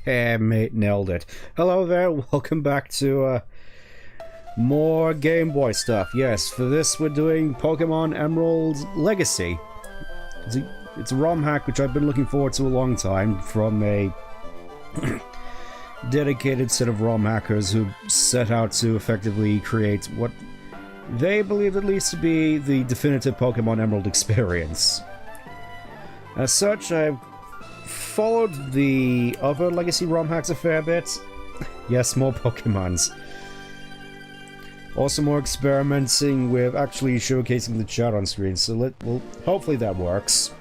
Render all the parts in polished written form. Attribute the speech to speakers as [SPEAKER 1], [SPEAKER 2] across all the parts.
[SPEAKER 1] Mate, nailed it. Hello there, welcome back to more Game Boy stuff. Yes, for this we're doing Pokemon Emerald Legacy. It's a ROM hack which I've been looking forward to a long time from a dedicated set of ROM hackers who set out to effectively create what they believe at least to be the definitive Pokemon Emerald experience. As such, I've followed the other Legacy ROM hacks a fair bit. Yes, more Pokemons. Also more experimenting with actually showcasing the chat on screen, so well, hopefully that works.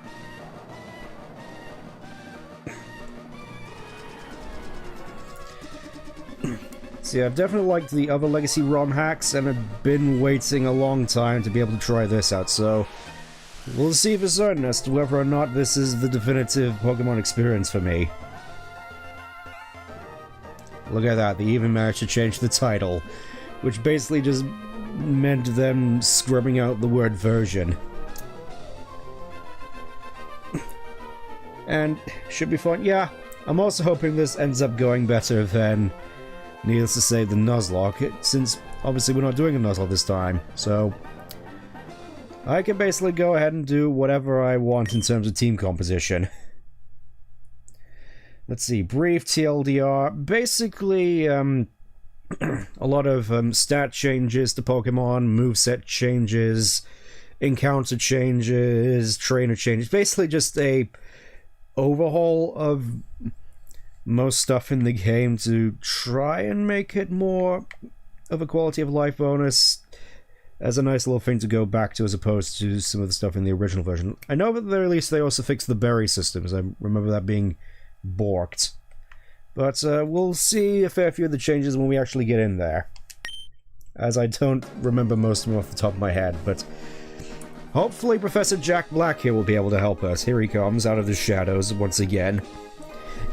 [SPEAKER 1] So yeah, I've definitely liked the other Legacy ROM hacks, and I've been waiting a long time to be able to try this out, so we'll see for certain as to whether or not this is the definitive Pokemon experience for me. Look at that, they even managed to change the title, which basically just meant them scrubbing out the word version. And should be fun. Yeah, I'm also hoping this ends up going better than, needless to say, the Nuzlocke, since obviously we're not doing a Nuzlocke this time, so I can basically go ahead and do whatever I want in terms of team composition. Let's see, brief TLDR, basically a lot of stat changes to Pokemon, moveset changes, encounter changes, trainer changes, basically just a overhaul of most stuff in the game to try and make it more of a quality of life bonus as a nice little thing to go back to as opposed to some of the stuff in the original version. I know that at the very least they also fixed the berry systems. I remember that being borked. But we'll see a fair few of the changes when we actually get in there, as I don't remember most of them off the top of my head, but hopefully Professor Jack Black here will be able to help us. Here he comes out of the shadows once again.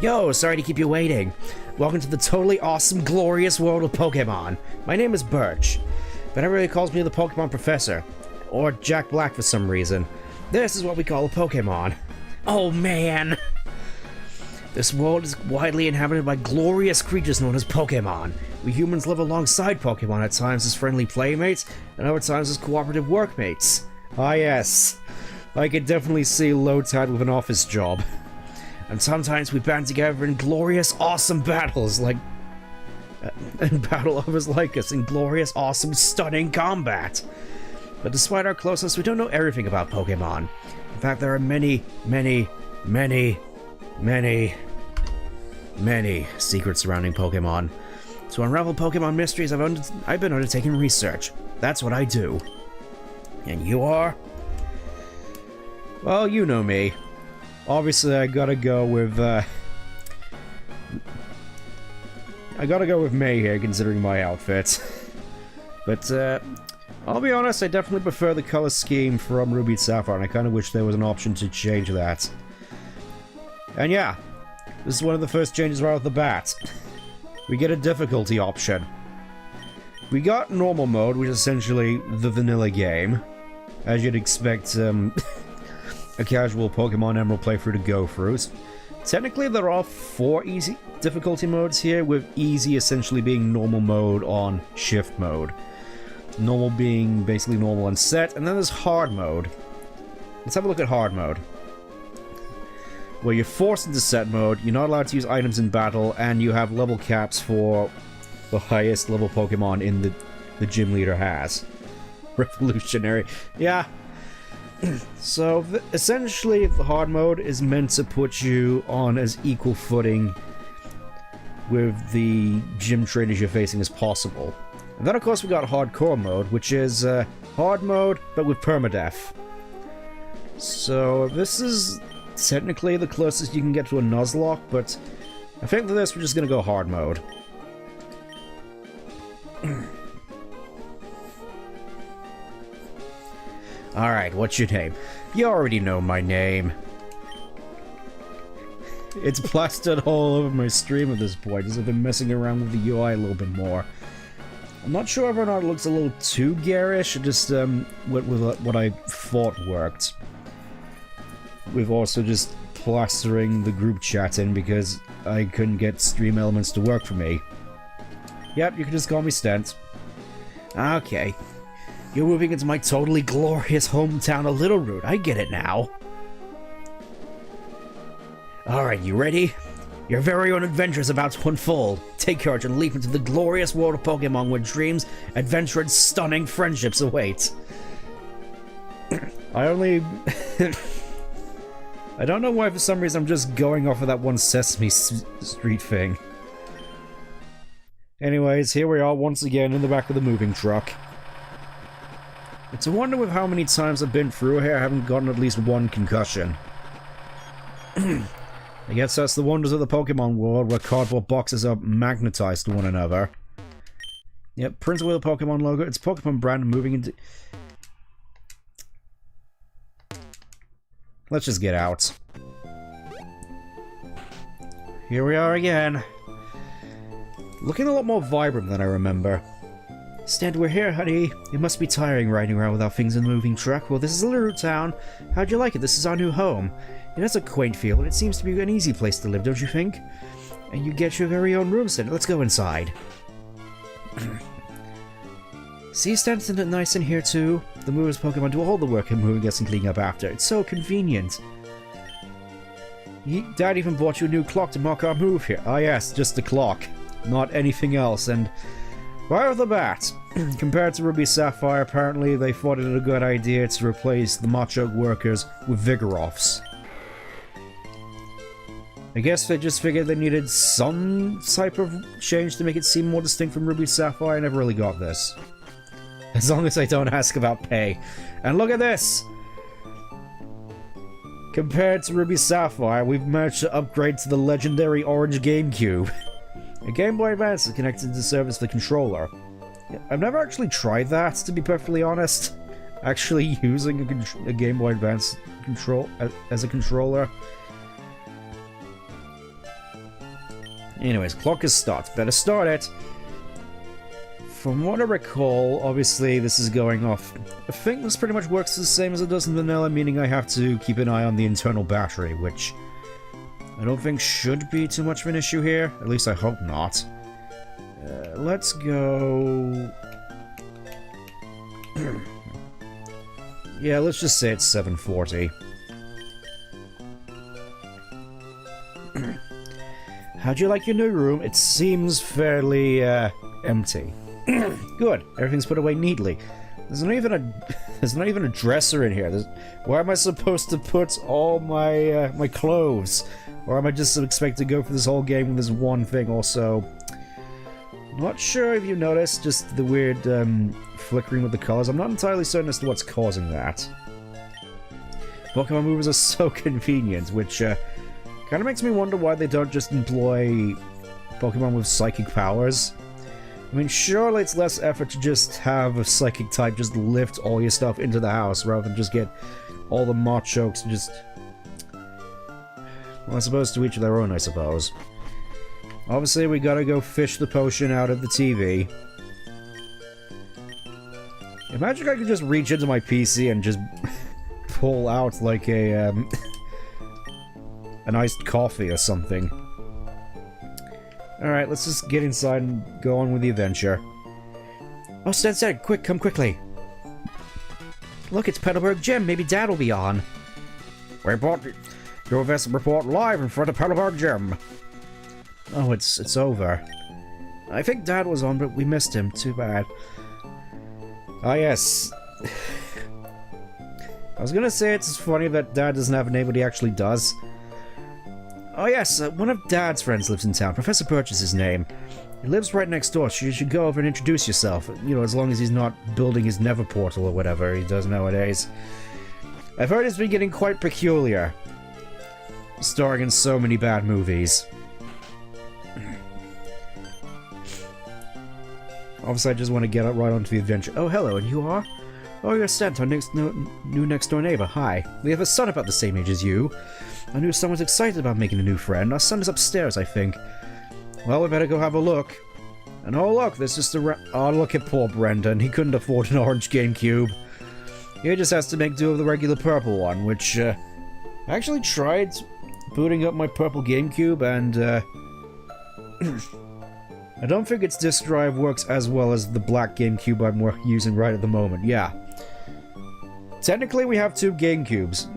[SPEAKER 1] Yo, sorry to keep you waiting. Welcome to the totally awesome, glorious world of Pokemon. My name is Birch, but everybody calls me the Pokemon Professor, or Jack Black for some reason. This is what we call a Pokemon. Oh man! This world is widely inhabited by glorious creatures known as Pokemon. We humans live alongside Pokemon, at times as friendly playmates, and other times as cooperative workmates. Ah yes, I could definitely see Lotad with an office job. And sometimes we band together in glorious, awesome battles, like... and battle others like us in glorious, awesome, stunning combat. But despite our closeness, we don't know everything about Pokemon. In fact, there are many secrets surrounding Pokemon. To unravel Pokemon mysteries, I've been undertaking research. That's what I do. And you are? Well, you know me. Obviously, I gotta go with May here, considering my outfit. But, I'll be honest, I definitely prefer the color scheme from Ruby and Sapphire, and I kinda wish there was an option to change that. And yeah, this is one of the first changes right off the bat. We get a difficulty option. We got normal mode, which is essentially the vanilla game, as you'd expect a casual Pokemon Emerald playthrough to go through. Technically, there are 4 easy difficulty modes here, with easy essentially being normal mode on shift mode. Normal being basically normal and set, and then there's hard mode. Let's have a look at hard mode, where you're forced into set mode, you're not allowed to use items in battle, and you have level caps for the highest level Pokemon in the gym leader has. Revolutionary. Yeah. So, essentially, the hard mode is meant to put you on as equal footing with the gym trainers you're facing as possible. And then, of course, we got hardcore mode, which is hard mode, but with permadeath. So, this is technically the closest you can get to a Nuzlocke, but I think for this we're just gonna go hard mode. Alright, what's your name? You already know my name. It's plastered all over my stream at this point, as I've been messing around with the UI a little bit more. I'm not sure whether or not it looks a little too garish, or just with what I thought worked. We've also just plastering the group chat in because I couldn't get Stream Elements to work for me. Yep, you can just call me Stent. Okay. You're moving into my totally glorious hometown a little rude. I get it now. Alright, you ready? Your very own adventure is about to unfold. Take courage and leap into the glorious world of Pokemon where dreams, adventure, and stunning friendships await. I don't know why for some reason I'm just going off of that one Sesame Street thing. Anyways, here we are once again in the back of the moving truck. It's a wonder with how many times I've been through here I haven't gotten at least one concussion. I guess that's the wonders of the Pokemon world where cardboard boxes are magnetized to one another. Yep, printed with a Pokemon logo. It's Pokemon brand moving into... Let's just get out. Here we are again. Looking a lot more vibrant than I remember. Stan, we're here, honey. It must be tiring riding around without things in the moving truck. Well, this is Little Town. How'd you like it? This is our new home. It has a quaint feel, and it seems to be an easy place to live, don't you think? And you get your very own room, Stan. Let's go inside. See, Stan, isn't it nice in here, too? The movers Pokemon do all the work and moving us and cleaning up after. It's so convenient. Dad even bought you a new clock to mark our move here. Ah, yes, just the clock. Not anything else, and... right off the bat, compared to Ruby Sapphire, apparently they thought it a good idea to replace the Machoke workers with Vigoroths. I guess they just figured they needed some type of change to make it seem more distinct from Ruby Sapphire. I never really got this. As long as I don't ask about pay. And look at this! Compared to Ruby Sapphire, we've managed to upgrade to the legendary orange GameCube. A Game Boy Advance is connected to service the controller. I've never actually tried that, to be perfectly honest. Actually using a Game Boy Advance as a controller. Anyways, clock is stopped. Better start it. From what I recall, obviously this is going off. I think this pretty much works the same as it does in vanilla, meaning I have to keep an eye on the internal battery, which I don't think should be too much of an issue here. At least I hope not. Let's go... yeah, let's just say it's 740. How'd you like your new room? It seems fairly, empty. Good. Everything's put away neatly. There's not even a dresser in here. Where am I supposed to put all my my clothes? Or am I just expected to go for this whole game with this one thing? Also, not sure if you noticed just the weird flickering with the colors. I'm not entirely certain as to what's causing that. Pokemon movers are so convenient, which kind of makes me wonder why they don't just employ Pokemon with psychic powers. I mean, surely it's less effort to just have a psychic type just lift all your stuff into the house rather than just get all the Machokes to just... well, I suppose to each their own, I suppose. Obviously, we gotta go fish the potion out of the TV. Imagine I could just reach into my PC and just pull out, like, a, an iced coffee or something. Alright, let's just get inside and go on with the adventure. Oh, Stan, quick, come quickly. Look, it's Petalburg Gym. Maybe Dad will be on. Report your investment report live in front of Petalburg Gym. Oh, it's over. I think Dad was on, but we missed him. Too bad. Ah, yes. I was gonna say it's funny that Dad doesn't have a name, but he actually does. Oh yes, one of Dad's friends lives in town. Professor Birch is his name. He lives right next door, so you should go over and introduce yourself. You know, as long as he's not building his Nether portal or whatever he does nowadays. I've heard he's been getting quite peculiar. Starring in so many bad movies. Obviously, I just want to get right onto the adventure. Oh, hello, and you are? Oh, you're Stent, our new next-door neighbor. Hi. We have a son about the same age as you. I knew someone's excited about making a new friend. Our son is upstairs, I think. Well, we better go have a look. And oh look, there's just a oh, look at poor Brendan. He couldn't afford an orange GameCube. He just has to make do with the regular purple one, which, I actually tried booting up my purple GameCube, and I don't think its disk drive works as well as the black GameCube I'm using right at the moment. Yeah. Technically, we have 2 GameCubes.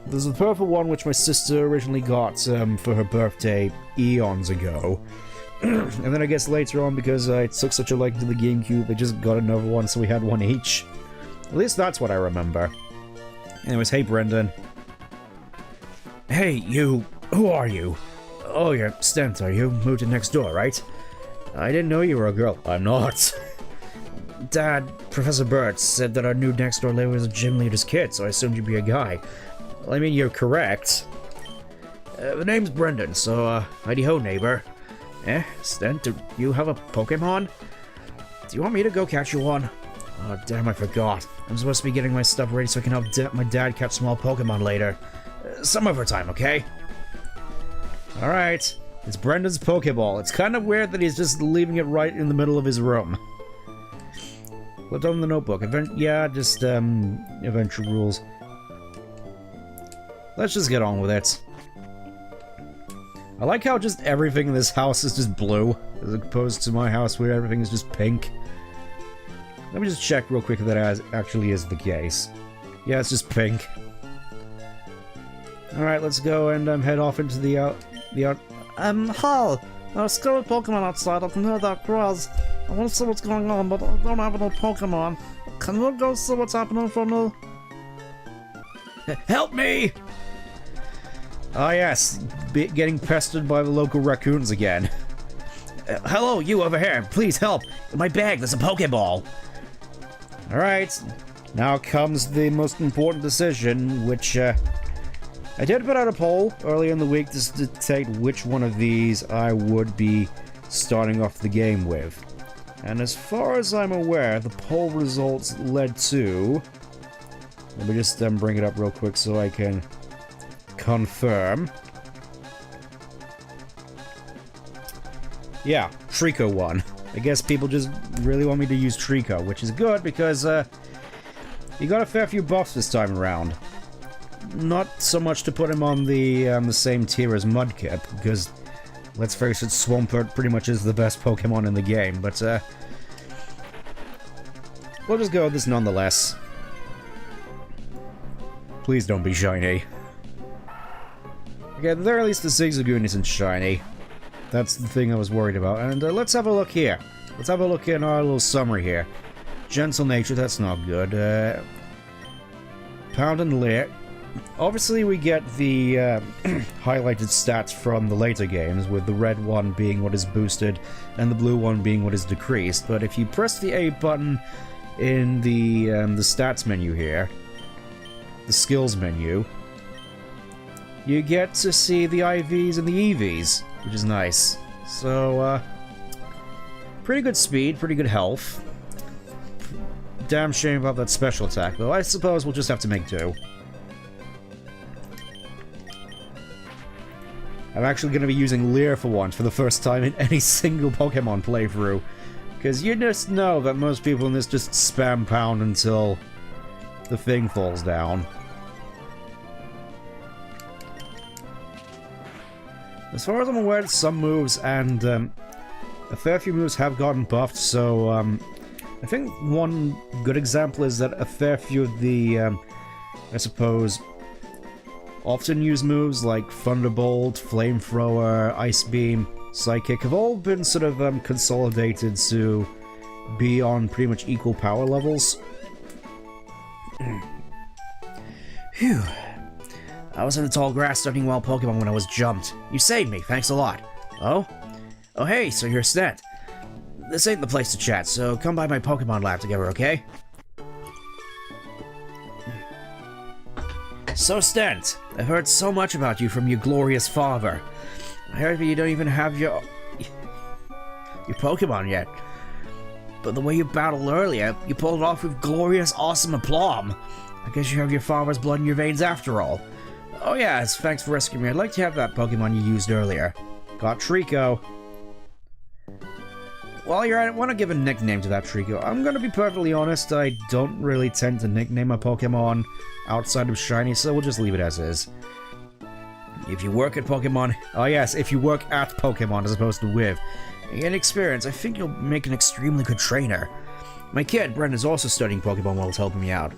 [SPEAKER 1] There's the purple one, which my sister originally got for her birthday eons ago. And then I guess later on, because I took such a liking to the GameCube, they just got another one, so we had one each. At least that's what I remember. Anyways, hey Brendan. Hey, you. Who are you? Oh, you're Stent, are you? Moved in next door, right? I didn't know you were a girl. I'm not. Dad, Professor Burt said that our new next door neighbor was a gym leader's kid, so I assumed you'd be a guy. Well, I mean, you're correct. The name's Brendan, so, heidi ho, neighbor. Stent, do you have a Pokemon? Do you want me to go catch you one? Oh, damn, I forgot. I'm supposed to be getting my stuff ready so I can help my dad catch small Pokemon later. Some other time, okay? Alright. It's Brendan's Pokeball. It's kind of weird that he's just leaving it right in the middle of his room. Looked on the notebook. Adventure rules. Let's just get on with it. I like how just everything in this house is just blue, as opposed to my house where everything is just pink. Let me just check real quick if that actually is the case. Yeah, it's just pink. Alright, let's go and head off into the Hal! There's still a Pokemon outside, I can hear that cross. I want to see what's going on, but I don't have no Pokemon. Can you go see what's happening for me? Help me! Ah yes, getting pestered by the local raccoons again. Hello, you over here, please help! In my bag, there's a Pokeball! Alright, now comes the most important decision, which, I did put out a poll earlier in the week to dictate which one of these I would be starting off the game with. And as far as I'm aware, the poll results led to... Let me just bring it up real quick so I can confirm. Yeah, Trico won. I guess people just really want me to use Trico, which is good because you got a fair few buffs this time around. Not so much to put him on the same tier as Mudkip, because let's face it, Swampert pretty much is the best Pokemon in the game, but we'll just go with this nonetheless. Please don't be shiny. Okay, at the very least the Zigzagoon isn't shiny. That's the thing I was worried about. And let's have a look here. Let's have a look in our little summary here. Gentle nature, that's not good. Pound and Leer. Obviously we get the highlighted stats from the later games, with the red one being what is boosted and the blue one being what is decreased. But if you press the A button in the stats menu here, the skills menu, you get to see the IVs and the EVs, which is nice. So, pretty good speed, pretty good health. Damn shame about that special attack, though. I suppose we'll just have to make do. I'm actually going to be using Leer for once, for the first time in any single Pokemon playthrough. Because you just know that most people in this just spam pound until the thing falls down. As far as I'm aware, some moves and a fair few moves have gotten buffed, so I think one good example is that a fair few of the, I suppose, often used moves like Thunderbolt, Flamethrower, Ice Beam, Psychic have all been sort of consolidated to be on pretty much equal power levels. Phew. I was in the tall grass studying wild Pokemon when I was jumped. You saved me, thanks a lot. Oh? Oh hey, so you're Stent. This ain't the place to chat, so come by my Pokemon lab together, okay? So Stent, I've heard so much about you from your glorious father. I heard that you don't even have your Pokemon yet. But the way you battled earlier, you pulled it off with glorious, awesome aplomb. I guess you have your father's blood in your veins after all. Oh yeah, thanks for rescuing me. I'd like to have that Pokemon you used earlier. Got Trico. While you're at it, I want to give a nickname to that Trico. I'm gonna be perfectly honest, I don't really tend to nickname a Pokemon outside of Shiny, so we'll just leave it as is. If you work at Pokemon... Oh yes, if you work at Pokemon as opposed to with. And get experience, I think you'll make an extremely good trainer. My kid, Brendan, is also studying Pokemon while he's helping me out.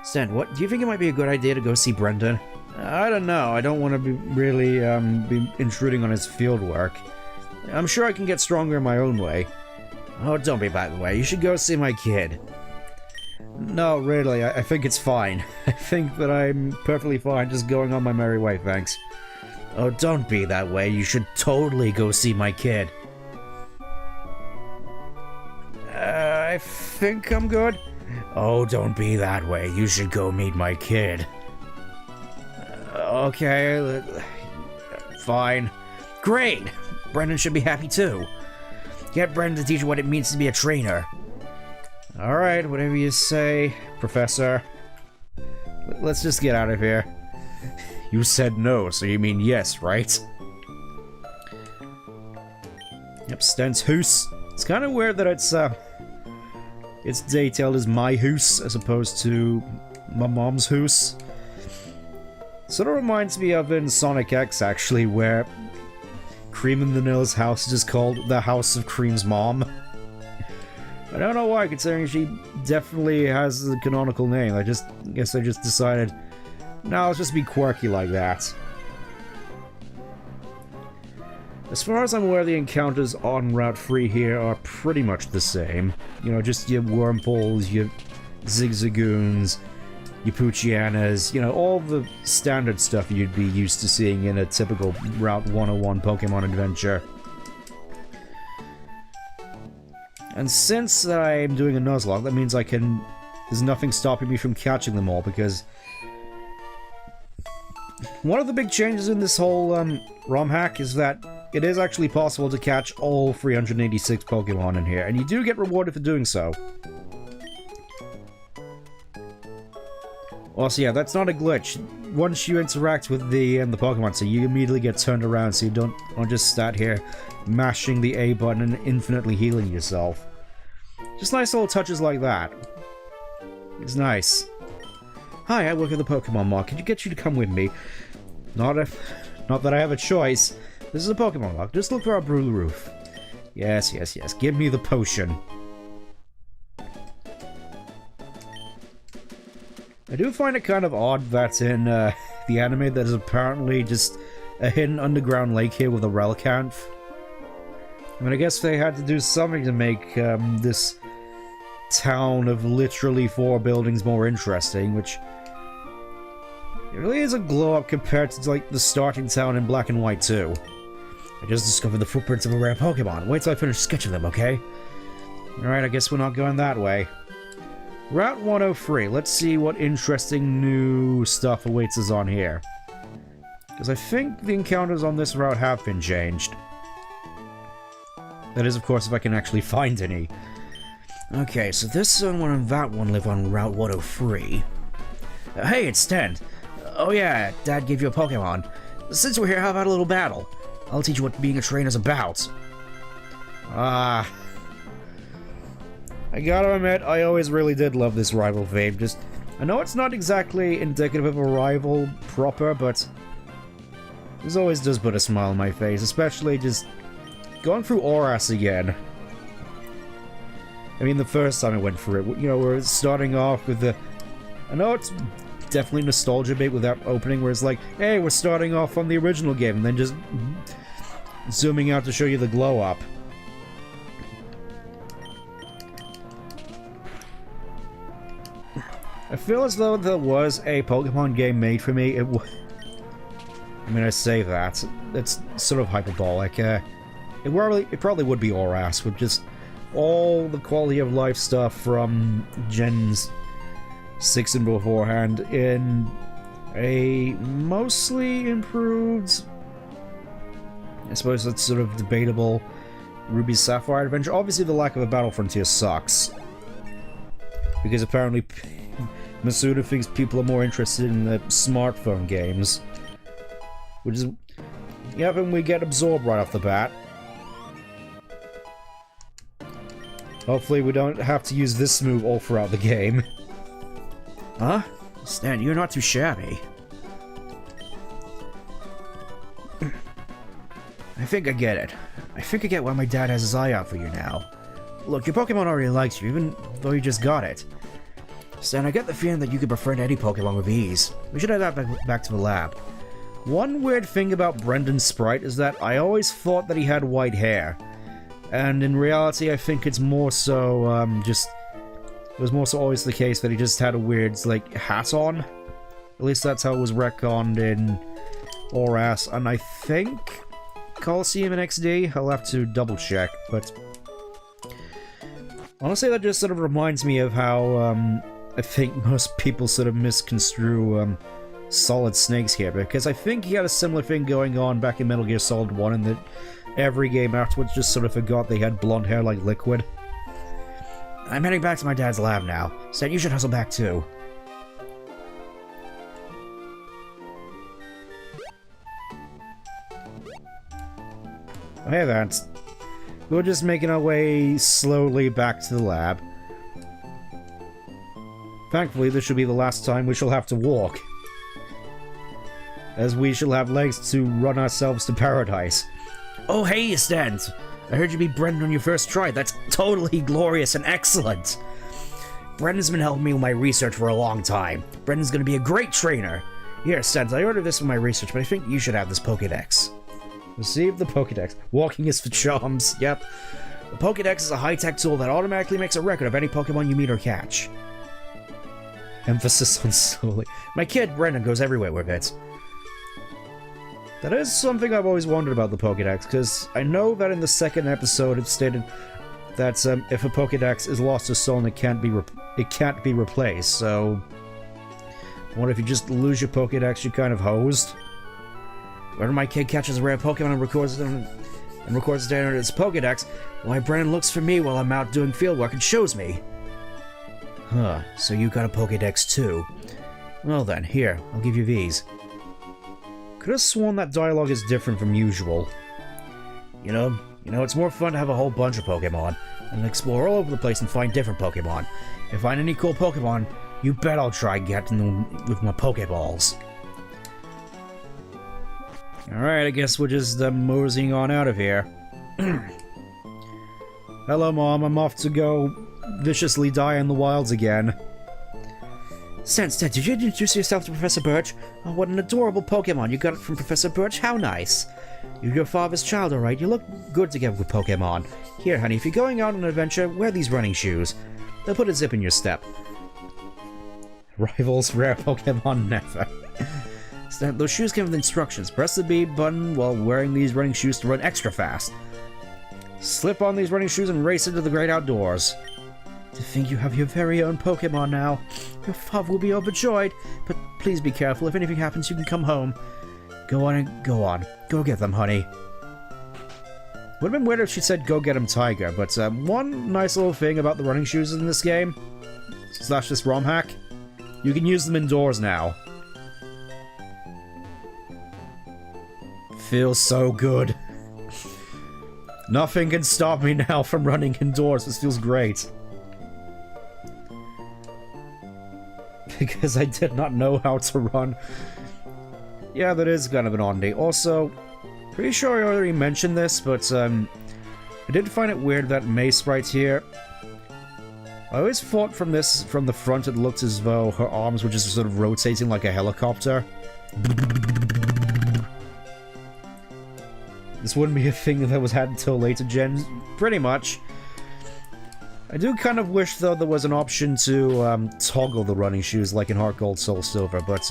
[SPEAKER 1] Stan, what? Do you think it might be a good idea to go see Brendan? I don't know. I don't want to be really be intruding on his field work. I'm sure I can get stronger in my own way. Oh, don't be that way. You should go see my kid. No, really, I think it's fine. I think that I'm perfectly fine just going on my merry way, thanks. Oh, don't be that way. You should totally go see my kid. I think I'm good. Oh, don't be that way. You should go meet my kid. Okay, fine. Great! Brendan should be happy too. Get Brendan to teach you what it means to be a trainer. Alright, whatever you say, Professor. Let's just get out of here. You said no, so you mean yes, right? Yep, Sten's hoose. It's kind of weird that it's detailed as my hoose as opposed to my mom's hoose. Sort of reminds me of in Sonic X, actually, where Cream and Vanilla's house is just called the House of Cream's Mom. I don't know why, considering she definitely has the canonical name. I guess they just decided, no, let's just be quirky like that. As far as I'm aware, the encounters on Route 3 here are pretty much the same. You know, just your Wurmples, your Zigzagoons, your Poochyena, you know, all the standard stuff you'd be used to seeing in a typical Route 101 Pokemon adventure. And since I'm doing a Nuzlocke, that means there's nothing stopping me from catching them all, because one of the big changes in this whole Romhack is that it is actually possible to catch all 386 Pokemon in here, and you do get rewarded for doing so. Also, yeah, that's not a glitch. Once you interact with the Pokemon, so you immediately get turned around, so you don't just sat here mashing the A button and infinitely healing yourself. Just nice little touches like that. It's nice. Hi, I work at the Pokemon Mart. Could you get you to come with me? Not that I have a choice. This is a Pokemon Mart. Just look for our Brew Roof. Yes, yes, yes. Give me the potion. I do find it kind of odd that in the anime there's apparently just a hidden underground lake here with a Relicanth. I mean, I guess they had to do something to make this town of literally 4 buildings more interesting, which it really is a glow-up compared to, like, the starting town in Black and White 2. I just discovered the footprints of a rare Pokemon. Wait till I finish sketching them, okay? Alright, I guess we're not going that way. Route 103. Let's see what interesting new stuff awaits us on here. Because I think the encounters on this route have been changed. That is, of course, if I can actually find any. Okay, so this one and that one live on Route 103. Hey, it's Stan. Oh yeah, Dad gave you a Pokemon. Since we're here, how about a little battle? I'll teach you what being a trainer's about. I gotta admit, I always really did love this rival theme. Just, I know it's not exactly indicative of a rival proper, but this always does put a smile on my face, especially just going through Oras again. I mean, the first time I went through it, you know, we're starting off with the... I know it's definitely nostalgia bait with that opening, where it's like, hey, we're starting off on the original game, and then just zooming out to show you the glow-up. I feel as though there was a Pokemon game made for me. I mean, I say that. It's sort of hyperbolic. It probably would be Oras, with just all the quality of life stuff from Gens 6 and beforehand in a mostly improved, I suppose that's sort of debatable, Ruby Sapphire adventure. Obviously the lack of a Battle Frontier sucks, because apparently Masuda thinks people are more interested in the smartphone games, which is, yeah, when we get absorbed right off the bat. Hopefully we don't have to use this move all throughout the game. Huh? Stan, you're not too shabby. I think I get it. I think I get why my dad has his eye out for you now. Look, your Pokemon already likes you, even though you just got it. Stan, I get the feeling that you could befriend any Pokemon with ease. We should head that back to the lab. One weird thing about Brendan's sprite is that I always thought that he had white hair. And in reality, I think it's more so, it was more so always the case that he just had a weird, like, hat on. At least that's how it was retconned in Harass, and I think Coliseum and XD? I'll have to double check, but honestly that just sort of reminds me of how, I think most people sort of misconstrue, Solid Snake's hair, because I think he had a similar thing going on back in Metal Gear Solid 1, and that every game afterwards just sort of forgot they had blonde hair like Liquid. I'm heading back to my dad's lab now. Said you should hustle back too. Oh, hey, Vance. We're just making our way slowly back to the lab. Thankfully, this should be the last time we shall have to walk, as we shall have legs to run ourselves to paradise. Oh, hey, you stand! I heard you beat Brendan on your first try. That's totally glorious and excellent! Brendan's been helping me with my research for a long time. Brendan's gonna be a great trainer. Here, Stens, I ordered this for my research, but I think you should have this Pokédex. Receive the Pokédex. Walking is for charms. Yep. The Pokédex is a high-tech tool that automatically makes a record of any Pokemon you meet or catch. Emphasis on solely. My kid, Brendan, goes everywhere with it. That is something I've always wondered about the Pokédex, because I know that in the second episode it stated that if a Pokédex is lost or stolen, it can't be replaced, so what if you just lose your Pokédex, you're kind of hosed? Whenever my kid catches a rare Pokemon and records it down in its Pokédex, why Brendan looks for me while I'm out doing fieldwork and shows me. Huh, so you got a Pokédex too. Well then, here, I'll give you these. Could have sworn that dialogue is different from usual. You know, it's more fun to have a whole bunch of Pokemon, and explore all over the place and find different Pokemon. If I find any cool Pokemon, you bet I'll try getting them with my Pokeballs. Alright, I guess we're just moseying on out of here. Hello, Mom, I'm off to go viciously die in the wilds again. Stan, did you introduce yourself to Professor Birch? Oh, what an adorable Pokemon. You got it from Professor Birch? How nice. You're your father's child, alright? You look good together with Pokemon. Here, honey, if you're going out on an adventure, wear these running shoes. They'll put a zip in your step. Rivals, rare Pokemon, never. Stan, those shoes came with instructions. Press the B button while wearing these running shoes to run extra fast. Slip on these running shoes and race into the great outdoors. To think you have your very own Pokemon now. Your father will be overjoyed, but please be careful. If anything happens, you can come home. Go on and go on. Go get them, honey. Would have been weird if she said go get him, Tiger, but one nice little thing about the running shoes in this game, / this Romhack, you can use them indoors now. Feels so good. Nothing can stop me now from running indoors. This feels great. Because I did not know how to run. Yeah, that is kind of an oddity. Also, pretty sure I already mentioned this, but I did find it weird that May sprite here. I always thought from the front it looked as though her arms were just sort of rotating like a helicopter. This wouldn't be a thing that was had until later gens, pretty much. I do kind of wish, though, there was an option to toggle the running shoes like in Heart Gold, Soul Silver, but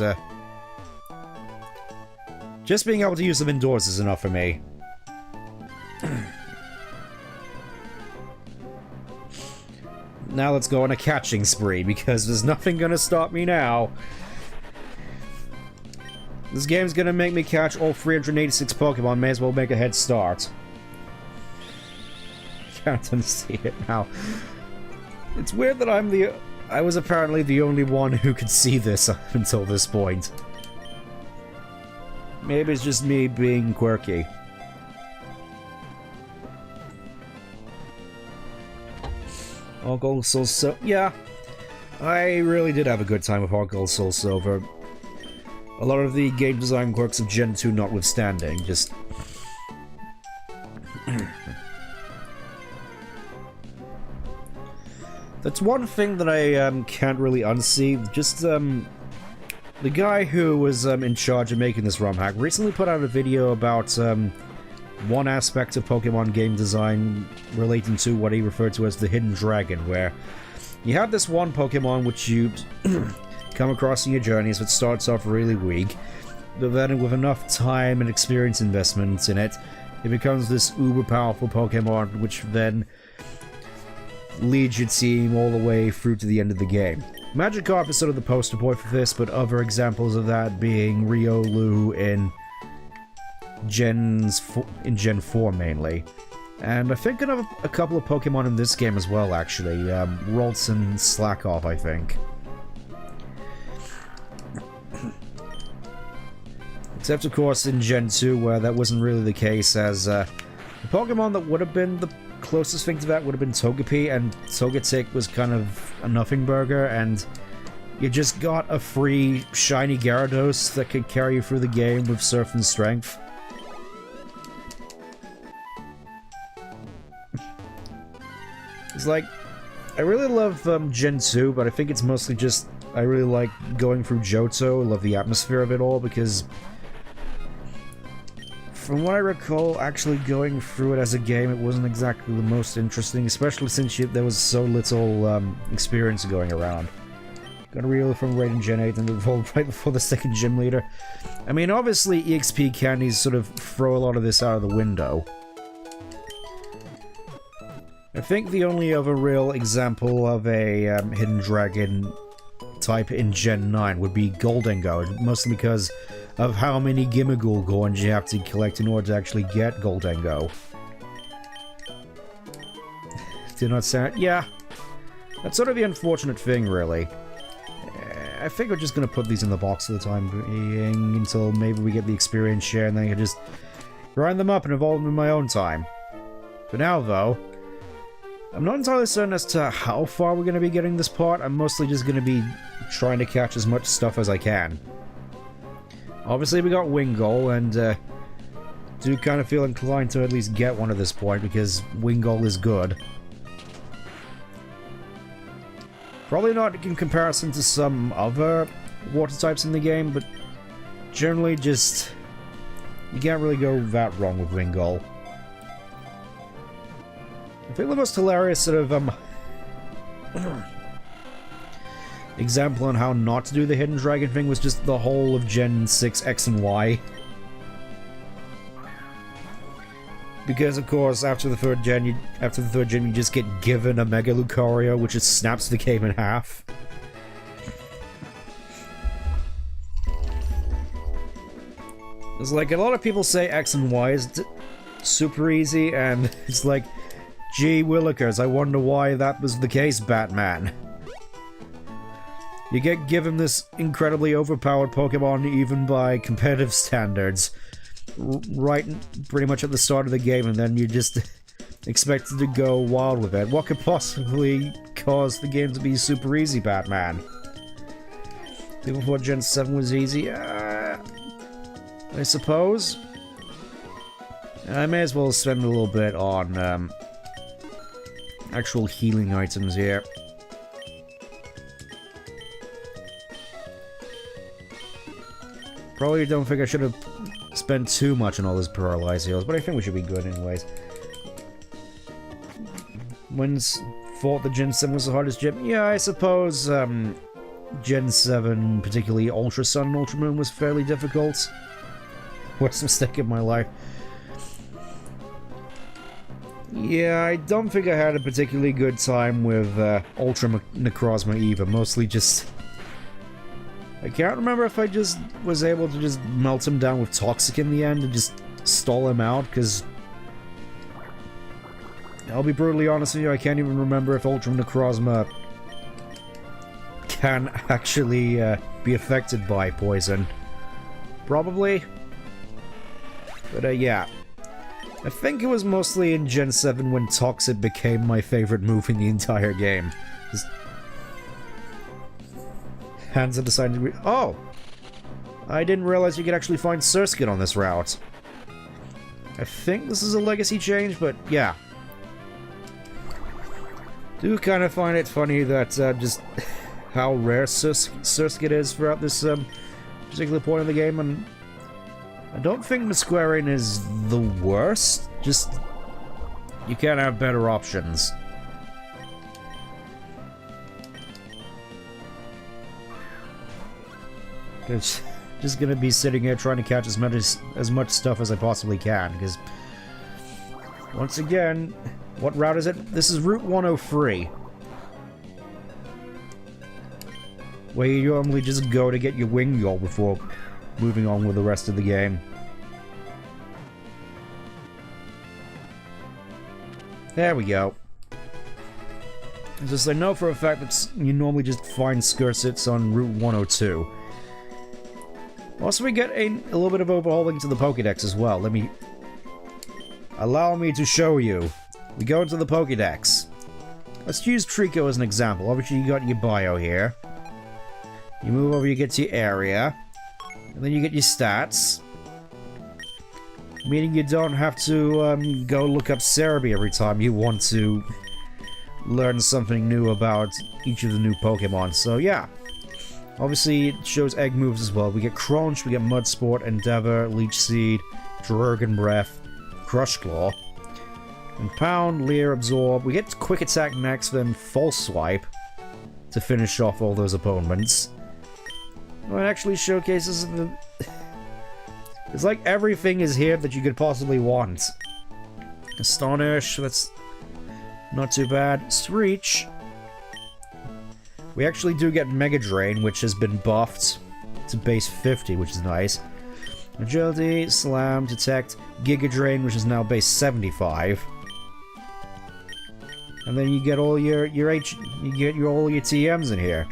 [SPEAKER 1] just being able to use them indoors is enough for me. Now let's go on a catching spree, because there's nothing gonna stop me now. This game's gonna make me catch all 386 Pokemon, may as well make a head start. Can't unsee it now. It's weird that I was apparently the only one who could see this up until this point. Maybe it's just me being quirky. Heart Gold, Soul Silver. Yeah, I really did have a good time with Heart Gold, Soul Silver. A lot of the game design quirks of Gen 2 notwithstanding, just That's one thing that I can't really unsee. Just the guy who was in charge of making this Romhack recently put out a video about one aspect of Pokemon game design relating to what he referred to as the hidden dragon, where you have this one Pokemon which you come across in your journeys that starts off really weak, but then with enough time and experience investment in it, it becomes this uber powerful Pokemon which then leads your team all the way through to the end of the game. Magikarp is sort of the poster boy for this, but other examples of that being Riolu in Gen 4 mainly. And I think another a couple of Pokemon in this game as well, actually. Ralts and Slackoff, I think. Except, of course, in Gen 2, where that wasn't really the case, as the Pokemon that would have been the closest thing to that would have been Togepi, and Togetic was kind of a nothing burger, and you just got a free shiny Gyarados that could carry you through the game with Surf and Strength. It's like, I really love Gen 2, but I think it's mostly just, I really like going through Johto, love the atmosphere of it all, because from what I recall, actually going through it as a game, it wasn't exactly the most interesting, especially since there was so little experience going around. Got a reel from right in Gen 8 and evolved right before the second gym leader. I mean, obviously EXP candies sort of throw a lot of this out of the window. I think the only other real example of a hidden dragon type in Gen 9 would be Goldengo, mostly because of how many Gimmighoul coins you have to collect in order to actually get Goldengo. Did not sound... Yeah. That's sort of the unfortunate thing, really. I think we're just gonna put these in the box for the time being until maybe we get the experience share, and then I can just grind them up and evolve them in my own time. For now, though, I'm not entirely certain as to how far we're gonna be getting this part. I'm mostly just gonna be trying to catch as much stuff as I can. Obviously, we got Wingull, and do kind of feel inclined to at least get one at this point, because Wingull is good. Probably not in comparison to some other water types in the game, but generally just... you can't really go that wrong with Wingull. I think the most hilarious sort of, example on how not to do the hidden dragon thing was just the whole of Gen 6 X and Y. Because of course, after the third gen, you just get given a Mega Lucario, which just snaps the game in half. It's like, a lot of people say X and Y is super easy, and it's like, gee willikers, I wonder why that was the case, Batman. You get given this incredibly overpowered Pokemon even by competitive standards, right pretty much at the start of the game, and then you just expected to go wild with it. What could possibly cause the game to be super easy, Batman? People thought Gen 7 was easy? I suppose. I may as well spend a little bit on actual healing items here. Probably don't think I should have spent too much on all those paralyzed heals, but I think we should be good anyways. When's thought that Gen 7 was the hardest gym? Yeah, I suppose Gen 7, particularly Ultra Sun and Ultra Moon, was fairly difficult. Worst mistake of my life. Yeah, I don't think I had a particularly good time with Ultra Necrozma either, mostly just... I can't remember if I just was able to just melt him down with Toxic in the end and just stall him out, because... I'll be brutally honest with you, I can't even remember if Ultra Necrozma can actually be affected by poison. Probably. But yeah. I think it was mostly in Gen 7 when Toxic became my favorite move in the entire game. Just hands at the side degree. Oh! I didn't realize you could actually find Surskit on this route. I think this is a legacy change, but yeah. Do kind of find it funny that just how rare Surskit is throughout this particular point of the game, and I don't think Musquaring is the worst, just you can have better options. It's just gonna be sitting here trying to catch as much stuff as I possibly can, because once again, what route is it? This is Route 103. Where you normally just go to get your Wingull before moving on with the rest of the game. There we go. Just I know for a fact that you normally just find Skursits on Route 102. Also, we get a little bit of overhauling to the Pokédex as well. Allow me to show you. We go into the Pokédex. Let's use Trico as an example. Obviously, you got your bio here. You move over, you get to your area. And then you get your stats. Meaning you don't have to go look up Cerebi every time you want to learn something new about each of the new Pokemon. So, yeah. Obviously, it shows egg moves as well. We get Crunch, we get Mudsport, Endeavor, Leech Seed, Dragon Breath, Crush Claw, and Pound, Leer, Absorb. We get Quick Attack next, then False Swipe to finish off all those opponents. Well, it actually showcases the... It's like everything is here that you could possibly want. Astonish, that's not too bad. Screech. We actually do get Mega Drain, which has been buffed to base 50, which is nice. Agility, Slam, Detect, Giga Drain, which is now base 75. And then you get all all your TMs in here.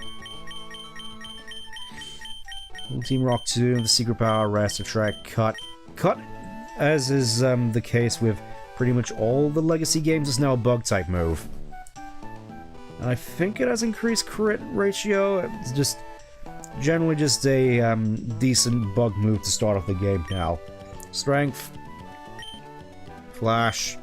[SPEAKER 1] Team Rock 2, the Secret Power, Rest, Attract, Cut. Cut, as is the case with pretty much all the legacy games, is now a bug-type move. And I think it has increased crit ratio. It's just generally just a decent bug move to start off the game now. Strength. Flash.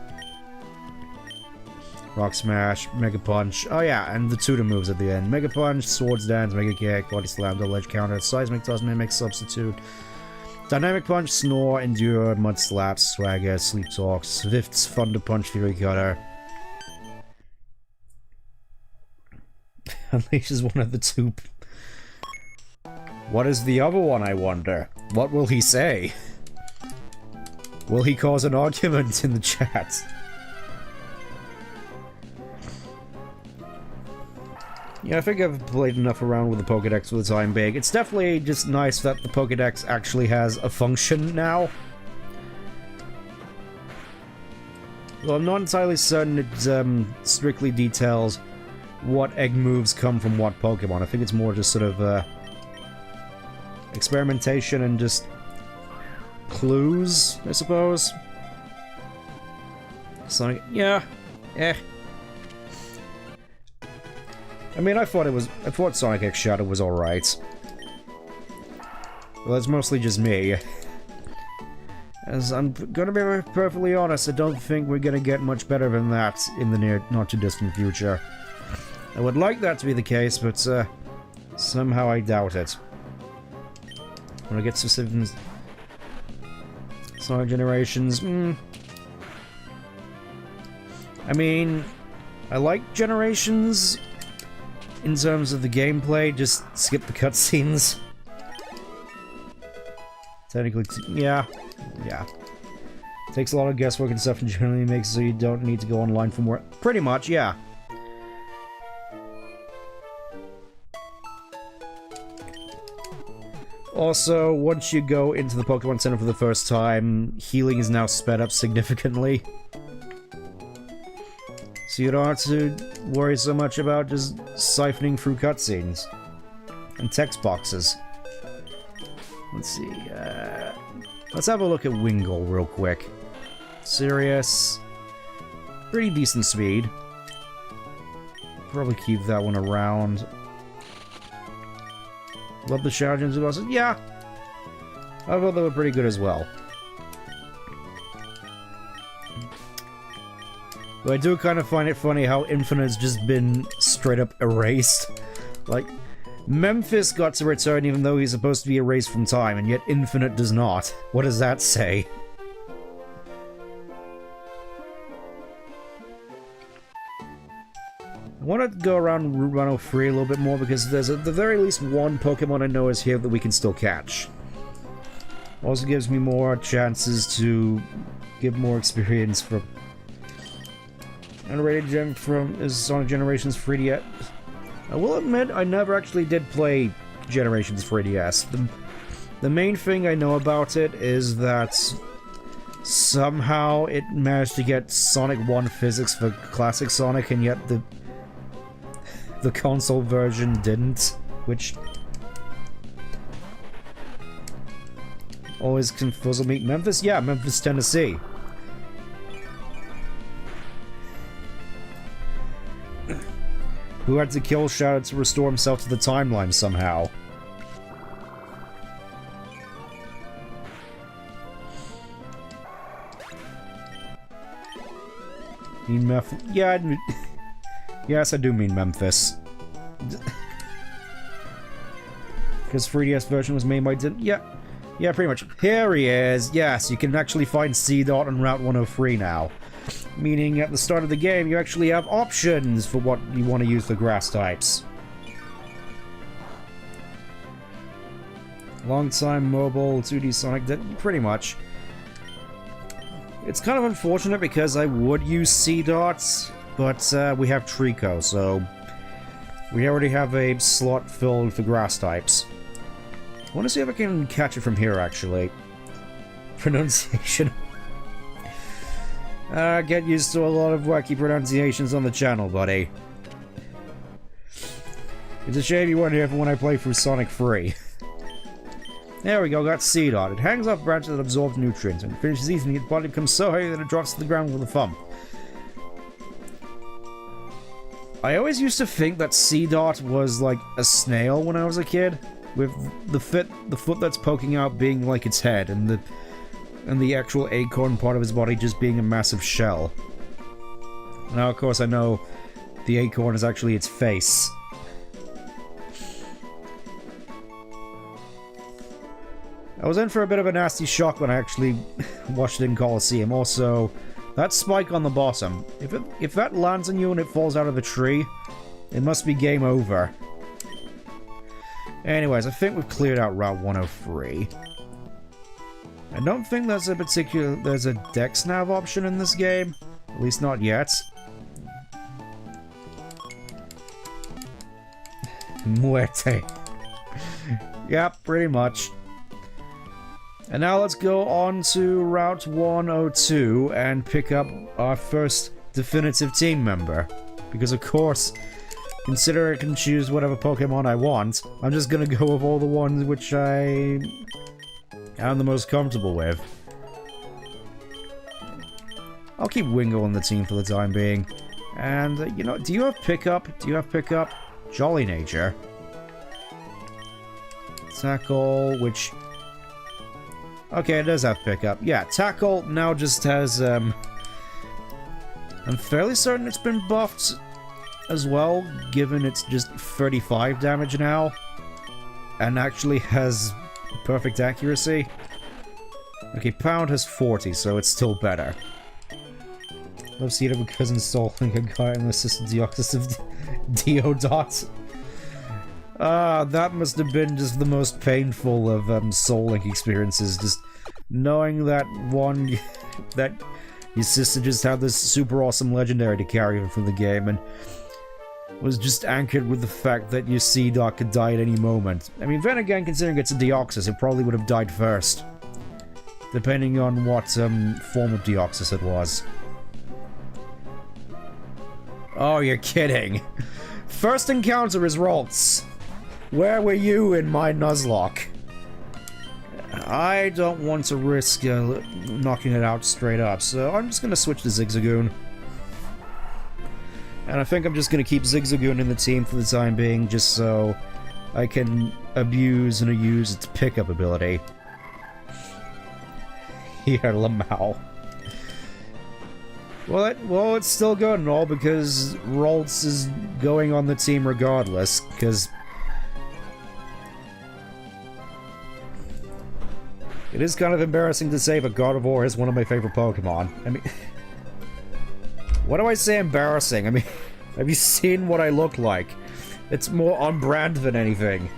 [SPEAKER 1] Rock Smash. Mega Punch. Oh yeah, and the tutor moves at the end. Mega Punch, Swords Dance, Mega Kick, Body Slam, Double Edge Counter, Seismic Toss, Mimic, Substitute. Dynamic Punch, Snore, Endure, Mud Slap, Swagger, Sleep Talk, Swift's Thunder Punch, Fury Cutter. Unleashes one of the two. What is the other one, I wonder? What will he say? Will he cause an argument in the chat? Yeah, I think I've played enough around with the Pokédex for the time being. It's definitely just nice that the Pokédex actually has a function now. Well, I'm not entirely certain it strictly details what egg moves come from what Pokemon. I think it's more just sort of experimentation and just clues, I suppose. Sonic, yeah, I mean, I thought Sonic X Shadow was alright. Well, that's mostly just me. As I'm gonna be perfectly honest, I don't think we're gonna get much better than that in the near, not too distant future. I would like that to be the case, but somehow I doubt it. When I get specific Sonic Generations, I mean, I like Generations in terms of the gameplay, just skip the cutscenes. Technically, yeah. Takes a lot of guesswork and stuff and generally makes it so you don't need to go online for more. Pretty much, yeah. Also, once you go into the Pokemon Center for the first time, healing is now sped up significantly. So you don't have to worry so much about just siphoning through cutscenes and text boxes. Let's see, let's have a look at Wingull real quick. Serious. Pretty decent speed. Probably keep that one around. Love the Shadow Gems. Yeah. I thought they were pretty good as well. But I do kind of find it funny how Infinite's just been straight up erased. Like, Memphis got to return even though he's supposed to be erased from time, and yet Infinite does not. What does that say? I want to go around Route 103 a little bit more because there's at the very least one Pokemon I know is here that we can still catch. Also gives me more chances to get more experience from Underrated Gem from Sonic Generations 3DS. I will admit, I never actually did play Generations 3DS. The main thing I know about it is that somehow it managed to get Sonic 1 physics for Classic Sonic, and yet the console version didn't, which always confuzzled me. Memphis? Yeah, Memphis, Tennessee. Who had to kill Shadow to restore himself to the timeline somehow. Yeah, yes, I do mean Memphis. Because 3DS version was made by... Yeah, pretty much. Here he is. Yes, you can actually find C-Dot on Route 103 now. Meaning at the start of the game, you actually have options for what you want to use the grass types. Long-time mobile 2D Sonic, pretty much. It's kind of unfortunate because I would use C-Dots, but we have Trico, so we already have a slot filled for grass types. I want to see if I can catch it from here, actually. Pronunciation. Get used to a lot of wacky pronunciations on the channel, buddy. It's a shame you weren't here for when I play through Sonic 3. There we go, got C-Dot. It hangs off branches that absorb nutrients. When it finishes eating, its body becomes so heavy that it drops to the ground with a thump. I always used to think that C-Dot was like a snail when I was a kid, with the foot that's poking out being like its head, and the actual acorn part of his body just being a massive shell. Now, of course, I know the acorn is actually its face. I was in for a bit of a nasty shock when I actually watched it in Coliseum. Also, that spike on the bottom, if that lands on you and it falls out of the tree, it must be game over. Anyways, I think we've cleared out Route 103. I don't think there's a Dex Nav option in this game. At least not yet. Muerte. Yep, pretty much. And now let's go on to Route 102 and pick up our first definitive team member. Because of course, consider I can choose whatever Pokemon I want, I'm just gonna go with all the ones which I am the most comfortable with. I'll keep Wingo on the team for the time being. And, you know, do you have pickup? Do you have pickup? Jolly Nature. Tackle, which... Okay, it does have pickup. Yeah, Tackle now just has, I'm fairly certain it's been buffed as well, given it's just 35 damage now. And actually has perfect accuracy. Okay, Pound has 40, so it's still better. Love seeing it because installing a guy in the system Deoxys of Deodot. That must have been just the most painful of Soul Link experiences, just knowing that that your sister just had this super awesome legendary to carry him from the game, and was just anchored with the fact that your C-Dot could die at any moment. I mean, then again, considering it's a Deoxys, it probably would have died first. Depending on what form of Deoxys it was. Oh, you're kidding. First encounter is Ralts. Where were you in my Nuzlocke? I don't want to risk knocking it out straight up, so I'm just going to switch to Zigzagoon. And I think I'm just going to keep Zigzagoon in the team for the time being, just so I can abuse and use its pickup ability. Here, Lamau. Well, it's still good and all because Ralts is going on the team regardless, because it is kind of embarrassing to say, but God of War is one of my favorite Pokemon. I mean, what do I say embarrassing? I mean, have you seen what I look like? It's more on brand than anything.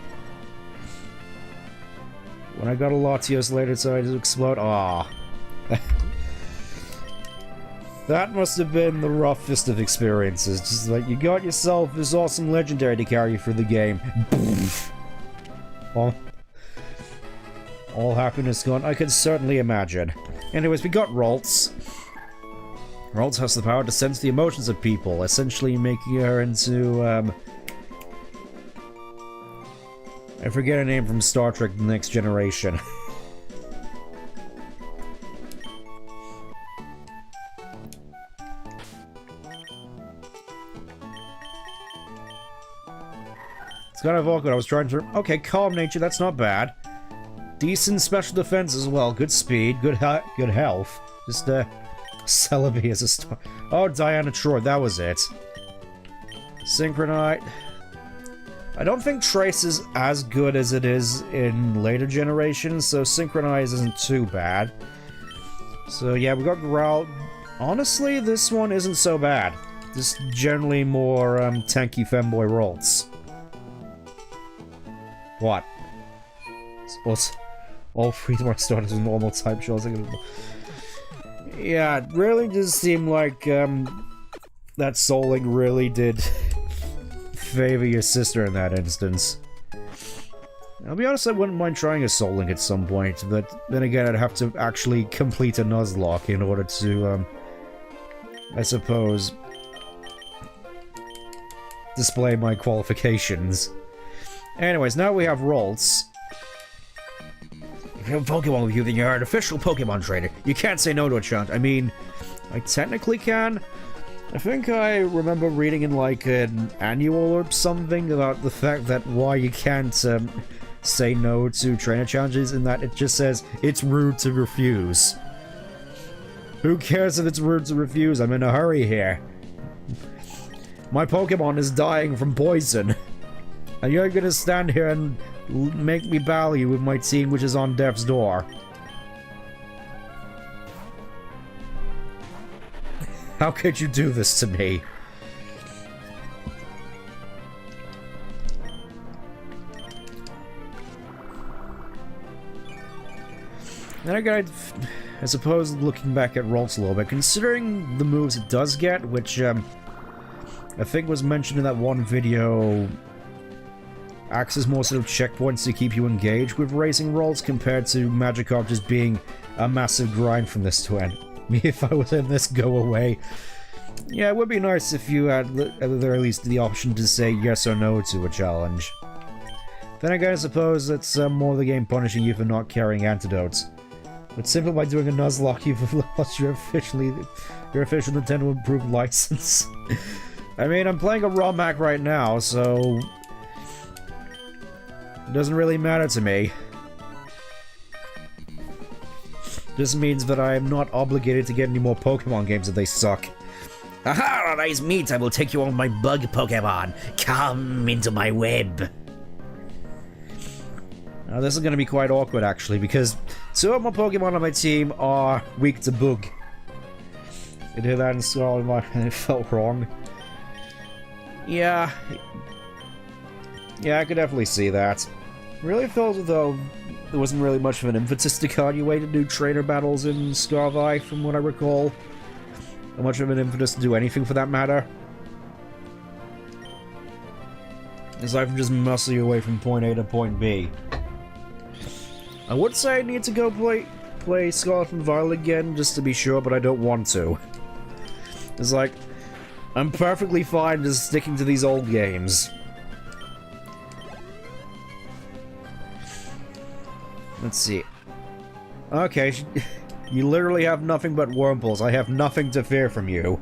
[SPEAKER 1] When I got a Latios later, so I just explode. Ah. That must have been the roughest of experiences. Just like, you got yourself this awesome legendary to carry you through the game. All happiness gone. I can certainly imagine. Anyways, we got Ralts. Ralts has the power to sense the emotions of people, essentially making her into, I forget her name from Star Trek The Next Generation. It's kind of awkward. I was trying to... Okay, calm nature, that's not bad. Decent special defense as well. Good speed, good health. Just, Celebi as a star. Oh, Diana Troy, that was it. Synchronite. I don't think Trace is as good as it is in later generations, so Synchronize isn't too bad. So yeah, we got Growl. Honestly, this one isn't so bad. Just generally more, tanky femboy Ralts. What? What's... All three of my starters with normal type shows. Yeah, it really does seem like, that Souling really did favor your sister in that instance. I'll be honest, I wouldn't mind trying a Souling at some point, but then again, I'd have to actually complete a Nuzlocke in order to, I suppose, display my qualifications. Anyways, now we have Ralts. If you have a Pokemon with you, then you're an official Pokemon trainer. You can't say no to a chant. I mean, I technically can. I think I remember reading in, like, an annual or something about the fact that why you can't, say no to trainer challenges, in that it just says, it's rude to refuse. Who cares if it's rude to refuse? I'm in a hurry here. My Pokemon is dying from poison. And you're gonna stand here and make me battle you with my team, which is on death's door. How could you do this to me? Then again, I suppose looking back at Ralts a little bit, considering the moves it does get, which I think was mentioned in that one video, acts as more sort of checkpoints to keep you engaged with racing Ralts compared to Magikarp just being a massive grind from this to end. If I was in this go away. Yeah, it would be nice if you had at the very least the option to say yes or no to a challenge. Then again, I suppose it's more the game punishing you for not carrying antidotes. But simply by doing a Nuzlocke, you've lost your official Nintendo approved license. I mean, I'm playing a Romhack right now, so it doesn't really matter to me. This means that I am not obligated to get any more Pokemon games if they suck. Aha! Nice meet! I will take you on my bug Pokemon! Come into my web! Now this is going to be quite awkward actually, because two of my Pokemon on my team are weak to bug. I did that in Scarlet and it felt wrong. Yeah, I could definitely see that. Really felt as though there wasn't really much of an impetus to continue to do trainer battles in Scarvi, from what I recall. Not much of an impetus to do anything for that matter. Aside from just muscle your way from point A to point B. I would say I need to go play Scarlet and Violet again, just to be sure, but I don't want to. It's like, I'm perfectly fine just sticking to these old games. Let's see. Okay, you literally have nothing but Wurmples. I have nothing to fear from you.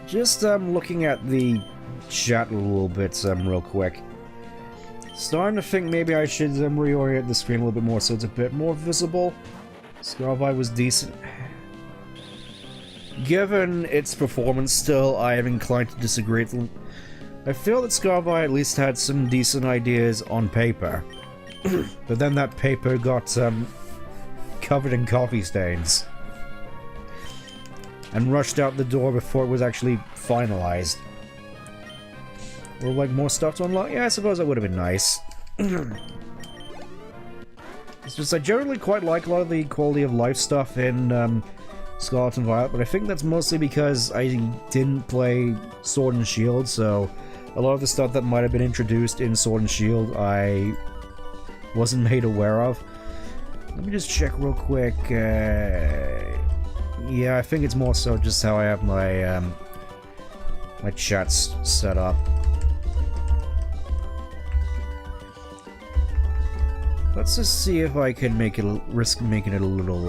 [SPEAKER 1] Just looking at the chat a little bit real quick. Starting to think maybe I should reorient the screen a little bit more so it's a bit more visible. Scarvi was decent. Given its performance still, I am inclined to disagree. I feel that Scarvi at least had some decent ideas on paper. But then that paper got covered in coffee stains. And rushed out the door before it was actually finalized. Or like more stuff to unlock? Yeah, I suppose that would have been nice. It's just I generally quite like a lot of the quality of life stuff in Scarlet and Violet, but I think that's mostly because I didn't play Sword and Shield, so a lot of the stuff that might have been introduced in Sword and Shield I wasn't made aware of. Let me just check real quick. Yeah, I think it's more so just how I have my my chats set up. Let's just see if I can make it risk making it a little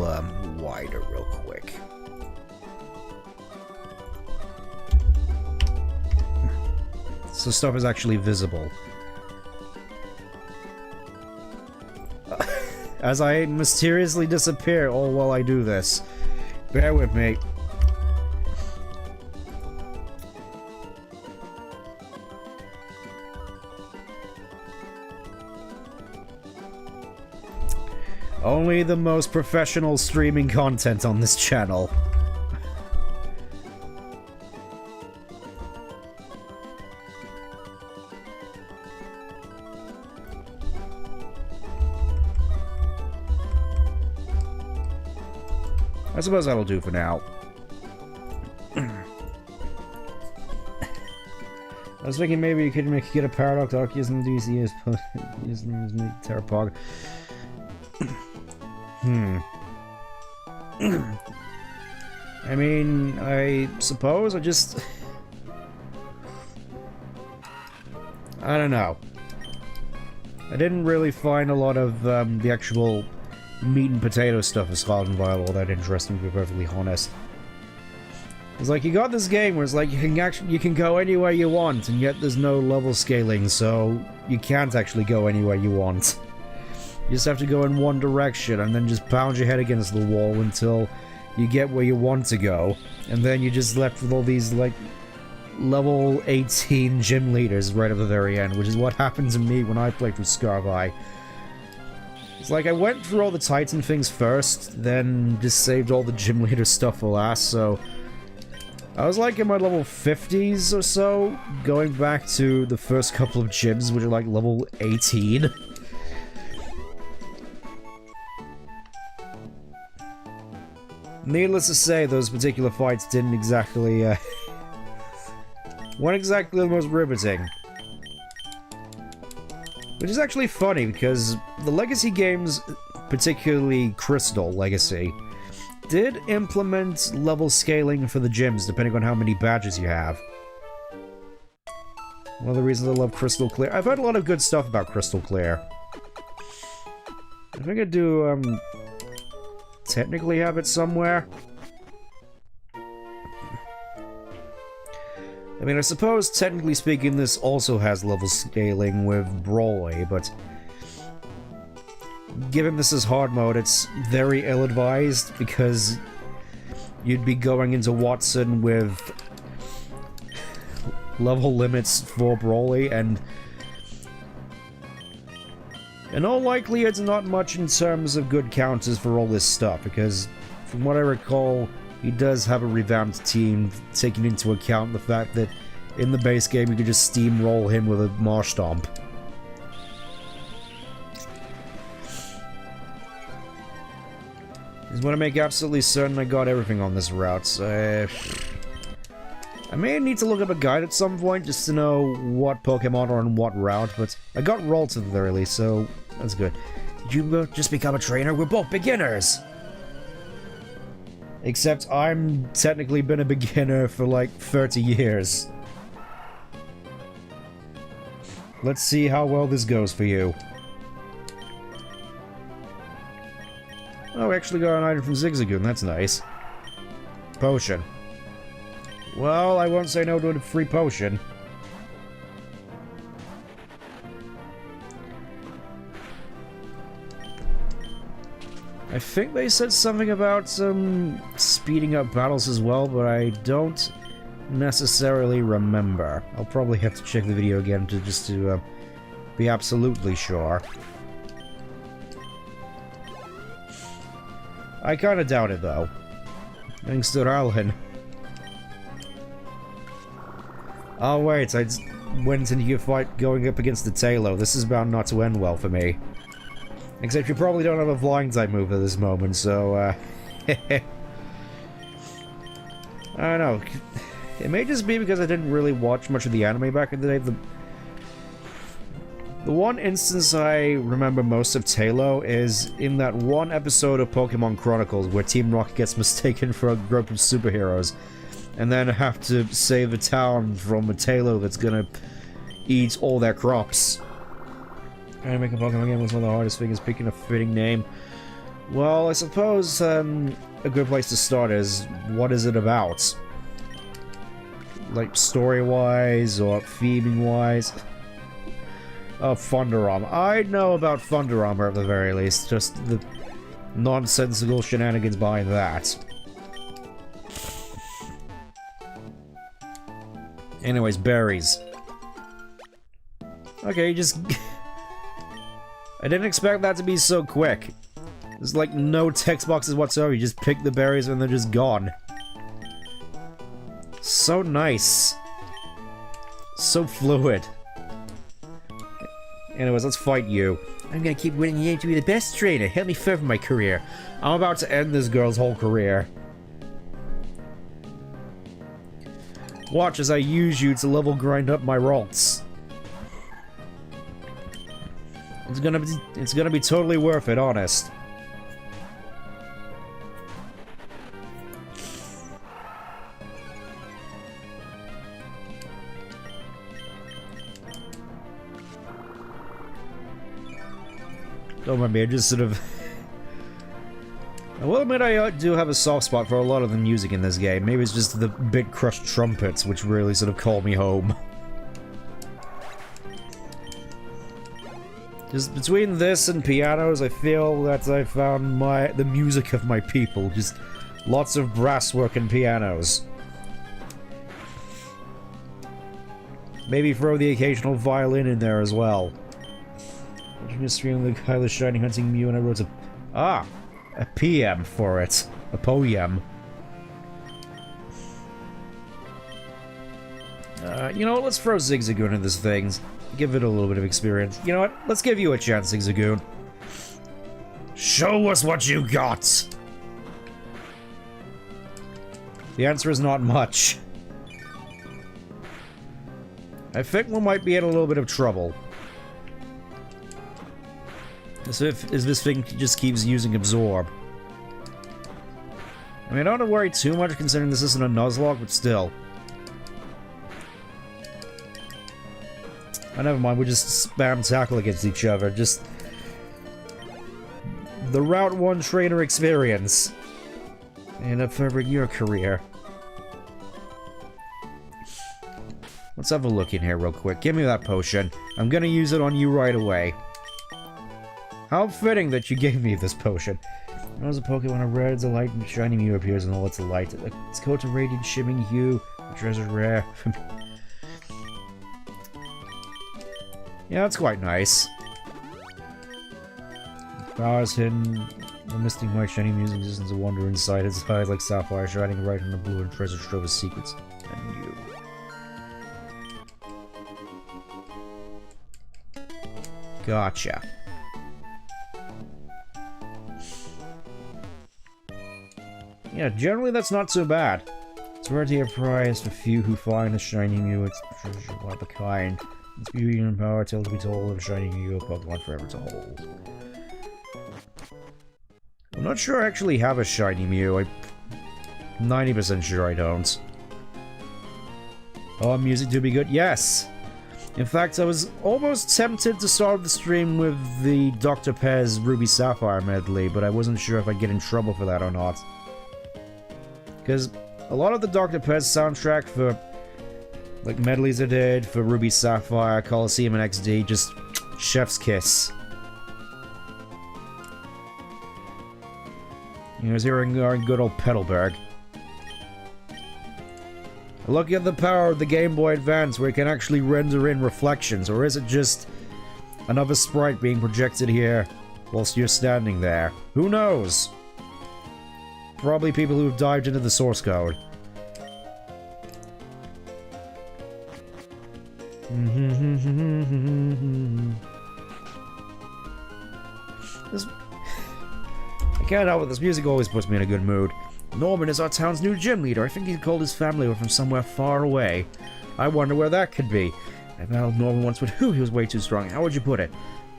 [SPEAKER 1] wider real quick. So stuff is actually visible. As I mysteriously disappear all while I do this. Bear with me. Only the most professional streaming content on this channel. I suppose that'll do for now. I was thinking maybe you could get a Paradox Arc using DC as using Terrapog. I mean, I suppose I just... I don't know. I didn't really find a lot of the actual meat and potato stuff of Scarlet and Violet all that interesting, to be perfectly honest. It's like, you got this game where it's like you can go anywhere you want, and yet there's no level scaling, so you can't actually go anywhere you want. You just have to go in one direction, and then just pound your head against the wall until you get where you want to go, and then you're just left with all these, like, level 18 gym leaders right at the very end, which is what happened to me when I played with Scarvi. It's like I went through all the Titan things first, then just saved all the gym leader stuff for last, so... I was like in my level 50s or so, going back to the first couple of gyms, which are like level 18. Needless to say, those particular fights didn't exactly, weren't exactly the most riveting. Which is actually funny, because the Legacy games, particularly Crystal Legacy, did implement level scaling for the gyms, depending on how many badges you have. One of the reasons I love Crystal Clear. I've heard a lot of good stuff about Crystal Clear. I think I do, technically have it somewhere. I mean, I suppose, technically speaking, this also has level scaling with Broly, but... given this is hard mode, it's very ill-advised, because you'd be going into Watson with level limits for Broly, and in all likelihood, not much in terms of good counters for all this stuff, because from what I recall, he does have a revamped team, taking into account the fact that in the base game you could just steamroll him with a Marsh Stomp. I just want to make absolutely certain I got everything on this route. I may need to look up a guide at some point just to know what Pokemon are on what route, but I got Ralts at the very least, so that's good. Did you just become a trainer? We're both beginners! Except I'm technically been a beginner for like 30 years. Let's see how well this goes for you. Oh, we actually got an item from Zigzagoon, that's nice. Potion. Well, I won't say no to a free potion. I think they said something about speeding up battles as well, but I don't necessarily remember. I'll probably have to check the video again to be absolutely sure. I kinda doubt it though. Thanks to Hoenn. Oh wait, I went into your fight going up against the Tailo. This is bound not to end well for me. Except you probably don't have a flying type move at this moment, so I don't know. It may just be because I didn't really watch much of the anime back in the day. The one instance I remember most of Tailo is in that one episode of Pokemon Chronicles where Team Rocket gets mistaken for a group of superheroes and then have to save a town from a Tailo that's gonna eat all their crops. Trying to make a Pokemon game was one of the hardest things, picking a fitting name. Well, I suppose a good place to start is, what is it about? Like, story-wise, or theming-wise? Oh, Thunder Armor. I know about Thunder Armor at the very least, just the nonsensical shenanigans behind that. Anyways, berries. Okay, just... I didn't expect that to be so quick. There's like no text boxes whatsoever, you just pick the berries and they're just gone. So nice. So fluid. Anyways, let's fight you. I'm gonna keep winning you to be the best trainer. Help me further my career. I'm about to end this girl's whole career. Watch as I use you to level grind up my rocks. It's gonna be totally worth it, honest. Don't mind me, I just sort of... I will admit I do have a soft spot for a lot of the music in this game. Maybe it's just the big crushed trumpets which really sort of call me home. Just between this and pianos, I feel that I found the music of my people. Just lots of brass work and pianos. Maybe throw the occasional violin in there as well. I'm just streaming the guy was shiny hunting Mew and I wrote a PM for it. A poem. You know what, let's throw Zigzagoon in this thing. Give it a little bit of experience. You know what, let's give you a chance, Zigzagoon. Show us what you got! The answer is not much. I think we might be in a little bit of trouble. So if this thing just keeps using Absorb. I mean, I don't have to worry too much considering this isn't a Nuzlocke, but still. Oh, never mind, we just spam tackle against each other. Just... the Route 1 trainer experience. And up furthering your career. Let's have a look in here real quick. Give me that potion. I'm gonna use it on you right away. How fitting that you gave me this potion. When as a Pokemon of red, a light and shiny Mew appears in all its light. Its coat of radiant shimmering hue. The treasure rare. Yeah, that's quite nice. Powers hidden. The misting white shiny Mew's existence a wonder inside its eyes like sapphire shining right in the blue and treasure trove of secrets. And you. Gotcha. Yeah, generally that's not so bad. It's rarity a prize for few who find a shiny Mew. It's treasure one of a kind. Its beauty and power tell to be told of shiny Mew, a Pokemon forever to hold. I'm not sure I actually have a shiny Mew. I'm 90% sure I don't. Oh, music do be good? Yes! In fact, I was almost tempted to start the stream with the Dr. Pez Ruby Sapphire medley, but I wasn't sure if I'd get in trouble for that or not. Because a lot of the Dr. Pez soundtrack for, like, medleys I did for Ruby Sapphire, Coliseum, and XD, just chef's kiss. Here's here in good old Petalburg. Look at the power of the Game Boy Advance where it can actually render in reflections, or is it just another sprite being projected here whilst you're standing there? Who knows? Probably people who have dived into the source code. I can't help it, this music always puts me in a good mood. Norman is our town's new gym leader. I think he called his family over from somewhere far away. I wonder where that could be. I battled Norman once, but he was way too strong. How would you put it?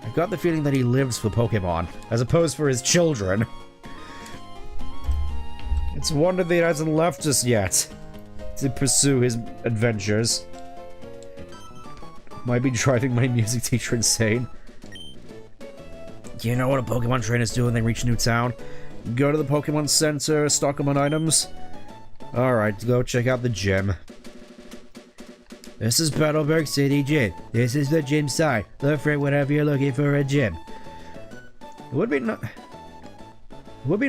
[SPEAKER 1] I got the feeling that he lives for Pokemon, as opposed for his children. It's a wonder that he hasn't left us yet to pursue his adventures. Might be driving my music teacher insane. Do you know what a Pokemon trainers do when they reach a new town? Go to the Pokemon Center, stock them on items. Alright, go check out the gym. This is Petalburg City Gym. This is the gym side. Look for it whenever you're looking for a gym. It would be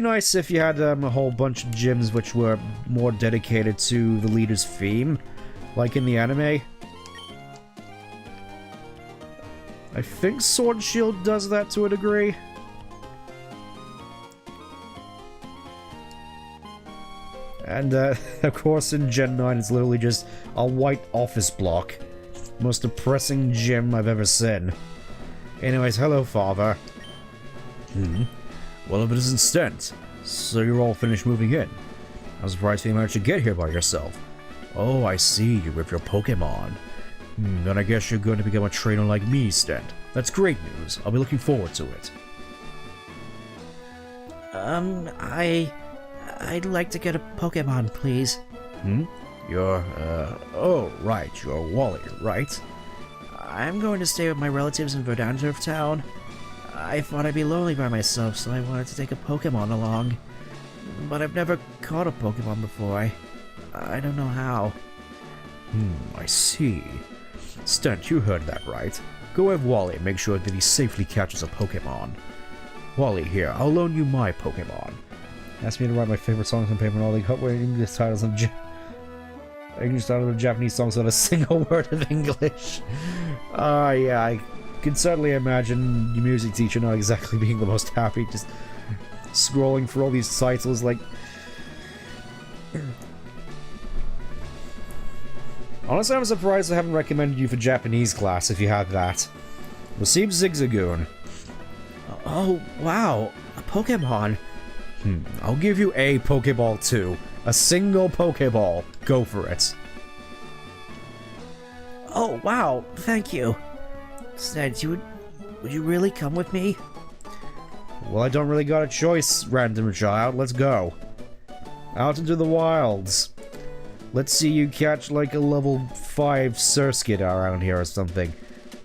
[SPEAKER 1] nice if you had a whole bunch of gyms which were more dedicated to the leader's theme, like in the anime. I think Sword and Shield does that to a degree. And, of course, in Gen 9, it's literally just a white office block. Most depressing gym I've ever seen. Anyways, hello, Father. Well, if it isn't Stent, so you're all finished moving in. I'm surprised you managed to get here by yourself. Oh, I see, you ripped your Pokemon. Then I guess you're going to become a trainer like me, Stent. That's great news. I'll be looking forward to it.
[SPEAKER 2] I'd like to get a Pokemon, please.
[SPEAKER 1] Oh, right, you're Wally, right?
[SPEAKER 2] I'm going to stay with my relatives in Verdanturf Town. I thought I'd be lonely by myself, so I wanted to take a Pokemon along. But I've never caught a Pokemon before. I don't know how.
[SPEAKER 1] I see. Stent, you heard that right. Go with Wally and make sure that he safely catches a Pokemon. Wally, here, I'll loan you my Pokemon. Ask me to write my favorite songs on paper and all the English titles of Japanese songs without a single word of English. Yeah, I can certainly imagine your music teacher not exactly being the most happy, just scrolling through all these titles like... Honestly, I'm surprised I haven't recommended you for Japanese class if you had that. Receive Zigzagoon.
[SPEAKER 2] Oh, wow. A Pokemon.
[SPEAKER 1] I'll give you a Pokeball too. A single Pokeball. Go for it.
[SPEAKER 2] Oh, wow. Thank you. Stent, would you really come with me?
[SPEAKER 1] Well, I don't really got a choice, random child. Let's go. Out into the wilds. Let's see you catch like a level 5 Surskit around here or something.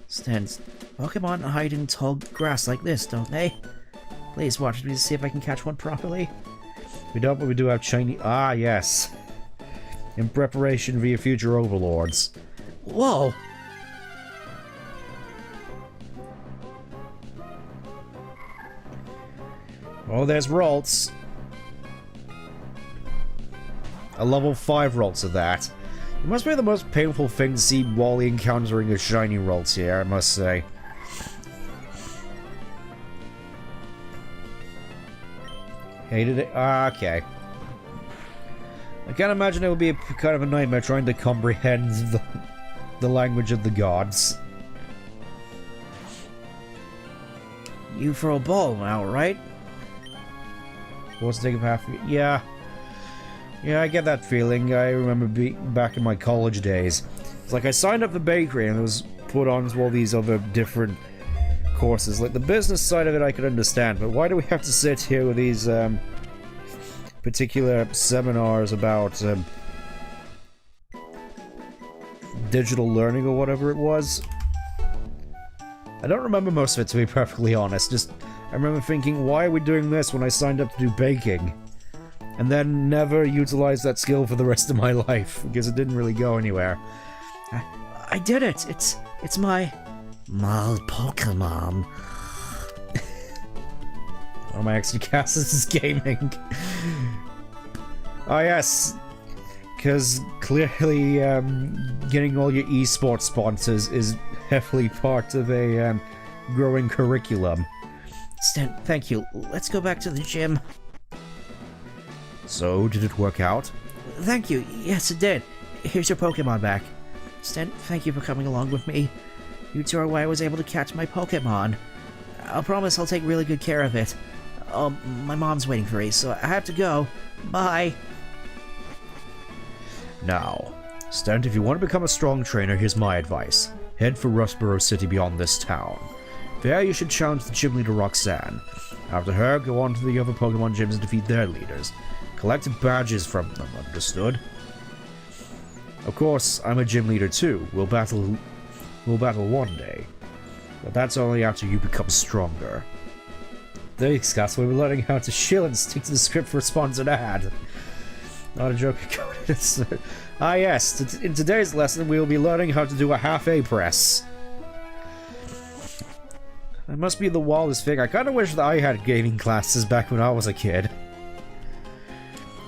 [SPEAKER 2] Stent, Pokemon hide in tall grass like this, don't they? Please watch me to see if I can catch one properly.
[SPEAKER 1] We don't, but we do have shiny... Ah, yes. In preparation for your future overlords.
[SPEAKER 2] Whoa!
[SPEAKER 1] Oh, there's Ralts. A level 5 Ralts of that. It must be the most painful thing to see Wally encountering a shiny Ralts here, I must say. Hated it? Ah, okay. I can't imagine it would be kind of a nightmare trying to comprehend the language of the gods.
[SPEAKER 2] You throw a ball now, right?
[SPEAKER 1] What's taking half? Yeah. Yeah, I get that feeling. I remember back in my college days. It's like I signed up for bakery and it was put on to all these other different courses. Like the business side of it I could understand, but why do we have to sit here with these particular seminars about digital learning or whatever it was? I don't remember most of it, to be perfectly honest. Just I remember thinking, why are we doing this when I signed up to do baking? And then never utilized that skill for the rest of my life, because it didn't really go anywhere.
[SPEAKER 2] I did it! It's my Pokemon.
[SPEAKER 1] What am I actually cast this as gaming? Oh yes, because clearly getting all your esports sponsors is heavily part of a growing curriculum.
[SPEAKER 2] Stan, thank you. Let's go back to the gym.
[SPEAKER 1] So, did it work out?
[SPEAKER 2] Thank you. Yes, it did. Here's your Pokemon back. Stan, thank you for coming along with me. You two are why I was able to catch my Pokemon. I'll promise I'll take really good care of it. My mom's waiting for me, so I have to go. Bye.
[SPEAKER 1] Now, Stan, if you want to become a strong trainer, here's my advice. Head for Rustboro City beyond this town. There you should challenge the gym leader Roxanne. After her, go on to the other Pokemon gyms and defeat their leaders. Collect badges from them, understood? Of course, I'm a gym leader too. We'll battle one day. But that's only after you become stronger. Thanks, guys. We'll be learning how to chill and stick to the script for a sponsored ad. Not a joke. Ah yes, in today's lesson we will be learning how to do a half-A press. That must be the wildest thing. I kinda wish that I had gaming classes back when I was a kid.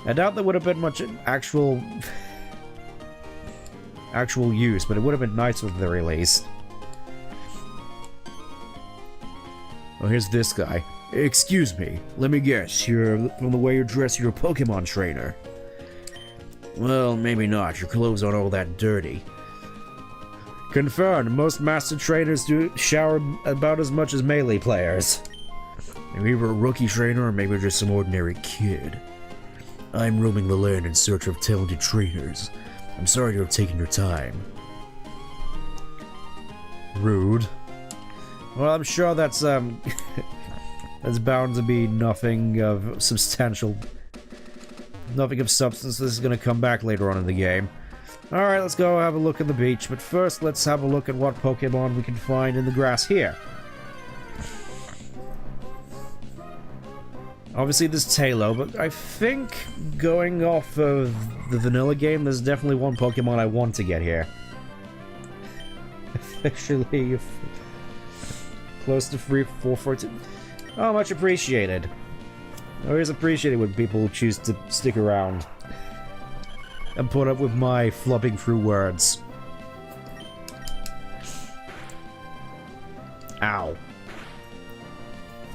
[SPEAKER 1] I doubt there would have been much actual use, but it would have been nice at the very least. Oh, here's this guy. Excuse me, let me guess, from the way you're dressed, you're a Pokemon trainer. Well, maybe not. Your clothes aren't all that dirty. Confirmed. Most master trainers do shower about as much as melee players. Maybe you're a rookie trainer, or maybe just some ordinary kid. I'm roaming the land in search of talented trainers. I'm sorry to have taken your time. Rude. Well, I'm sure that's that's bound to be nothing of substantial. Nothing of substance. This is going to come back later on in the game. Alright, let's go have a look at the beach, but first let's have a look at what Pokemon we can find in the grass here. Obviously there's Tailo, but I think going off of the vanilla game, there's definitely one Pokemon I want to get here. Officially close to 442. Oh, much appreciated. Always appreciated when people choose to stick around and put up with my flopping through words. Ow.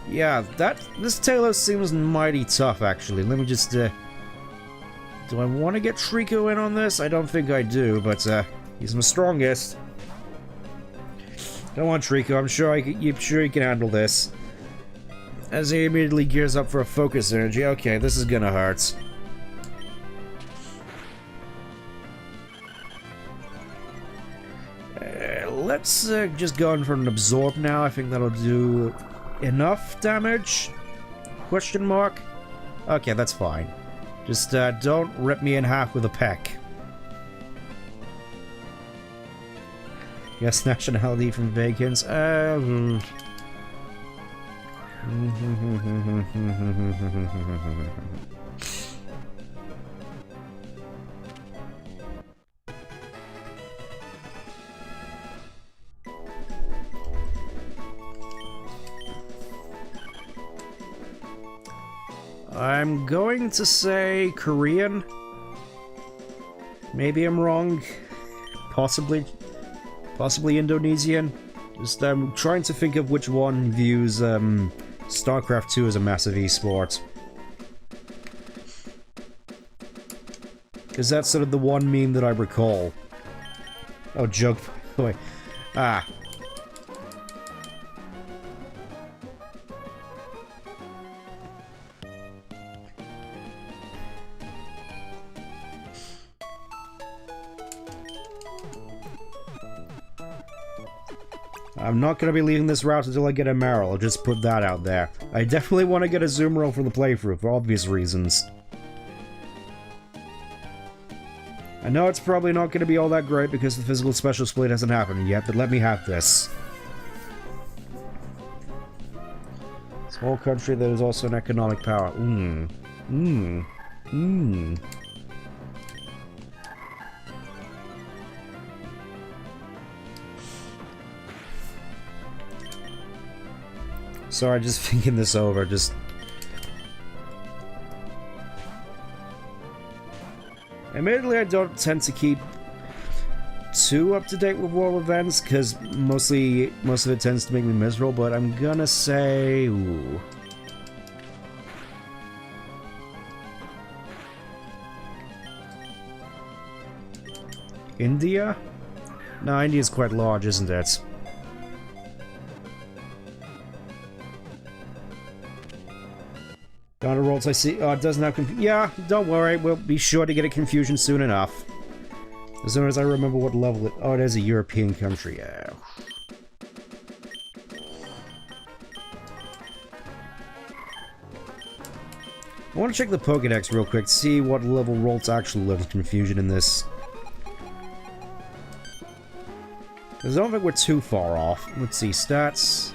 [SPEAKER 1] Yeah, this Talos seems mighty tough, actually. Let me just, do I want to get Trico in on this? I don't think I do, but, he's my strongest. Come on, Trico, I'm sure you can handle this. As he immediately gears up for a focus energy. Okay, this is gonna hurt. Let's just go in for an absorb now. I think that'll do enough damage? Question mark? Okay, that's fine. Just don't rip me in half with a peck. Yes, nationality from Vacants. I'm going to say Korean. Maybe I'm wrong. Possibly Indonesian. Just trying to think of which one views StarCraft 2 as a massive esport. Because that's sort of the one meme that I recall. Oh, joke. Wait. Ah. I'm not going to be leaving this route until I get a Marill, I'll just put that out there. I definitely want to get a Zoomero for the playthrough, for obvious reasons. I know it's probably not going to be all that great because the physical special split hasn't happened yet, but let me have this. Small country that is also an economic power. Sorry, just thinking this over, just Admittedly, I don't tend to keep too up to date with world events because most of it tends to make me miserable. But I'm gonna say, ooh. India? No, India's quite large, isn't it? Down the rolls I see. Oh, it doesn't have yeah, don't worry. We'll be sure to get a confusion soon enough. As soon as I remember what level it... Oh, it is a European country. Yeah. I want to check the Pokédex real quick, see what level Rolt's actual level of confusion in this. Because I don't think we're too far off. Let's see, stats.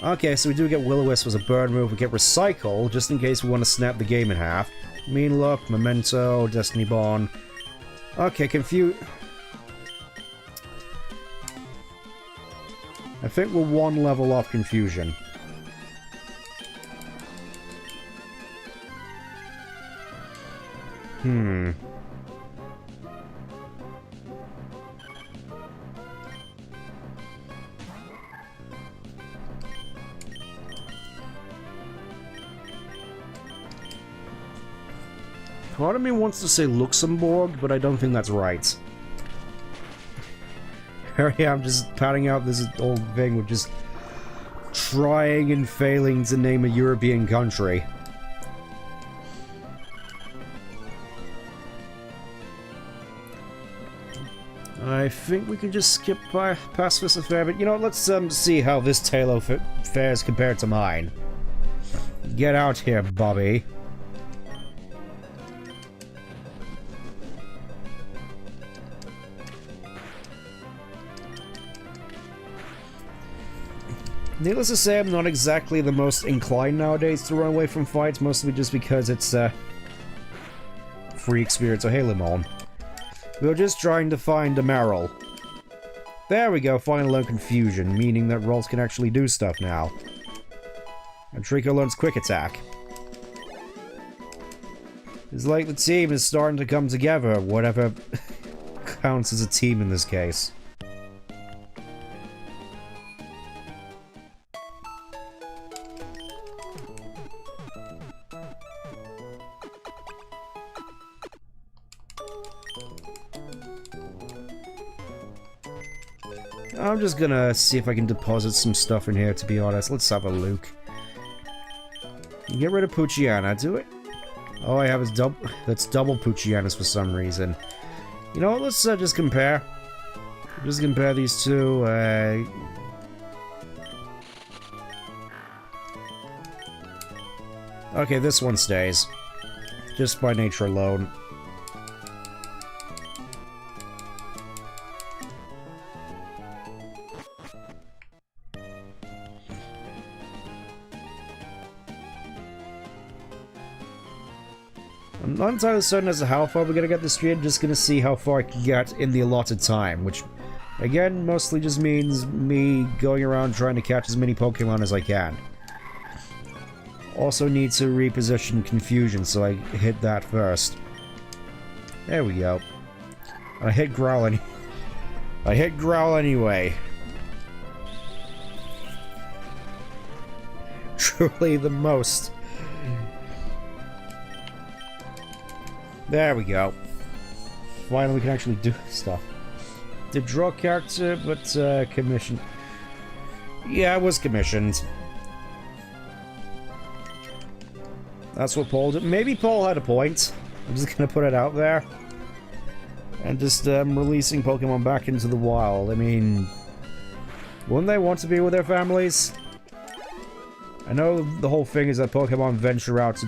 [SPEAKER 1] Okay, so we do get Will-O-Wisp as a bird move. We get Recycle, just in case we want to snap the game in half. Mean Look, Memento, Destiny Bond. Okay, I think we're one level off Confusion. Part of me wants to say Luxembourg, but I don't think that's right. Here I am just patting out this old thing with just trying and failing to name a European country. I think we can just skip past this affair, but you know, let's see how this Tailo fares compared to mine. Get out here, Bobby. Needless to say, I'm not exactly the most inclined nowadays to run away from fights, mostly just because it's free experience of Halimon. We were just trying to find a Meryl. There we go, finally learn Confusion, meaning that Rolls can actually do stuff now. And Trico learns Quick Attack. It's like the team is starting to come together, whatever counts as a team in this case. I'm just gonna see if I can deposit some stuff in here, to be honest. Let's have a look. Get rid of Poochyena, do it. Oh, I have his that's double Poochyenas for some reason. You know what, let's just compare. Just compare these two, Okay, this one stays. Just by nature alone. I'm not entirely certain as to how far we're gonna get this stream, just gonna see how far I can get in the allotted time, which, again, mostly just means me going around trying to catch as many Pokemon as I can. Also need to reposition Confusion, so I hit that first. There we go. I hit Growl anyway. Truly the most. There we go. Finally we can actually do stuff. Did draw character, but commissioned. Yeah, it was commissioned. That's what Paul did. Maybe Paul had a point. I'm just gonna put it out there. And just releasing Pokemon back into the wild. I mean, wouldn't they want to be with their families? I know the whole thing is that Pokemon venture out to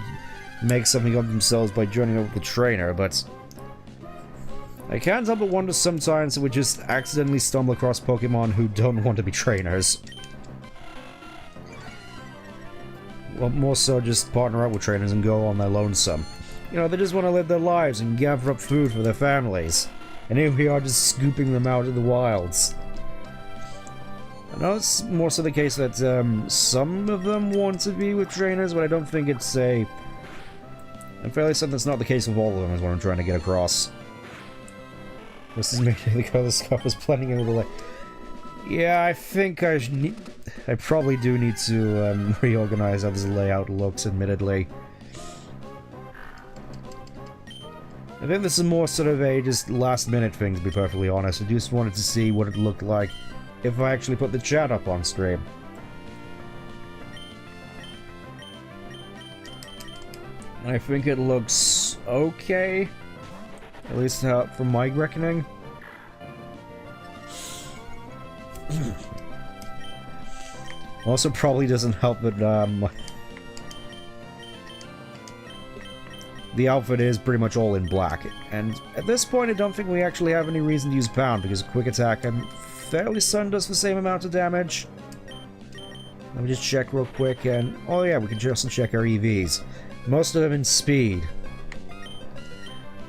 [SPEAKER 1] make something of themselves by joining up with the trainer, but I can't help but wonder sometimes that we just accidentally stumble across Pokemon who don't want to be trainers. Well, more so just partner up with trainers and go on their lonesome. You know, they just want to live their lives and gather up food for their families. And here we are just scooping them out of the wilds. I know it's more so the case that some of them want to be with trainers, but I don't think it's a I'm fairly certain that's not the case with all of them, is what I'm trying to get across. This is maybe the color scarf was blending in with the light. Yeah, I think I probably do need to reorganize how this layout looks, admittedly. I think this is more sort of a just last-minute thing, to be perfectly honest. I just wanted to see what it looked like if I actually put the chat up on stream. I think it looks okay. At least from my reckoning. Also probably doesn't help that the outfit is pretty much all in black. And at this point I don't think we actually have any reason to use Pound, because Quick Attack I'm fairly certain does the same amount of damage. Let me just check real quick, and oh yeah, we can just check our EVs. Most of them in speed.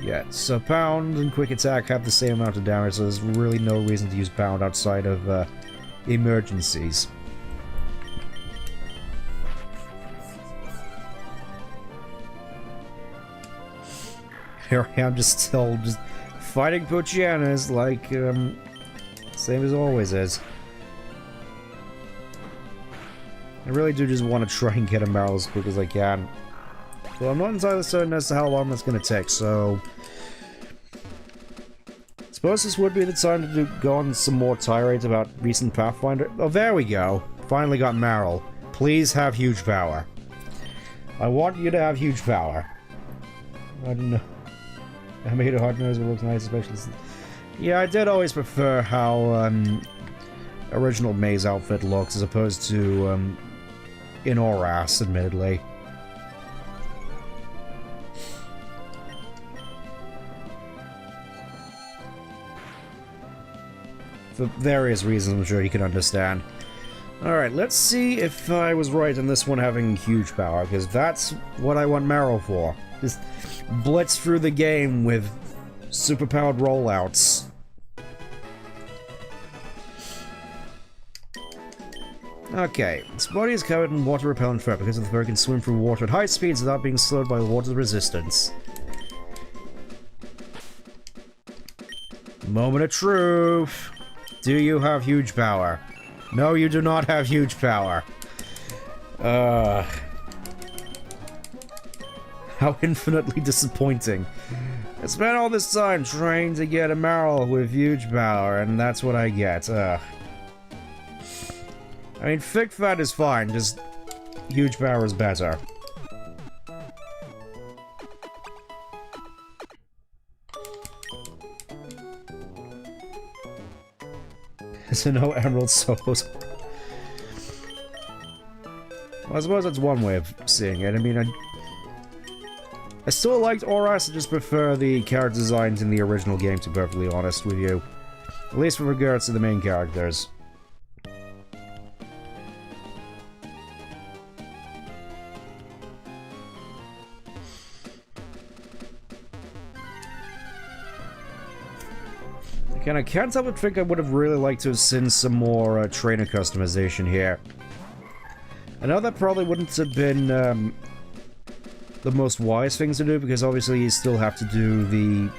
[SPEAKER 1] Yeah, so Pound and Quick Attack have the same amount of damage, so there's really no reason to use Pound outside of emergencies. Here I am just still just fighting Pochianas like, same as always is. I really do just want to try and get a barrel as quick as I can. Well, I'm not entirely certain as to how long that's going to take, so... I suppose this would be the time to go on some more tirades about recent Pathfinder. Oh, there we go. Finally got Meryl. Please have huge power. I want you to have huge power. I don't know. I made it hard nose, it looks nice, especially since... Yeah, I did always prefer how, original May's outfit looks, as opposed to, in Horass, admittedly. For various reasons I'm sure you can understand. Alright, let's see if I was right in this one having huge power, because that's what I want Meryl for. Just blitz through the game with superpowered rollouts. Okay, its body is covered in water-repellent fur because the fur can swim through water at high speeds without being slowed by water's resistance. Moment of truth. Do you have huge power? No, you do not have huge power. How infinitely disappointing. I spent all this time trying to get a Meryl with huge power, and that's what I get. I mean, thick fat is fine, just huge power is better. So no Emerald Souls. Well, I suppose that's one way of seeing it. I mean, I still liked Horass, I just prefer the character designs in the original game, to be perfectly honest with you. At least with regards to the main characters. Again, I can't help but think I would have really liked to have seen some more trainer customization here. I know that probably wouldn't have been the most wise things to do, because obviously you still have to do the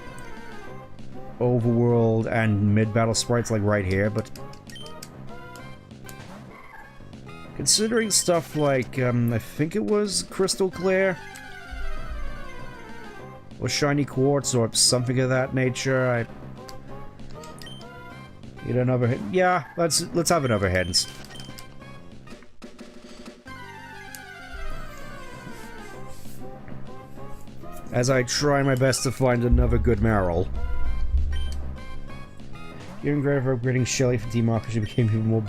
[SPEAKER 1] overworld and mid-battle sprites like right here, but considering stuff like, I think it was Crystal Clear? Or Shiny Quartz, or something of that nature, You don't have a hint? Yeah, let's have another hint. As I try my best to find another good Meryl. Giving credit for upgrading Shelly for Demarker, she became even more...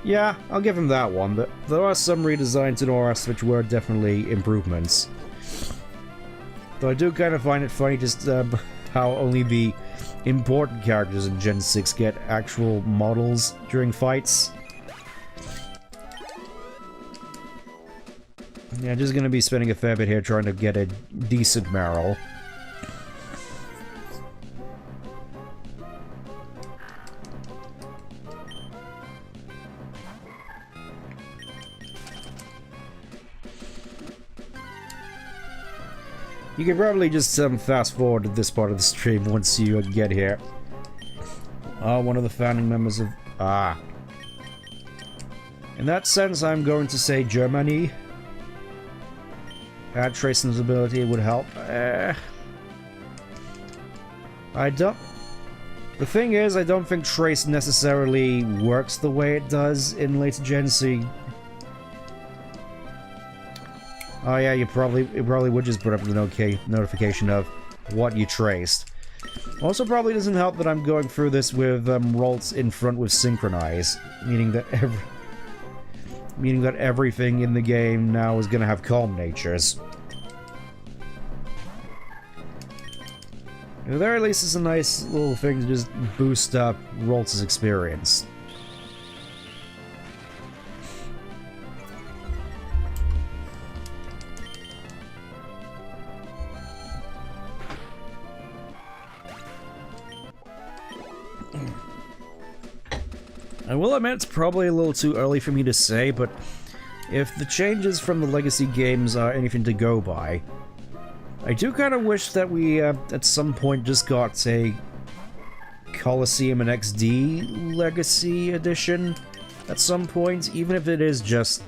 [SPEAKER 1] Yeah, I'll give him that one, but there are some redesigns in Horass which were definitely improvements. Though I do kind of find it funny just how only the important characters in Gen 6 get actual models during fights. Yeah, just gonna be spending a fair bit here trying to get a decent Meryl. You can probably just fast forward to this part of the stream once you get here. One of the founding members of... In that sense, I'm going to say Germany. Add trace invisibility would help. I don't... The thing is, I don't think trace necessarily works the way it does in later Gen C. Oh yeah, it probably would just put up the notification of what you traced. Also, probably doesn't help that I'm going through this with rolls in front with synchronize, meaning that everything in the game now is going to have calm natures. At the very least, it's a nice little thing to just boost up Roltz's experience. I will admit it's probably a little too early for me to say, but if the changes from the Legacy games are anything to go by, I do kind of wish that we, at some point, just got a Colosseum and XD Legacy Edition at some point, even if it is just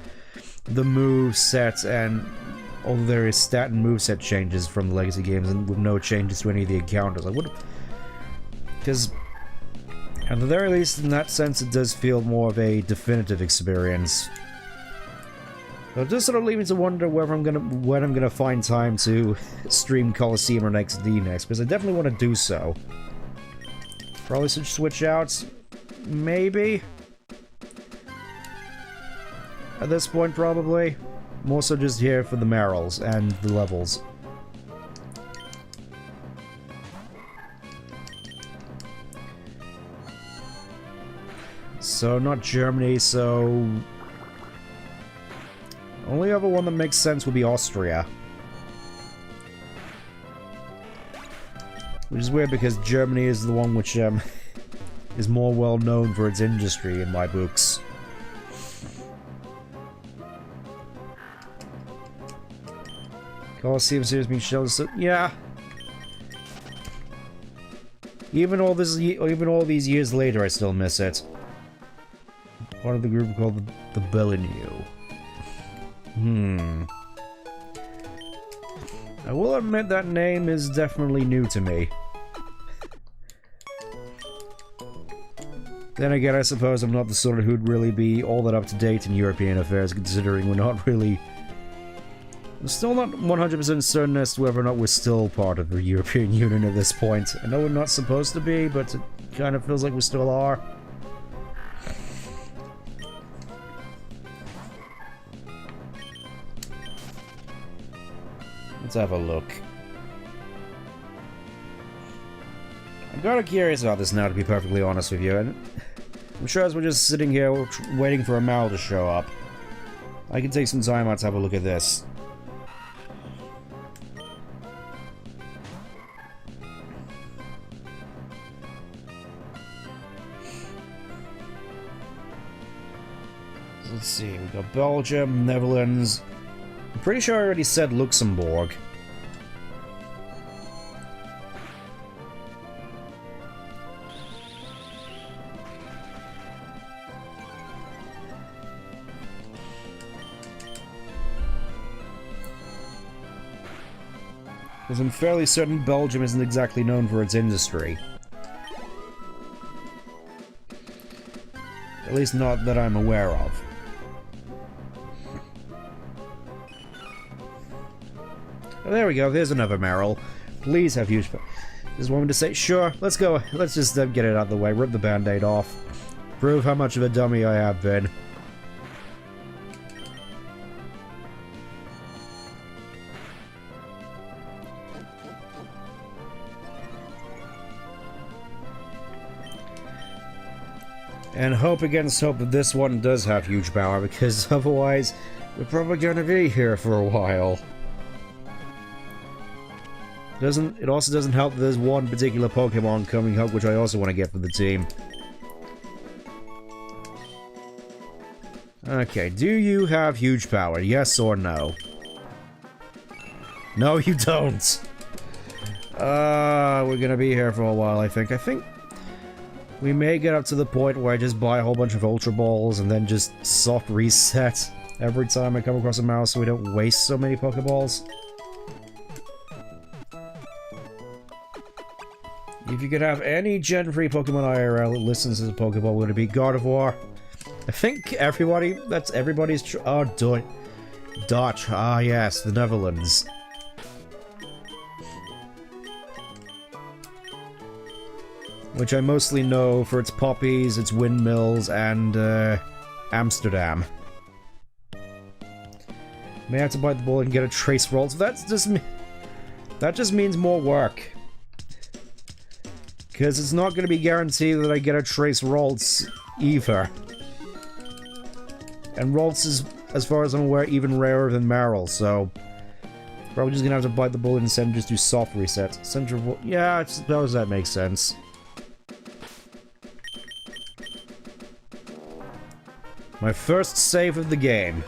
[SPEAKER 1] the move set and although there is stat and moveset changes from the Legacy games and with no changes to any of the encounters. I would... Because... At the very least, in that sense, it does feel more of a definitive experience. So it does sort of leave me to wonder whether when I'm gonna find time to stream Colosseum or XD next, because I definitely want to do so. Probably should switch out, maybe. At this point, probably. More so just here for the Merrills and the levels. So, not Germany, so... Only other one that makes sense would be Austria. Which is weird because Germany is the one which, is more well known for its industry in my books. Colosseum series being shown, so yeah. Even all these years later, I still miss it. Part of the group called the Belinu. I will admit that name is definitely new to me. Then again, I suppose I'm not the sort of who'd really be all that up to date in European affairs, considering we're not really... I'm still not 100% certain as to whether or not we're still part of the European Union at this point. I know we're not supposed to be, but it kind of feels like we still are. Let's have a look. I'm kind of curious about this now, to be perfectly honest with you, and I'm sure as we're just sitting here waiting for a Mal to show up, I can take some time out to have a look at this. Let's see, we got Belgium, Netherlands. I'm pretty sure I already said Luxembourg. Because I'm fairly certain Belgium isn't exactly known for its industry. At least not that I'm aware of. Oh, there we go, there's another Merrill. Please have huge... Just want me to say, sure, let's go. Let's just get it out of the way, rip the band-aid off. Prove how much of a dummy I have been. And hope against hope that this one does have huge power, because otherwise we're probably gonna be here for a while. It also doesn't help that there's one particular Pokemon coming up which I also want to get for the team. Okay, do you have huge power? Yes or no? No, you don't! We're gonna be here for a while, I think. I think we may get up to the point where I just buy a whole bunch of Ultra Balls and then just soft reset every time I come across a mouse so we don't waste so many Pokeballs. If you could have any Gen 3 Pokemon IRL that listens to the Pokeball, would it be God of War? I think everybody, that's everybody's oh, Dutch, ah yes, the Netherlands. Which I mostly know for its poppies, its windmills, and Amsterdam. May have to bite the bullet and get a trace roll, so that just means more work. Because it's not going to be guaranteed that I get a trace Ralts either. And Ralts is, as far as I'm aware, even rarer than Marill, so... Probably just going to have to bite the bullet instead and just do soft resets. Central... Yeah, I suppose that makes sense. My first save of the game.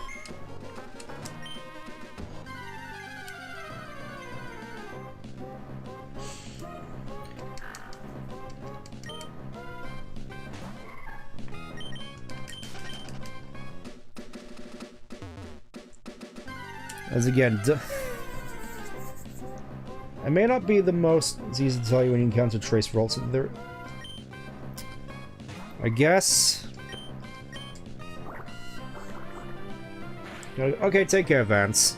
[SPEAKER 1] As again, I may not be the most... It's easy to tell you when you encounter trace rolls. There, I guess... Okay, take care, Vance.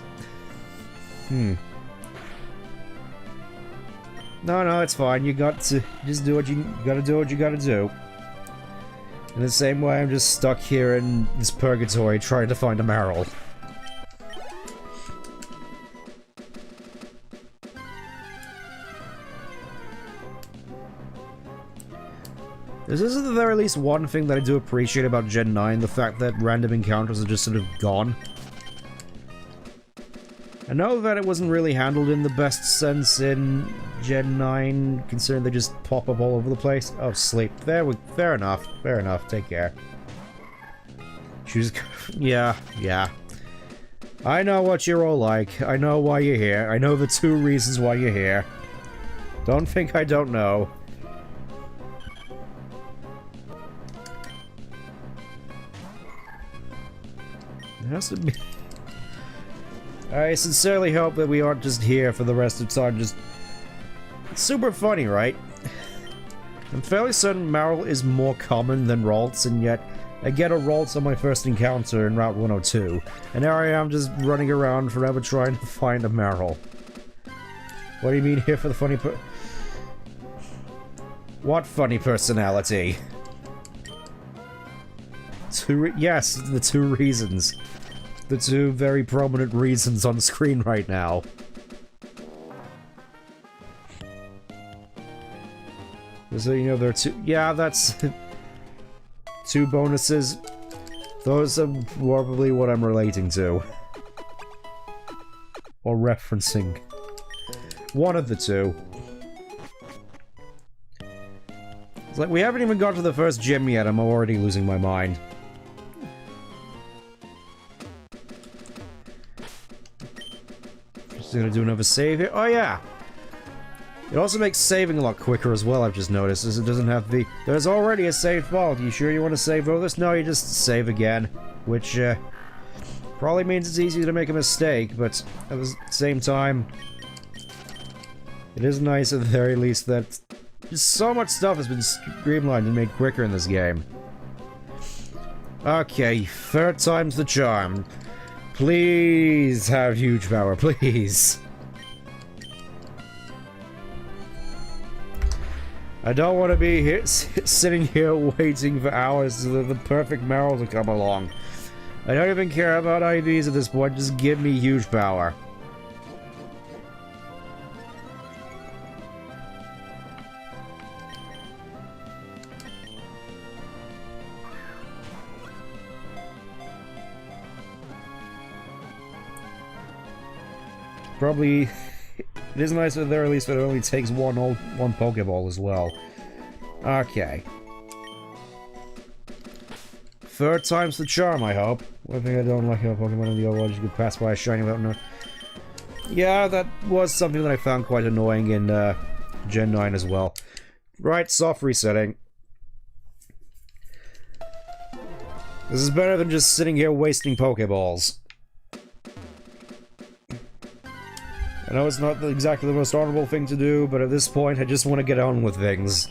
[SPEAKER 1] No, it's fine. You got to just do what you gotta do. What you gotta do. In the same way, I'm just stuck here in this purgatory trying to find a Marill. This is at the very least one thing that I do appreciate about Gen 9, the fact that random encounters are just sort of gone. I know that it wasn't really handled in the best sense in Gen 9, considering they just pop up all over the place. Oh, sleep. Fair enough. Fair enough. Take care. Choose... Yeah. I know what you're all like. I know why you're here. I know the 2 reasons why you're here. Don't think I don't know. It has to be... I sincerely hope that we aren't just here for the rest of the time, just... It's super funny, right? I'm fairly certain Marill is more common than Ralts, and yet I get a Ralts on my first encounter in Route 102, and now I am just running around forever trying to find a Marill. What do you mean here for the funny What funny personality? Yes, the 2 reasons. The 2 very prominent reasons on screen right now. So, you know, there are 2... Yeah, that's... 2 bonuses. Those are probably what I'm relating to. Or referencing. One of the 2. It's like, we haven't even got to the first gym yet, I'm already losing my mind. Gonna do another save here. Oh yeah! It also makes saving a lot quicker as well, I've just noticed, as it doesn't have the... There's already a save file. You sure you want to save all this? No, you just save again. Which, probably means it's easier to make a mistake, but at the same time... It is nice at the very least that... Just so much stuff has been streamlined and made quicker in this game. Okay, 3rd time's the charm. Please have huge power, please. I don't want to be here, sitting here waiting for hours for the perfect Marill to come along. I don't even care about IVs at this point, just give me huge power. Probably, it is nice at the very least that it only takes one Pokeball as well. Okay. 3rd time's the charm, I hope. One thing I don't like about Pokemon in the old world is you can pass by a shiny without no... Yeah, that was something that I found quite annoying in Gen 9 as well. Right, soft resetting. This is better than just sitting here wasting Pokeballs. I know it's not exactly the most honorable thing to do, but at this point I just want to get on with things.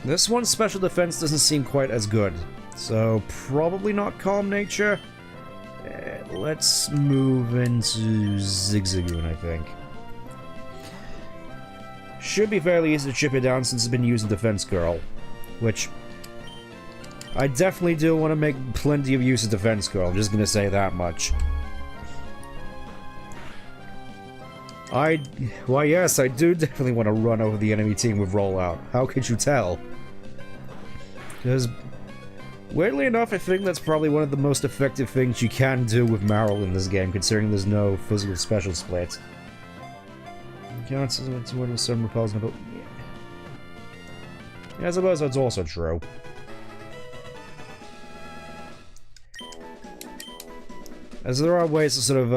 [SPEAKER 1] This one's special defense doesn't seem quite as good, so probably not Calm Nature. Let's move into Zigzagoon, I think. Should be fairly easy to chip it down since it's been using Defense Curl, which I definitely do want to make plenty of use of Defense Curl, I'm just gonna say that much. Why yes, I do definitely want to run over the enemy team with Rollout. How could you tell? Because, weirdly enough, I think that's probably one of the most effective things you can do with Marill in this game, considering there's no physical special split. Counts as one of some repels about. Yeah, I suppose that's also true. As there are ways to sort of,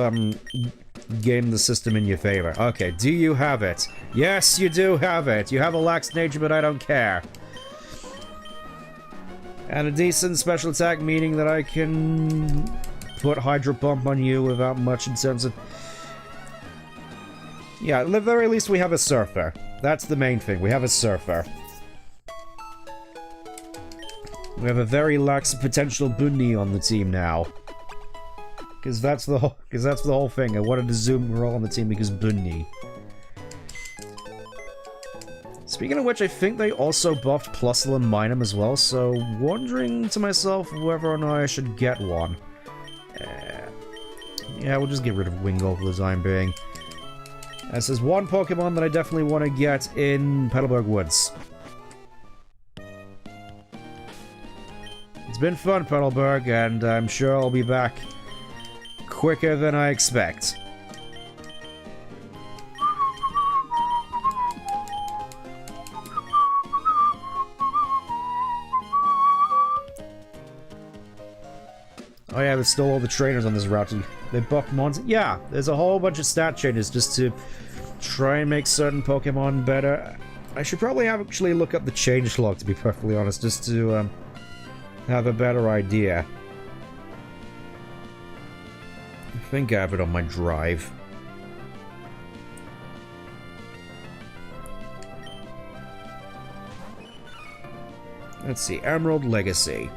[SPEAKER 1] game the system in your favor. Okay, do you have it? Yes, you do have it! You have a lax nature, but I don't care. And a decent special attack, meaning that I can put Hydro Pump on you without much in terms of... Yeah, at the very least we have a Surfer. That's the main thing, we have a Surfer. We have a very lax potential Bunny on the team now. Because that's the whole thing. I wanted to zoom we're all on the team because Bunny. Speaking of which, I think they also buffed Plusle and Minum as well, so wondering to myself whether or not I should get one. Yeah, we'll just get rid of Wingull for the time being. This is one Pokemon that I definitely want to get in Petalburg Woods. It's been fun, Petalburg, and I'm sure I'll be back quicker than I expect. Oh yeah, there's still all the trainers on this route. They buffed Mons. Yeah, there's a whole bunch of stat changes just to try and make certain Pokemon better. I should probably actually look up the changelog, to be perfectly honest, just to have a better idea. I think I have it on my drive. Let's see, Emerald Legacy.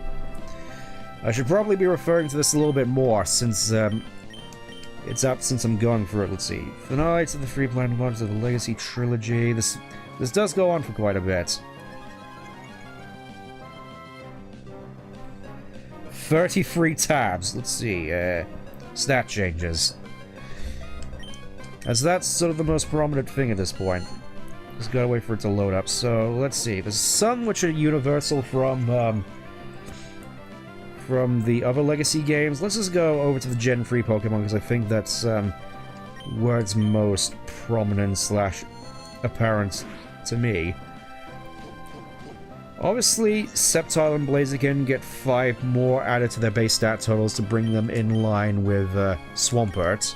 [SPEAKER 1] I should probably be referring to this a little bit more, since, it's up since I'm going for it. Let's see. Finale to the Free Planet Launch of the Legacy Trilogy. This does go on for quite a bit. 33 tabs. Let's see, stat changes. As that's sort of the most prominent thing at this point. Just gotta wait for it to load up. So, let's see. There's some which are universal from the other Legacy games. Let's just go over to the Gen 3 Pokemon, because I think that's where it's most prominent slash apparent to me. Obviously, Sceptile and Blaziken get 5 more added to their base stat totals to bring them in line with Swampert.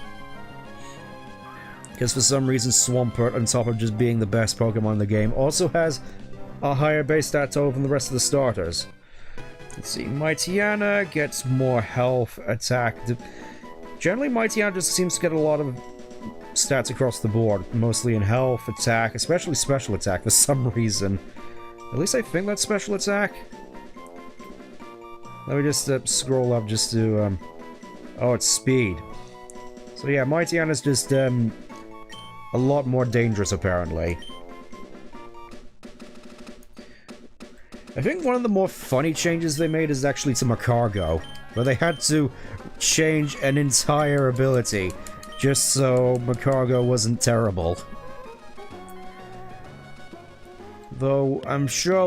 [SPEAKER 1] Because for some reason Swampert, on top of just being the best Pokemon in the game, also has a higher base stat total than the rest of the starters. Let's see, Mightyena gets more health, attack. Generally, Mightyena just seems to get a lot of stats across the board, mostly in health, attack, especially special attack for some reason. At least I think that's special attack. Let me just scroll up just to... oh, it's speed. So yeah, Mightyena's just a lot more dangerous, apparently. I think one of the more funny changes they made is actually to Macargo, where they had to change an entire ability just so Macargo wasn't terrible. Though, I'm sure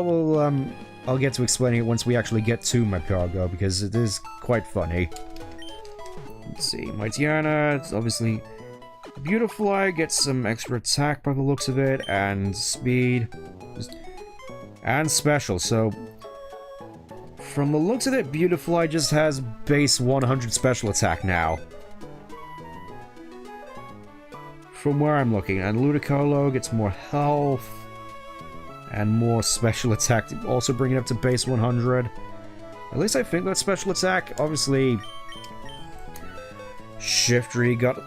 [SPEAKER 1] I'll get to explaining it once we actually get to Macargo, because it is quite funny. Let's see, Mightyena, it's obviously Beautifly gets some extra attack by the looks of it, and speed, and special, so from the looks of it, Beautifly just has base 100 special attack now. From where I'm looking, and Ludicolo gets more health, and more special attack, also bringing it up to base 100. At least I think that's special attack. Obviously, Shiftry got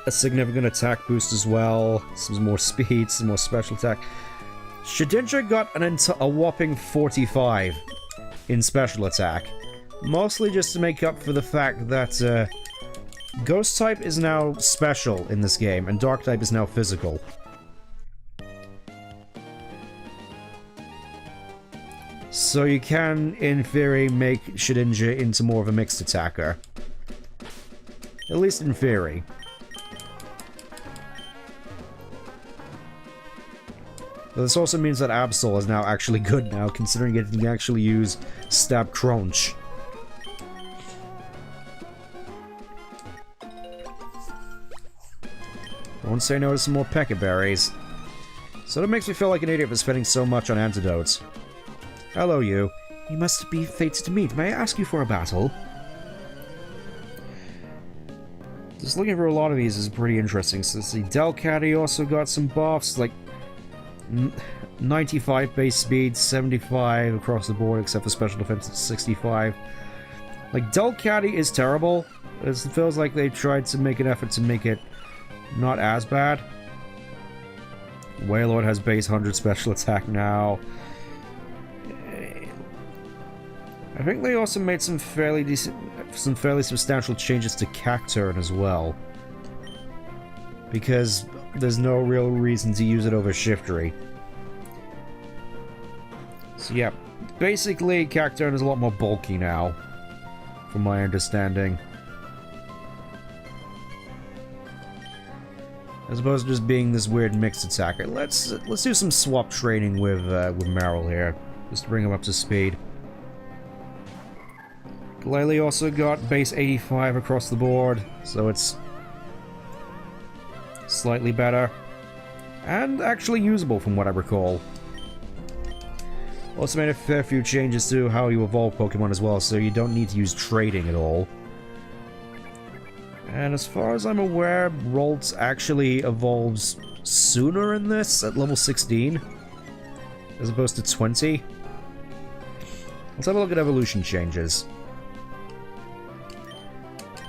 [SPEAKER 1] a significant attack boost as well. Some more speed, some more special attack. Shedinja got a whopping 45 in special attack. Mostly just to make up for the fact that Ghost type is now special in this game, and Dark type is now physical. So you can, in theory, make Shedinja into more of a mixed attacker. At least in theory. But this also means that Absol is now actually good now, considering it can actually use Stab Crunch. I won't say no to some more Pekka Berries. So it makes me feel like an idiot for spending so much on antidotes. Hello, you. You must be fated to meet. May I ask you for a battle? Just looking for a lot of these is pretty interesting. So the Delcatty also got some buffs, like 95 base speed, 75 across the board, except for special defense at 65. Like, Delcatty is terrible. It feels like they tried to make an effort to make it not as bad. Wailord has base 100 special attack now. I think they also made some fairly substantial changes to Cacturne as well. Because there's no real reason to use it over Shiftry. So yeah, basically Cacturne is a lot more bulky now, from my understanding. As opposed to just being this weird mixed attacker. Let's do some swap training with Meryl here, just to bring him up to speed. Glalie also got base 85 across the board, so it's slightly better. And actually usable from what I recall. Also made a fair few changes to how you evolve Pokemon as well, so you don't need to use trading at all. And as far as I'm aware, Ralts actually evolves sooner in this, at level 16, as opposed to 20. Let's have a look at evolution changes.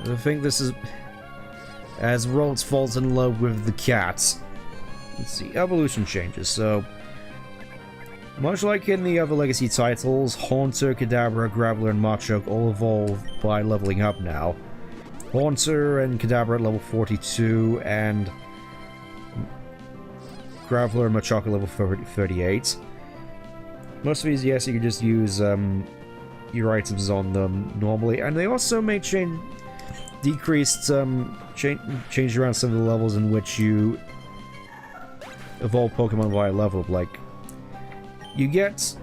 [SPEAKER 1] I think this is as Ralts falls in love with the cats. Let's see, evolution changes. So, much like in the other Legacy titles, Haunter, Kadabra, Graveler, and Machoke all evolve by leveling up now. Haunter and Kadabra at level 42, and Graveler and Machoke at level 38. Most of these, yes, you can just use your items on them normally, and they also may decreased change around some of the levels in which you evolve Pokemon via level up. Like, you get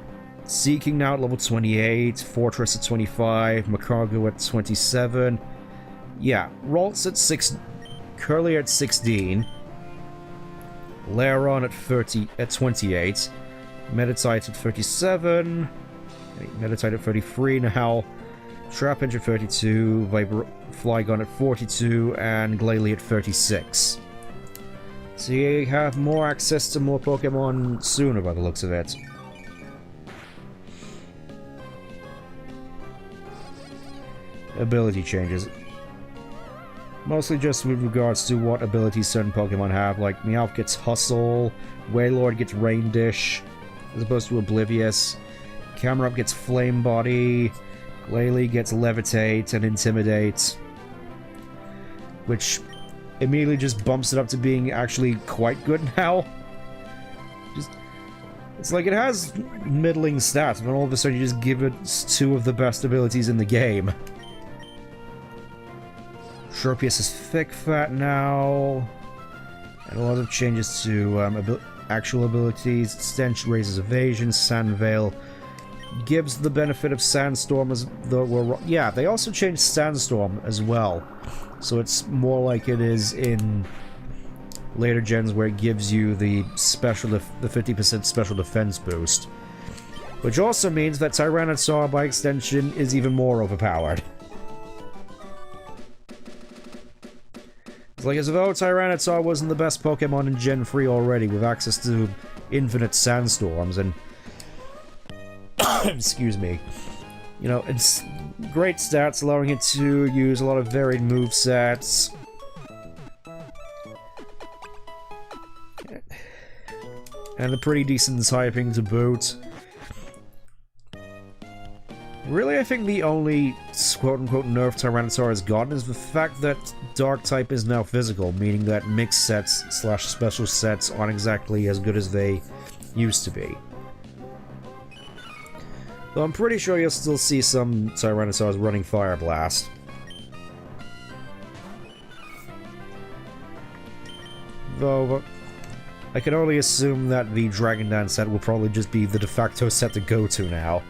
[SPEAKER 1] Seeking now at level 28, Fortress at 25, Macargo at 27. Yeah, Ralts at 6, Curly at 16, Lairon at 28, Meditite at 37, Meditite at 33, now Trapinch at 32, Flygon at 42, and Glalie at 36. So you have more access to more Pokemon sooner by the looks of it. Ability changes. Mostly just with regards to what abilities certain Pokemon have, like Meowth gets Hustle, Wailord gets Rain Dish, as opposed to Oblivious, Camerupt gets Flame Body, Glalie gets Levitate and Intimidate, which immediately just bumps it up to being actually quite good now. It's like it has middling stats, but all of a sudden you just give it two of the best abilities in the game. Tropius is Thick Fat now, and a lot of changes to actual abilities. Stench raises evasion, Sandveil gives the benefit of Sandstorm as though we're... Yeah, they also changed Sandstorm as well, so it's more like it is in later gens where it gives you the the 50% special defense boost. Which also means that Tyranitar, by extension, is even more overpowered. It's like as though Tyranitar wasn't the best Pokemon in Gen 3 already, with access to infinite sandstorms and... excuse me. You know, it's great stats, allowing it to use a lot of varied movesets. And a pretty decent typing to boot. Really, I think the only quote-unquote nerf Tyranitar has gotten is the fact that Dark-type is now physical, meaning that mixed sets / special sets aren't exactly as good as they used to be. Though I'm pretty sure you'll still see some Tyrannosaurs running Fire Blast. Though, I can only assume that the Dragon Dance set will probably just be the de facto set to go to now.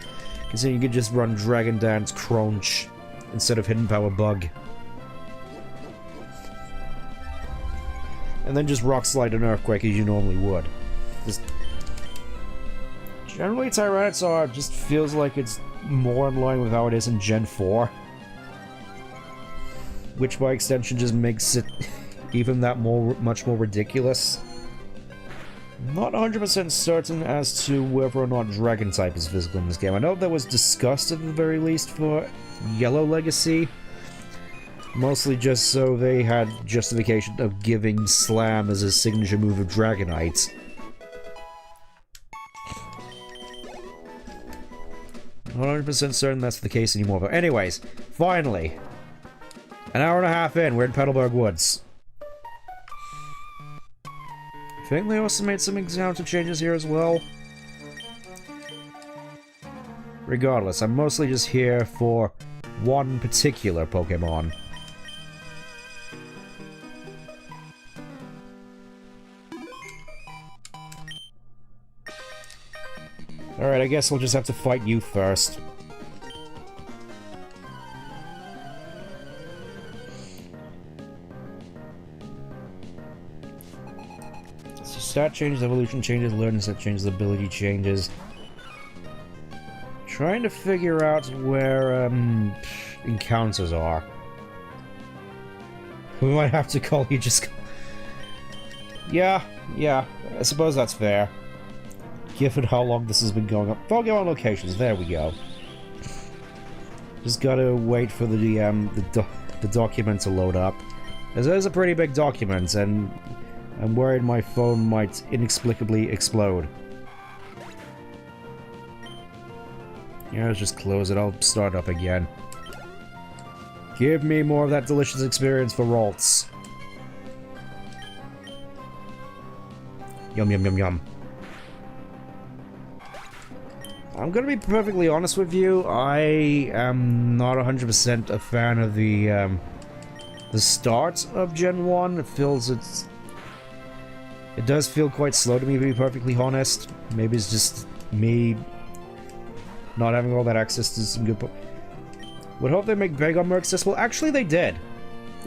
[SPEAKER 1] Considering you could just run Dragon Dance Crunch instead of Hidden Power Bug. And then just Rock Slide and Earthquake as you normally would. Just... Generally, Tyranitar just feels like it's more in line with how it is in Gen 4. Which by extension just makes it even that much more ridiculous. Not 100% certain as to whether or not Dragon-type is physical in this game. I know that was discussed at the very least for Yellow Legacy. Mostly just so they had justification of giving Slam as a signature move of Dragonite. Not 100% certain that's the case anymore, but anyways, finally! An hour and a half in, we're in Petalburg Woods. I think they also made some encounter changes here as well. Regardless, I'm mostly just here for one particular Pokemon. Alright, I guess we'll just have to fight you first. So stat changes, evolution changes, learning set changes, ability changes. Trying to figure out where encounters are. We might have to call you just... Yeah, I suppose that's fair. Given how long this has been going on. Pokemon locations, there we go. Just gotta wait for the document to load up. This is a pretty big document, and I'm worried my phone might inexplicably explode. Yeah, let's just close it. I'll start up again. Give me more of that delicious experience for Ralts. Yum, yum, yum, yum. I'm gonna be perfectly honest with you, I am not 100% a fan of the start of Gen 1. It does feel quite slow to me, to be perfectly honest. Maybe it's just me not having all that access to some good would hope they make Vagon more accessible. Actually, they did.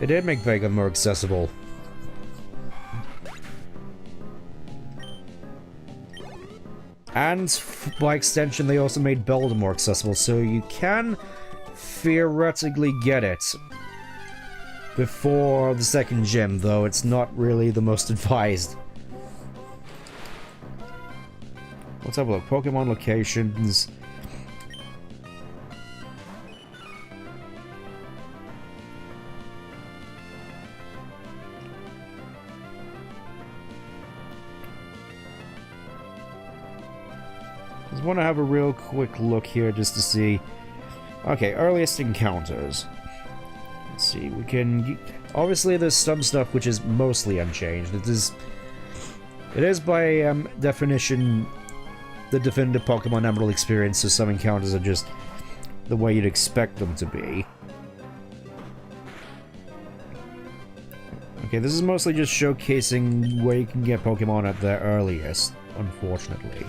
[SPEAKER 1] They did make Vagon more accessible. And, by extension, they also made Beldum more accessible, so you can theoretically get it before the second gym, though it's not really the most advised. Let's have a look. Pokemon locations. Just want to have a real quick look here just to see. Okay, earliest encounters. Let's see, we can... Obviously there's some stuff which is mostly unchanged. It is by definition the definitive Pokemon Emerald experience, so some encounters are just the way you'd expect them to be. Okay, this is mostly just showcasing where you can get Pokemon at their earliest, unfortunately.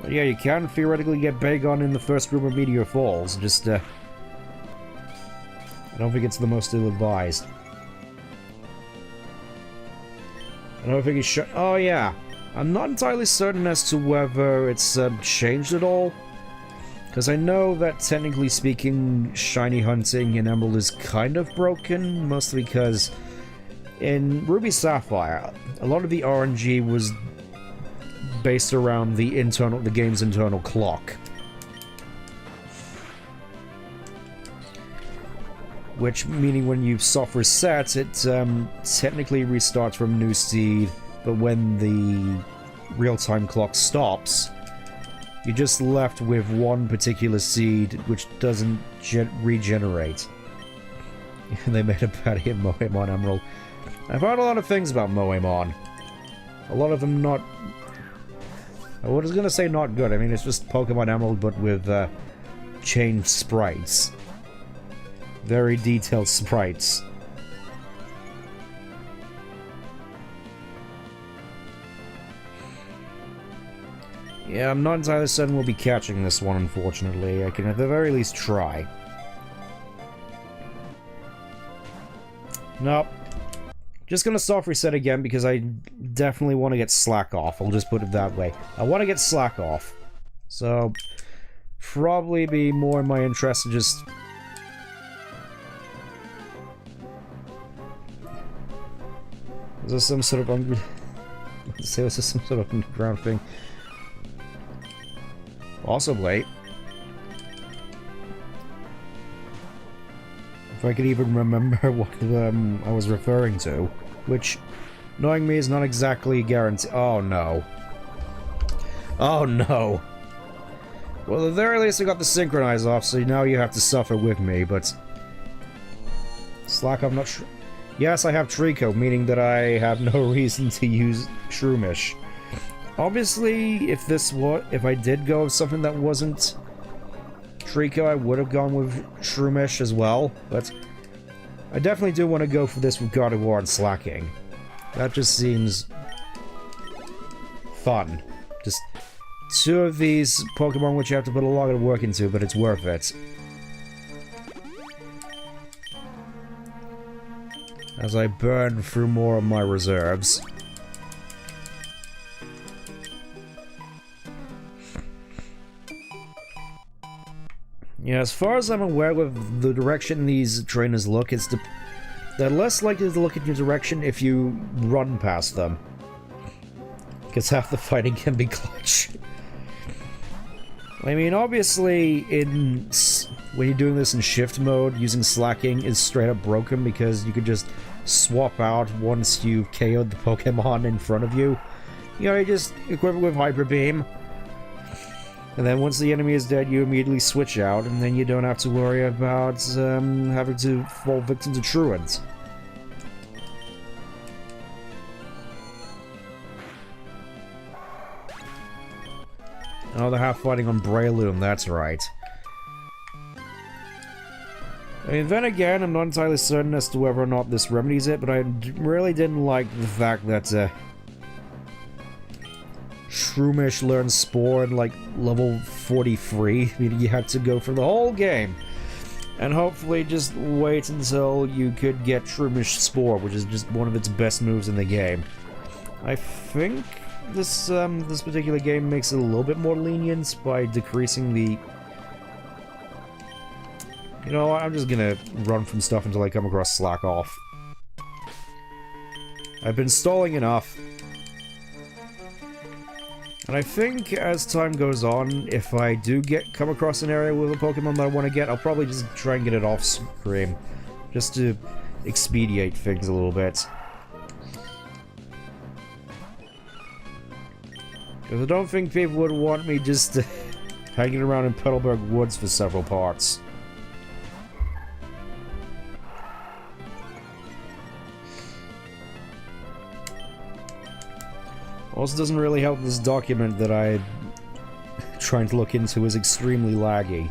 [SPEAKER 1] But yeah, you can theoretically get Bagon in the first room of Meteor Falls, just, I don't think it's the most ill-advised. I don't think it's oh yeah. I'm not entirely certain as to whether it's changed at all. Because I know that technically speaking, shiny hunting in Emerald is kind of broken, mostly because in Ruby Sapphire, a lot of the RNG was based around the game's internal clock. Which, meaning when you soft reset, it technically restarts from new seed, but when the real-time clock stops, you're just left with one particular seed which doesn't regenerate. They made a patty of Moemon Emerald. I've heard a lot of things about Moemon. A lot of them not... I was gonna say not good, I mean it's just Pokemon Emerald but with changed sprites. Very detailed sprites. Yeah, I'm not entirely certain we'll be catching this one, unfortunately. I can at the very least try. Nope. Just gonna soft reset again because I definitely want to get Slack off. I'll just put it that way. I want to get Slack off. So, probably be more in my interest to just... Is this some sort of Let's say this is some sort of underground thing. Possibly. If I could even remember what I was referring to. Which, knowing me, is not exactly guaranteed. Oh no. Oh no. Well, at the very least I got the synchronize off, so now you have to suffer with me, but... Slack, I'm not sure. Yes, I have Trico, meaning that I have no reason to use Shroomish. Obviously, if I did go with something that wasn't Trico, I would have gone with Shroomish as well, but I definitely do want to go for this with Gardevoir and Slacking. That just seems fun. Just two of these Pokemon which you have to put a lot of work into, but it's worth it. As I burn through more of my reserves. Yeah, as far as I'm aware with the direction these trainers look, they're less likely to look in your direction if you run past them. Because half the fighting can be clutch. I mean, obviously, when you're doing this in shift mode, using Slacking is straight up broken because you could just swap out once you've KO'd the Pokemon in front of you. You know, you just equip it with Hyper Beam. And then once the enemy is dead, you immediately switch out, and then you don't have to worry about having to fall victim to Truant. Oh, they're half fighting on Breloom, that's right. I mean, then again, I'm not entirely certain as to whether or not this remedies it, but I really didn't like the fact that Shroomish learned Spore in, like, level 43, meaning you had to go for the whole game. And hopefully just wait until you could get Shroomish Spore, which is just one of its best moves in the game. I think this particular game makes it a little bit more lenient by decreasing the... You know what, I'm just gonna run from stuff until I come across Slack Off. I've been stalling enough. And I think as time goes on, if I do come across an area with a Pokemon that I want to get, I'll probably just try and get it off screen. Just to expedite things a little bit. Because I don't think people would want me just hanging around in Petalburg Woods for several parts. Also doesn't really help this document that I'm trying to look into is extremely laggy.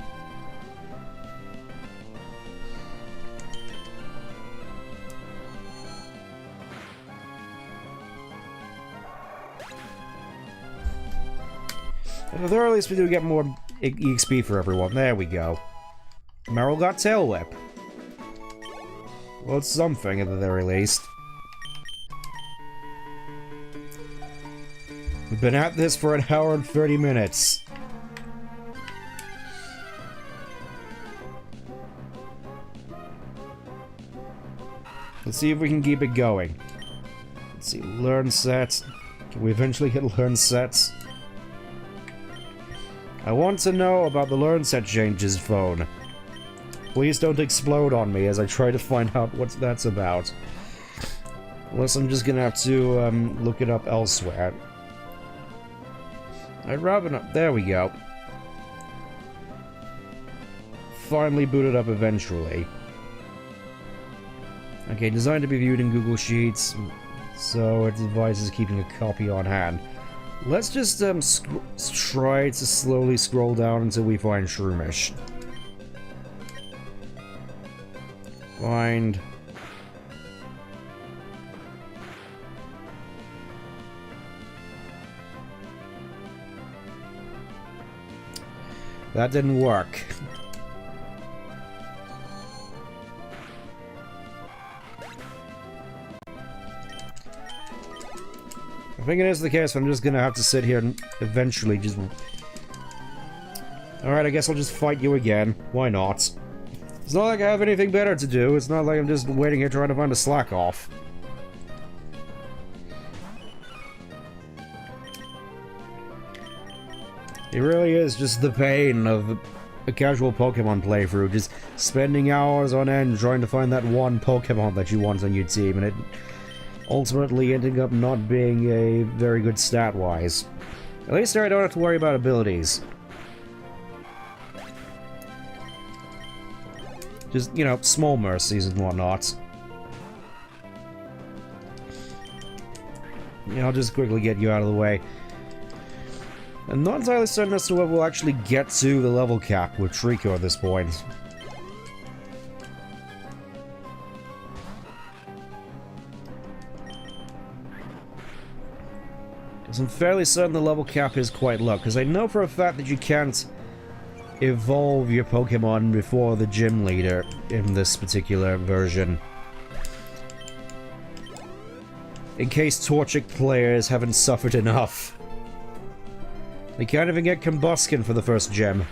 [SPEAKER 1] At the the very least we do get more EXP for everyone. There we go. Meryl got Tail Whip. Well, it's something at the very least. We've been at this for an hour and 30 minutes. Let's see if we can keep it going. Let's see, learn sets. Can we eventually hit learn sets? I want to know about the learn set changes, phone. Please don't explode on me as I try to find out what that's about. Unless I'm just gonna have to look it up elsewhere. I'd rather not. There we go. Finally booted up eventually. Okay, designed to be viewed in Google Sheets, so it advises keeping a copy on hand. Let's just try to slowly scroll down until we find Shroomish. Find... That didn't work. I think it is the case, I'm just gonna have to sit here and eventually just... Alright, I guess I'll just fight you again. Why not? It's not like I have anything better to do. It's not like I'm just waiting here trying to find a slack off. It really is just the pain of a casual Pokemon playthrough, just spending hours on end trying to find that one Pokemon that you want on your team, and it ultimately ending up not being a very good stat-wise. At least there I don't have to worry about abilities. Just, you know, small mercies and whatnot. Yeah, I'll just quickly get you out of the way. I'm not entirely certain as to whether we'll actually get to the level cap with Trico at this point. Because I'm fairly certain the level cap is quite low, because I know for a fact that you can't evolve your Pokemon before the gym leader in this particular version. In case Torchic players haven't suffered enough. They can't even get Combuskin for the first gem.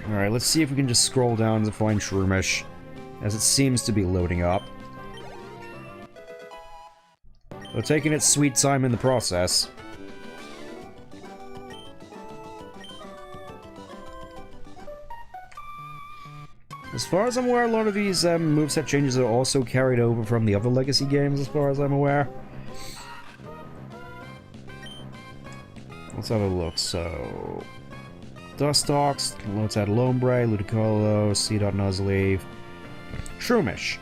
[SPEAKER 1] Alright, let's see if we can just scroll down to find Shroomish, as it seems to be loading up. We're taking its sweet time in the process. As far as I'm aware, a lot of these moveset changes are also carried over from the other Legacy games, as far as I'm aware. Let's have a look. So... Dustox, Lotad Lombre, Ludicolo, C-Dot Nuzleaf, Shroomish.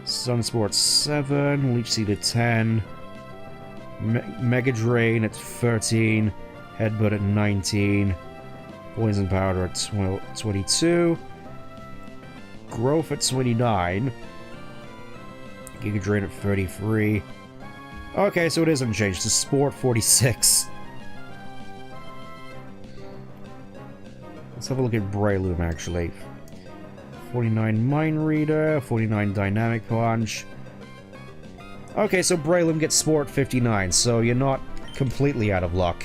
[SPEAKER 1] Sunsport 7, Leech Seed at 10, Mega Drain at 13, Headbutt at 19, Poison Powder at 22, Growth at 29, Giga Drain at 33. Okay, so it is unchanged to Sport 46. Let's have a look at Breloom, actually. 49 Mind Reader, 49 Dynamic Punch. Okay, so Breloom gets Sport 59, so you're not completely out of luck.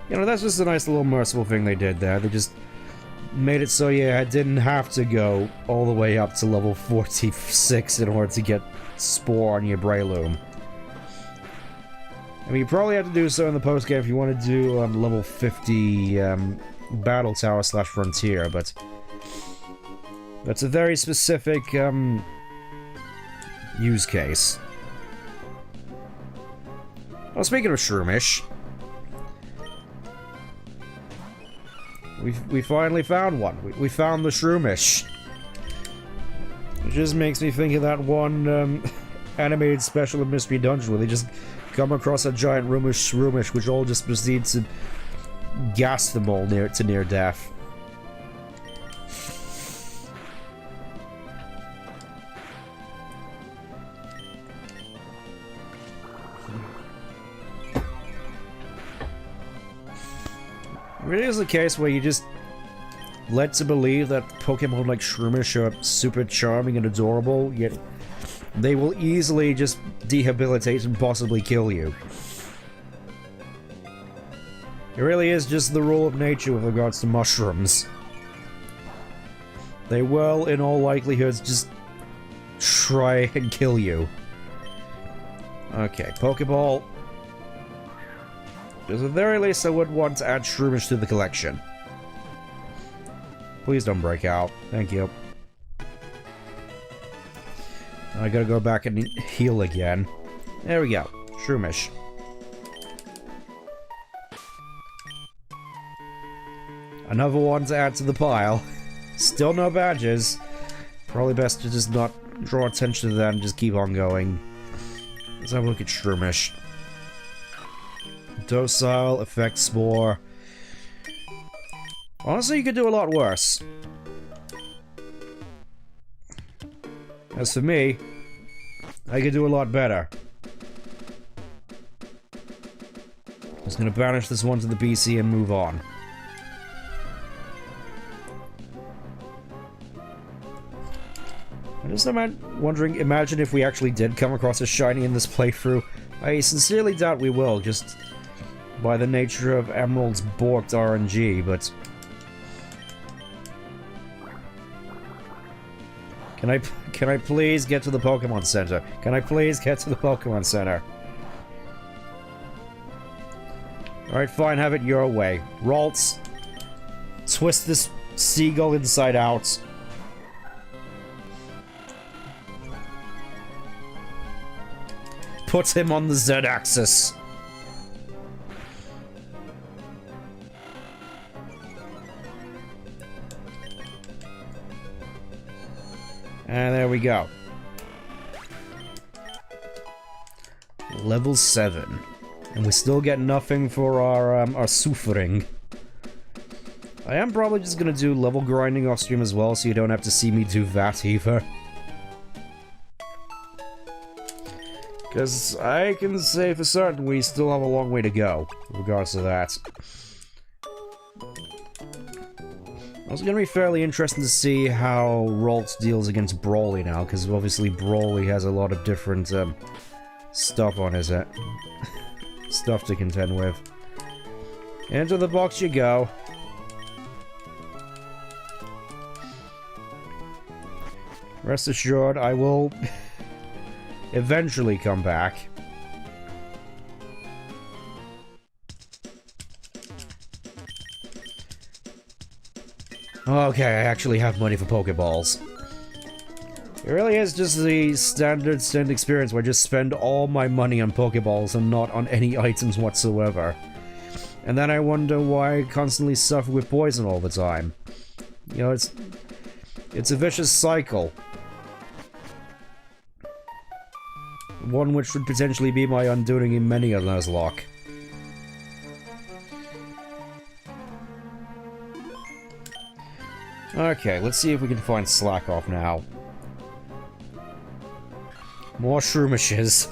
[SPEAKER 1] You know, that's just a nice little merciful thing they did there. They just made it so you didn't have to go all the way up to level 46 in order to get Spore on your Breloom. I mean, you probably have to do so in the post-game if you want to do level 50 Battle Tower / Frontier, but that's a very specific use case. Well, speaking of Shroomish, we finally found one. We found the Shroomish. It just makes me think of that one animated special of Mystery Dungeon where they just come across a giant Shroomish, which all just proceeds to gas them all near death. really is a case where you just led to believe that Pokemon like Shroomish are super charming and adorable, yet they will easily just debilitate and possibly kill you. It really is just the rule of nature with regards to mushrooms. They will, in all likelihood, just try and kill you. Okay, Pokeball. At the very least, I would want to add Shroomish to the collection. Please don't break out. Thank you. I gotta go back and heal again. There we go. Shroomish. Another one to add to the pile. Still no badges. Probably best to just not draw attention to that and just keep on going. Let's have a look at Shroomish. Docile, Effect Spore. Honestly, you could do a lot worse. As for me, I could do a lot better. Just gonna banish this one to the PC and move on. I'm just wondering, imagine if we actually did come across a shiny in this playthrough. I sincerely doubt we will, just by the nature of Emerald's borked RNG, but... Can I please get to the Pokemon Center? Can I please get to the Pokemon Center? Alright, fine, have it your way. Ralts, twist this seagull inside out. Put him on the Z-axis. And there we go. Level 7. And we still get nothing for our suffering. I am probably just gonna do level grinding off stream as well, so you don't have to see me do that either. Because I can say for certain we still have a long way to go, with regards to that. It's going to be fairly interesting to see how Ralts deals against Brawly now, because obviously Brawly has a lot of different stuff on his head. Stuff to contend with. Into the box you go. Rest assured, I will eventually come back. Okay, I actually have money for Pokeballs. It really is just the standard experience where I just spend all my money on Pokeballs and not on any items whatsoever. And then I wonder why I constantly suffer with poison all the time. You know, it's a vicious cycle. One which would potentially be my undoing in many a Nuzlocke. Okay, let's see if we can find Slack off now. More Shroomishes.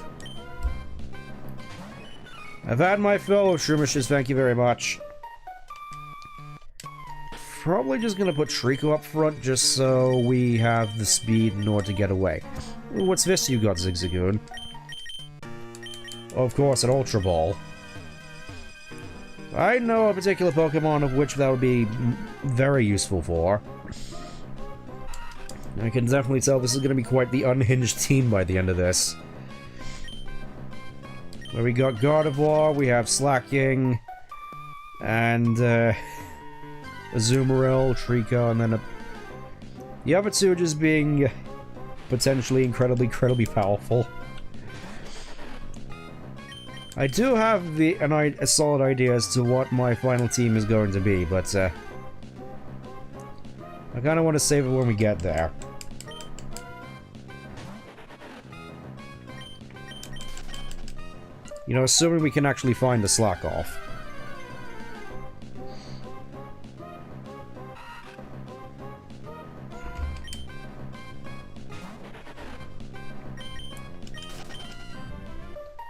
[SPEAKER 1] I've had my fill of Shroomishes, thank you very much. Probably just gonna put Trico up front just so we have the speed in order to get away. What's this you got, Zigzagoon? Of course, an Ultra Ball. I know a particular Pokemon of which that would be very useful for. I can definitely tell this is going to be quite the unhinged team by the end of this. Where we got Gardevoir, we have Slacking, and Azumarill, Trico, and then the other two just being potentially incredibly powerful. I do have a solid idea as to what my final team is going to be, but I kind of want to save it when we get there. You know, assuming we can actually find the Slack off.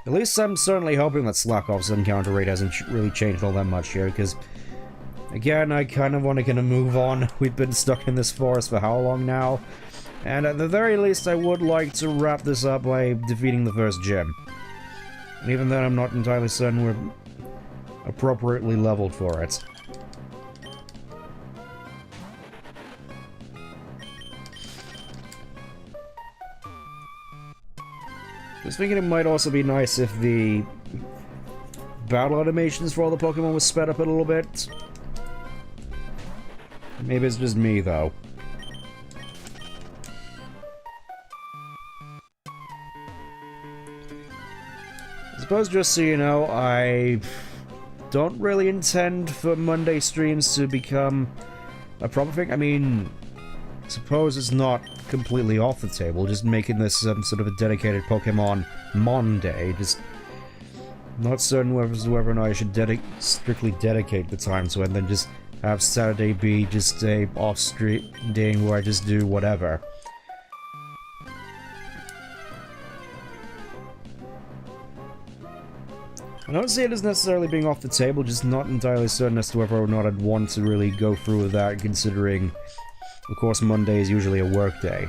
[SPEAKER 1] At least I'm certainly hoping that Slackoff's encounter rate hasn't really changed all that much here, because Again, I kind of want to get a move on. We've been stuck in this forest for how long now? And at the very least, I would like to wrap this up by defeating the first gym. And even then, I'm not entirely certain we're appropriately leveled for it. Just thinking it might also be nice if the battle animations for all the Pokemon was sped up a little bit. Maybe it's just me, though. I suppose, just so you know, I don't really intend for Monday streams to become a proper thing. I mean, I suppose it's not completely off the table, just making this sort of a dedicated Pokemon Monday. Just not certain whether or not I should strictly dedicate the time to it, and then just have Saturday be just a off-stream day where I just do whatever. I don't see it as necessarily being off the table, just not entirely certain as to whether or not I'd want to really go through with that, considering, of course, Monday is usually a work day.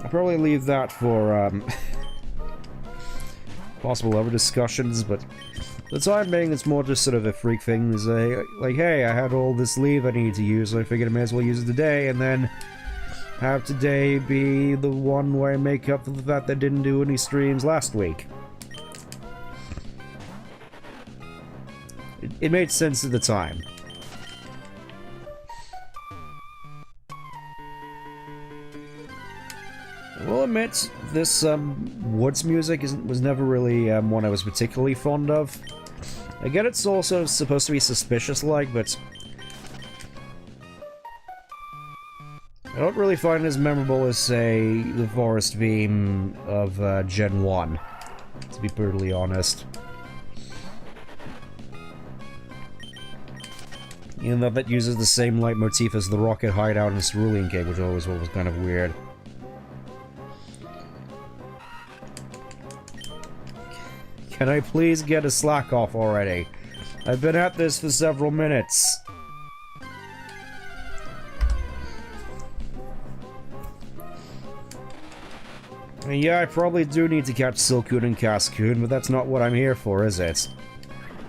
[SPEAKER 1] I'll probably leave that for, possible other discussions, but for the time being, it's more just sort of a freak thing. It's like, hey, I had all this leave I need to use, so I figured I may as well use it today, and then have today be the one where I make up for the fact that I didn't do any streams last week. It made sense at the time. I will admit, this woods music was never really one I was particularly fond of. I get it's also supposed to be suspicious-like, but I don't really find it as memorable as, say, the forest theme of Gen 1, to be brutally honest. Even though that uses the same leitmotif as the Rocket Hideout and Cerulean Cave, which I always thought was kind of weird. Can I please get a slack off already? I've been at this for several minutes. I mean, yeah, I probably do need to catch Silcoon and Cascoon, but that's not what I'm here for, is it?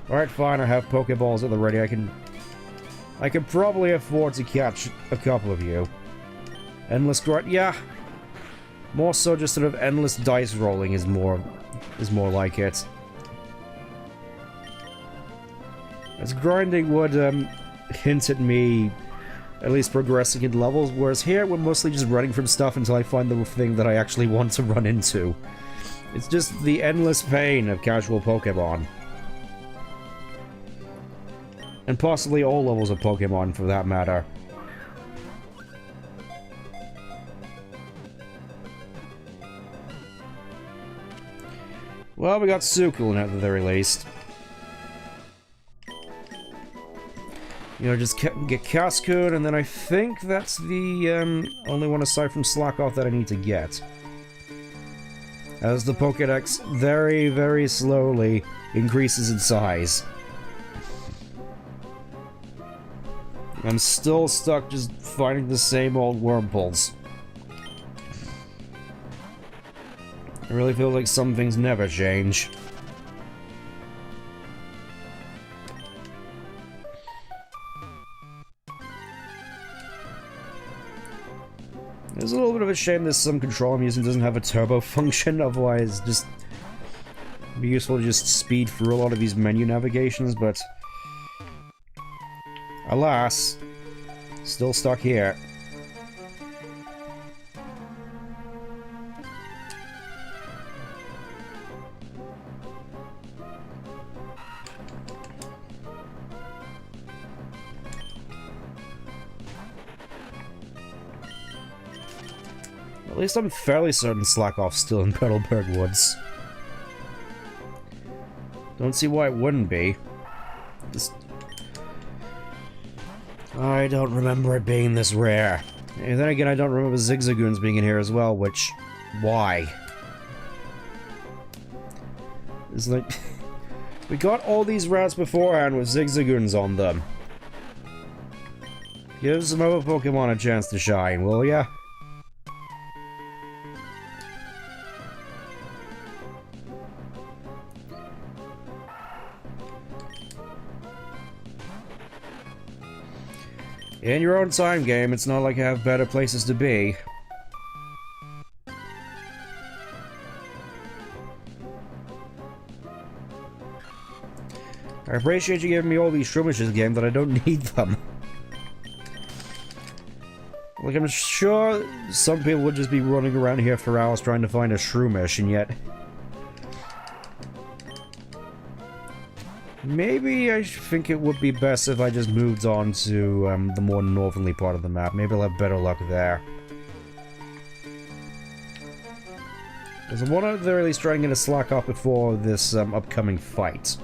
[SPEAKER 1] Alright, fine, I have Pokeballs at the ready. I can probably afford to catch a couple of you. Endless grind, yeah. More so just sort of endless dice rolling is more like it. As grinding would hint at me at least progressing in levels, whereas here we're mostly just running from stuff until I find the thing that I actually want to run into. It's just the endless pain of casual Pokemon. And possibly all levels of Pokemon, for that matter. Well, we got Sukul at the very least. You know, just get Cascoon, and then I think that's the only one aside from Slackoff that I need to get. As the Pokédex very, very slowly increases in size. I'm still stuck just finding the same old Wurmples. It really feels like some things never change. It's a little bit of a shame that some control I'm using doesn't have a turbo function, otherwise just it'd be useful to just speed through a lot of these menu navigations, but alas, still stuck here. At least I'm fairly certain Slackoff's still in Petalburg Woods. Don't see why it wouldn't be. I don't remember it being this rare. And then again, I don't remember Zigzagoons being in here as well, which... why? It's like... We got all these routes beforehand with Zigzagoons on them. Give some other Pokemon a chance to shine, will ya? In your own time, game, it's not like I have better places to be. I appreciate you giving me all these Shroomishes, game, but I don't need them. Like, I'm sure some people would just be running around here for hours trying to find a Shroomish, and yet... Maybe I think it would be best if I just moved on to the more northerly part of the map. Maybe I'll have better luck there. Because I want to at the very least try and get a slack off before this upcoming fight.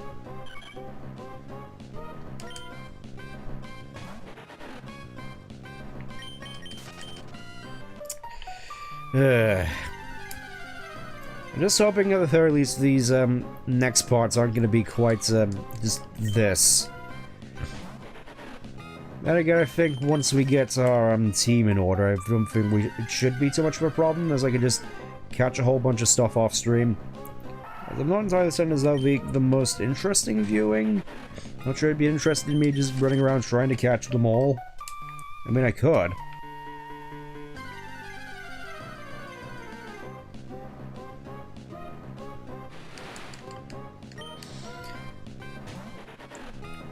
[SPEAKER 1] I'm just hoping at the very least these next parts aren't going to be quite just this. Then again, I think once we get our team in order, I don't think it should be too much of a problem, as I can just catch a whole bunch of stuff off stream. I'm not entirely certain as that would be the most interesting viewing. Not sure it'd be interested in me just running around trying to catch them all. I mean, I could.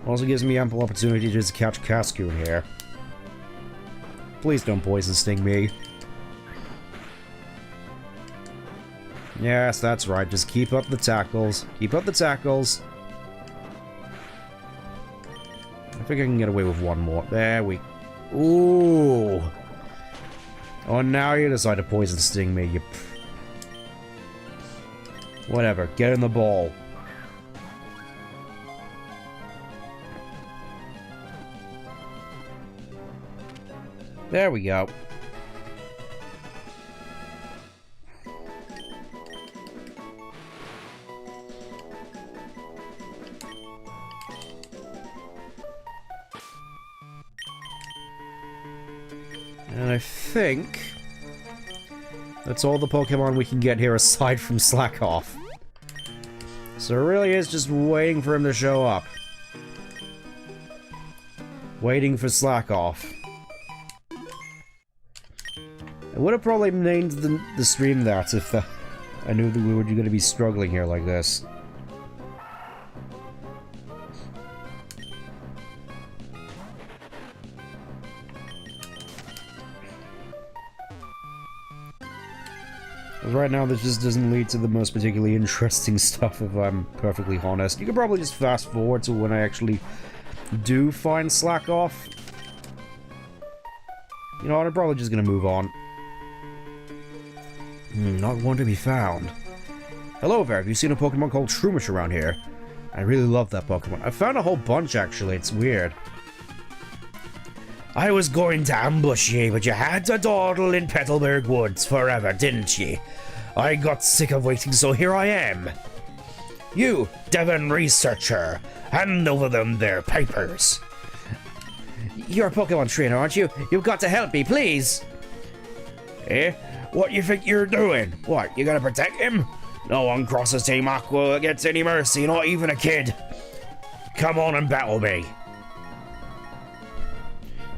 [SPEAKER 1] Also gives me ample opportunity to just catch Cascoon here. Please don't poison sting me. Yes, that's right. Just keep up the tackles. Keep up the tackles. I think I can get away with one more. There we... Ooh! Oh, now you decide to poison sting me, you... Whatever. Get in the ball. There we go. And I think that's all the Pokemon we can get here aside from Slackoff. So it really is just waiting for him to show up. Waiting for Slackoff. I would have probably named the stream that if I knew that we were going to be struggling here like this. Because right now this just doesn't lead to the most particularly interesting stuff, if I'm perfectly honest. You could probably just fast forward to when I actually do find Slackoff. You know what, I'm probably just going to move on. Not one to be found. Hello there, have you seen a Pokemon called Shroomish around here? I really love that Pokemon. I found a whole bunch, actually. It's weird. I was going to ambush ye, but you had to dawdle in Petalburg Woods forever, didn't ye? I got sick of waiting, so here I am. You, Devon researcher, hand over them their papers. You're a Pokemon trainer, aren't you? You've got to help me, please. Eh? What you think you're doing? What, you gonna protect him? No one crosses Team Aqua that gets any mercy, not even a kid. Come on and battle me.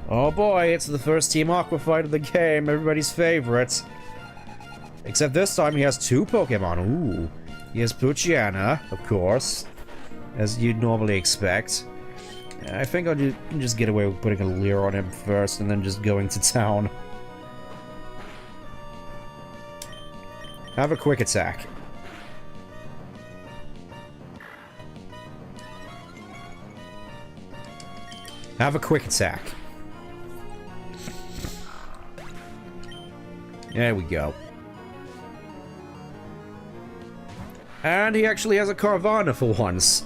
[SPEAKER 1] Oh boy, it's the first Team Aqua fight of the game, everybody's favorite. Except this time he has two Pokemon. Ooh. He has Poochyena, of course, as you'd normally expect. I think I'll just get away with putting a Leer on him first and then just going to town. Have a quick attack. Have a quick attack. There we go. And he actually has a Carvana for once.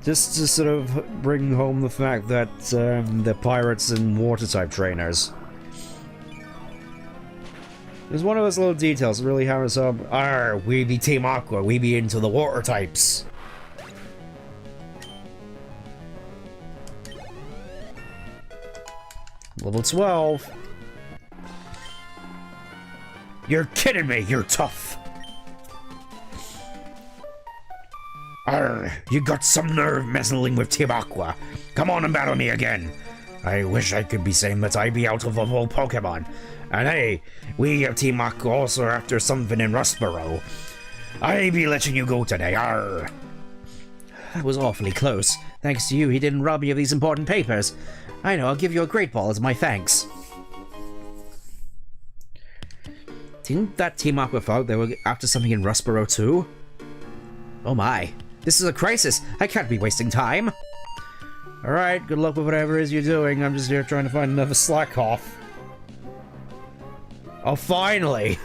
[SPEAKER 1] Just to sort of bring home the fact that they're pirates and water-type trainers. There's one of those little details that really hammers up. Arr, we be Team Aqua, we be into the water types. Level 12. You're kidding me, you're tough. Arr, you got some nerve meddling with Team Aqua. Come on and battle me again. I wish I could be saying that I be out of all Pokemon. And hey, we of Team Aqua also after something in Rustboro. I be letting you go today, arr.
[SPEAKER 2] That was awfully close. Thanks to you, he didn't rob me of these important papers. I know, I'll give you a Great Ball as my thanks. Didn't that Team Aqua thought they were after something in Rustboro too? Oh my. This is a crisis. I can't be wasting time. Alright, good luck with whatever it is you're doing. I'm just here trying to find another slack-off.
[SPEAKER 1] Oh, finally!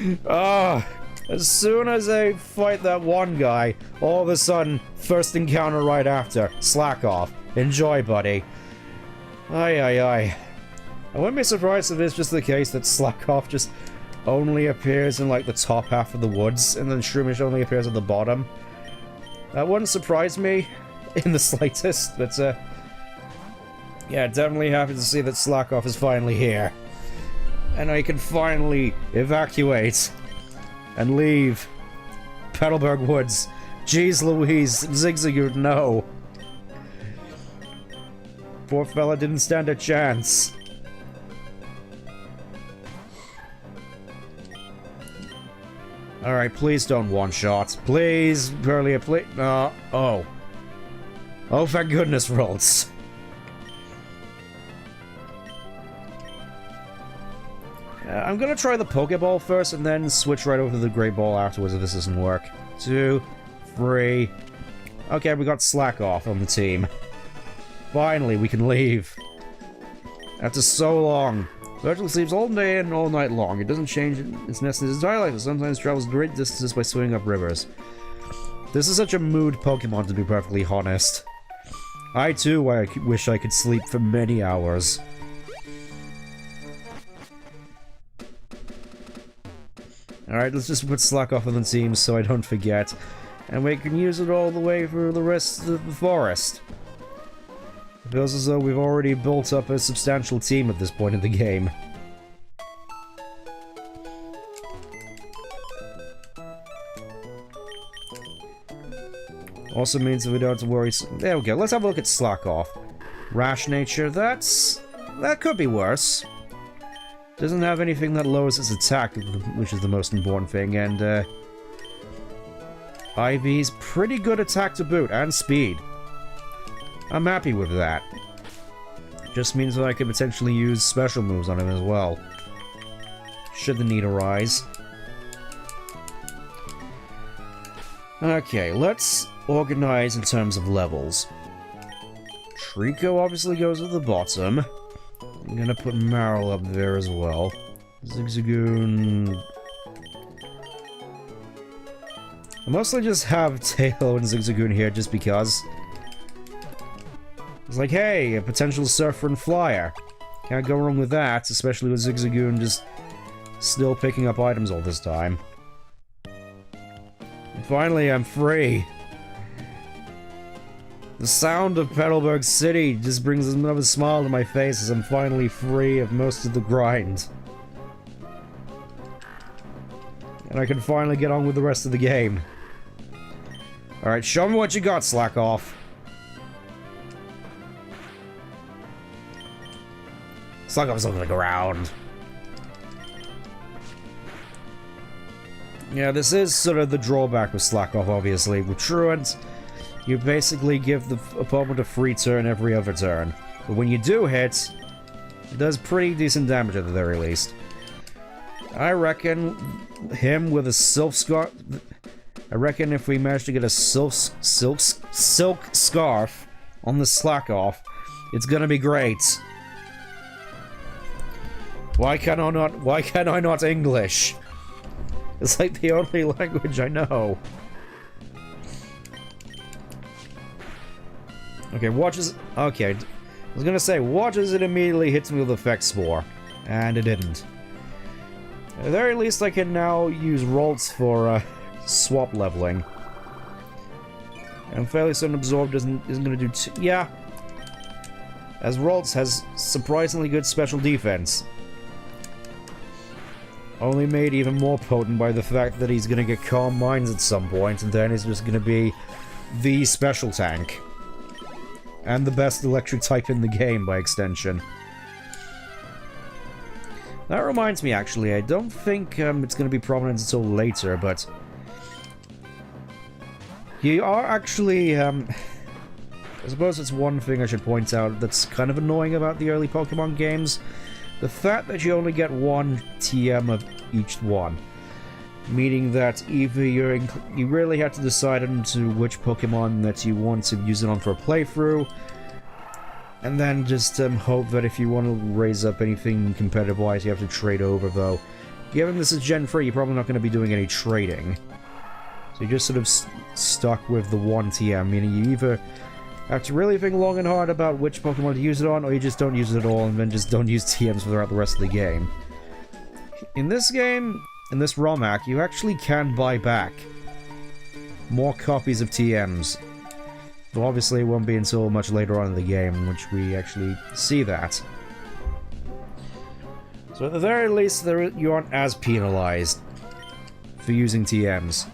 [SPEAKER 1] As soon as I fight that one guy, all of a sudden, first encounter right after. Slack off. Enjoy, buddy. I wouldn't be surprised if it's just the case that slack off just only appears in, like, the top half of the woods, and then Shroomish only appears at the bottom. That wouldn't surprise me in the slightest, but, yeah, definitely happy to see that Slackoff is finally here. And I can finally evacuate and leave Petalburg Woods. Jeez Louise, Zigzagoon, no. Poor fella didn't stand a chance. Alright, please don't one-shot. Please, Burlier, please. Oh. Oh, thank goodness, Rolls. I'm gonna try the Pokeball first and then switch right over to the Great Ball afterwards if this doesn't work. 2, 3. Okay, we got Slack off on the team. Finally, we can leave. After so long. Virtually sleeps all day and all night long. It doesn't change its nest in its entire life. It sometimes travels great distances by swimming up rivers. This is such a mood Pokemon, to be perfectly honest. I too wish I could sleep for many hours. Alright, let's just put Slack off on the team so I don't forget. And we can use it all the way through the rest of the forest. It feels as though we've already built up a substantial team at this point in the game. Also means that we don't have to worry. There we go. Let's have a look at Slack off. Rash nature. That could be worse. Doesn't have anything that lowers its attack, which is the most important thing. And Ivy's pretty good attack to boot and speed. I'm happy with that. Just means that I could potentially use special moves on him as well. Should the need arise. Okay, let's organize in terms of levels. Trico obviously goes at the bottom. I'm gonna put Marill up there as well. Zigzagoon... I mostly just have Tail and Zigzagoon here just because. It's like, hey, a potential Surfer and Flyer. Can't go wrong with that, especially with Zigzagoon just still picking up items all this time. And finally, I'm free. The sound of Petalburg City just brings another smile to my face as I'm finally free of most of the grind. And I can finally get on with the rest of the game. Alright, show me what you got, Slack off. Slack off's looking around. Yeah, this is sort of the drawback with Slack off, obviously. With Truant, you basically give the opponent a free turn every other turn. But when you do hit, it does pretty decent damage at the very least. I reckon him with a Silk Scarf... I reckon if we manage to get a Silk Scarf on the Slack off, it's gonna be great. Why can't I not English? It's like the only language I know. Okay, okay, I was gonna say, watch as it immediately hits me with Effect Spore. And it didn't. At the very least, I can now use Rolts for, swap leveling. And fairly certain Absorb isn't gonna do yeah. as Ralts has surprisingly good special defense. Only made even more potent by the fact that he's gonna get Calm Minds at some point, and then he's just gonna be the special tank. And the best electric type in the game, by extension. That reminds me, actually, I don't think it's gonna be prominent until later, but... you are actually, I suppose it's one thing I should point out that's kind of annoying about the early Pokemon games. The fact that you only get one TM of each one. Meaning that either you really have to decide into which Pokemon that you want to use it on for a playthrough, and then just hope that if you want to raise up anything competitive-wise, you have to trade over, though. Given this is Gen 3, you're probably not going to be doing any trading. So you're just sort of stuck with the one TM, meaning you either have to really think long and hard about which Pokemon to use it on, or you just don't use it at all, and then just don't use TMs throughout the rest of the game. In this game, in this Romhack, you actually can buy back more copies of TMs. Though obviously it won't be until much later on in the game in which we actually see that. So at the very least, you aren't as penalized for using TMs.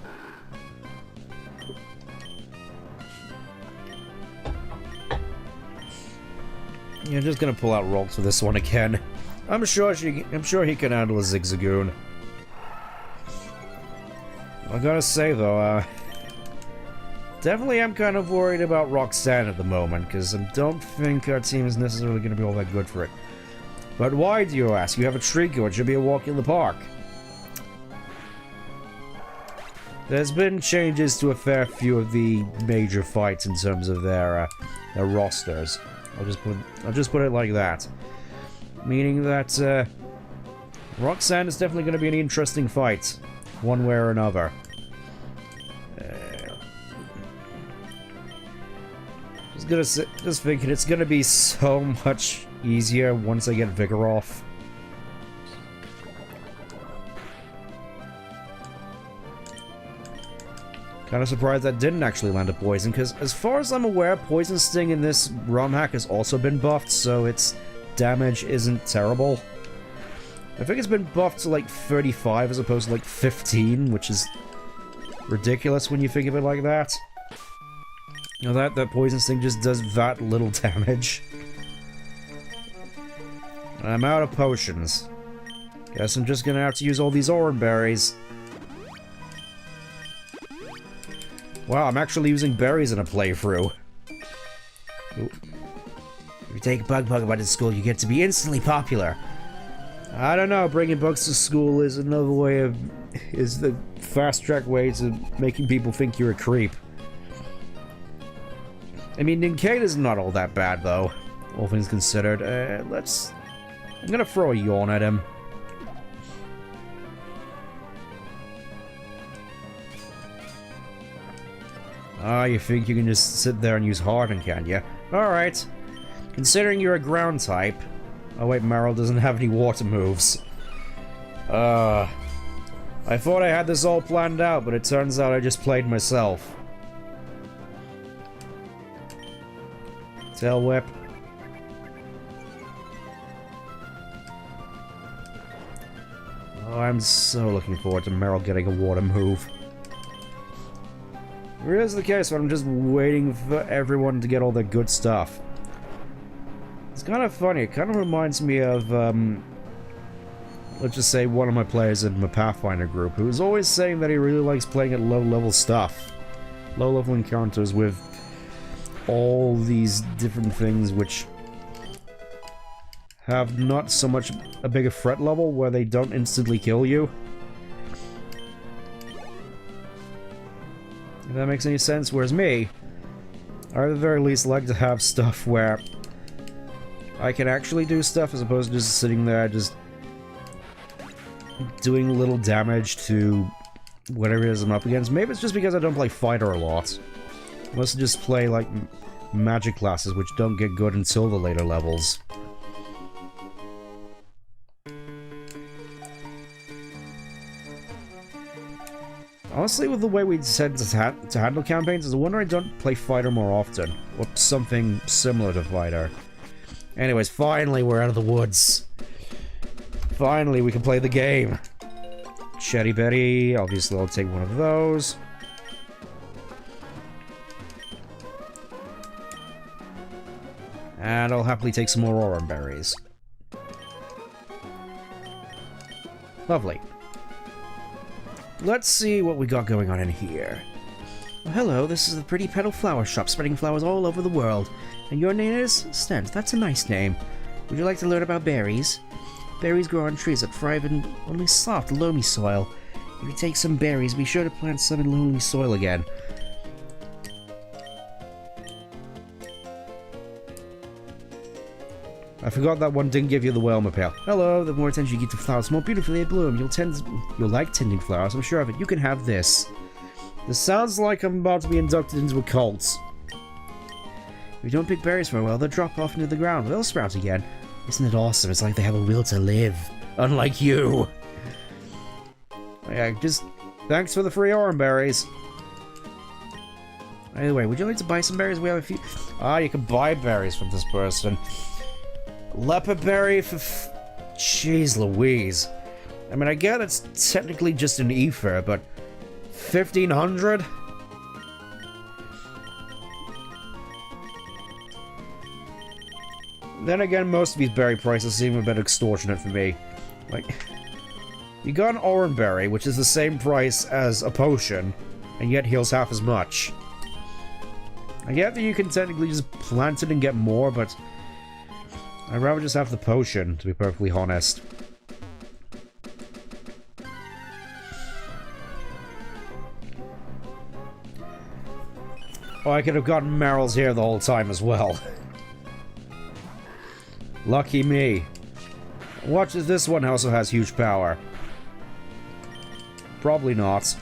[SPEAKER 1] You're just gonna pull out Ralts for this one again. I'm sure he can handle a Zigzagoon. I gotta say though, definitely am kind of worried about Roxanne at the moment, because I don't think our team is necessarily going to be all that good for it. But why, do you ask? You have a Trico, it should be a walk in the park. There's been changes to a fair few of the major fights in terms of their rosters. I'll just put it like that. Meaning that Roxanne is definitely going to be an interesting fight, one way or another. Just thinking it's gonna be so much easier once I get Vigor off. Kind of surprised that didn't actually land a poison, because as far as I'm aware, Poison Sting in this Romhack has also been buffed, so its damage isn't terrible. I think it's been buffed to like 35 as opposed to like 15, which is ridiculous when you think of it like that. You know, that Poison Sting just does that little damage. And I'm out of potions. Guess I'm just gonna have to use all these Oran Berries. Wow, I'm actually using berries in a playthrough. Ooh. If you take bug Pokemon to school, you get to be instantly popular. I don't know, bringing bugs to school is another way of... is the fast-track way to making people think you're a creep. I mean, Nincada's not all that bad, though, all things considered. I'm gonna throw a yawn at him. Ah, you think you can just sit there and use Harden, can you? Alright. Considering you're a ground type... Oh wait, Meryl doesn't have any water moves. I thought I had this all planned out, but it turns out I just played myself. Tail Whip. Oh, I'm so looking forward to Meryl getting a water move. It really is the case, but I'm just waiting for everyone to get all their good stuff. It's kind of funny, it kind of reminds me of, let's just say one of my players in my Pathfinder group, who's always saying that he really likes playing at low-level stuff. Low-level encounters with all these different things which have not so much a bigger threat level where they don't instantly kill you. If that makes any sense, whereas me, I at the very least like to have stuff where I can actually do stuff as opposed to just sitting there just doing little damage to whatever it is I'm up against. Maybe it's just because I don't play fighter a lot. I must just play like magic classes which don't get good until the later levels. Honestly, with the way we tend to handle campaigns, it's a wonder I don't play fighter more often, or something similar to fighter. Anyways, finally we're out of the woods. Finally we can play the game. Chatty Betty, obviously I'll take one of those. And I'll happily take some more orange berries. Lovely. Let's see what we got going on in here.
[SPEAKER 2] Well, hello, this is the Pretty Petal Flower Shop, spreading flowers all over the world. And your name is? Stent, that's a nice name. Would you like to learn about berries? Berries grow on trees that thrive in only soft, loamy soil. If you take some berries, be sure to plant some in loamy soil again.
[SPEAKER 1] I forgot that one didn't give you the Wilma Pale.
[SPEAKER 2] Hello, the more attention you give to flowers, the more beautifully they bloom. You'll like tending flowers, I'm sure of it. You can have this.
[SPEAKER 1] This sounds like I'm about to be inducted into a cult.
[SPEAKER 2] If you don't pick berries for a while, they'll drop off into the ground. They'll sprout again. Isn't it awesome? It's like they have a will to live. Unlike you.
[SPEAKER 1] Yeah, just thanks for the free orange berries.
[SPEAKER 2] Anyway, would you like to buy some berries? We have a few.
[SPEAKER 1] Ah, you can buy berries from this person. Leopard berry for jeez Louise. I mean, I get it's technically just an ether, but 1,500? Then again, most of these berry prices seem a bit extortionate for me. Like, you got an orange berry, which is the same price as a potion, and yet heals half as much. I get that you can technically just plant it and get more, but I'd rather just have the potion, to be perfectly honest. Oh, I could have gotten Meryl's here the whole time as well. Lucky me. Watch if this one also has huge power. Probably not.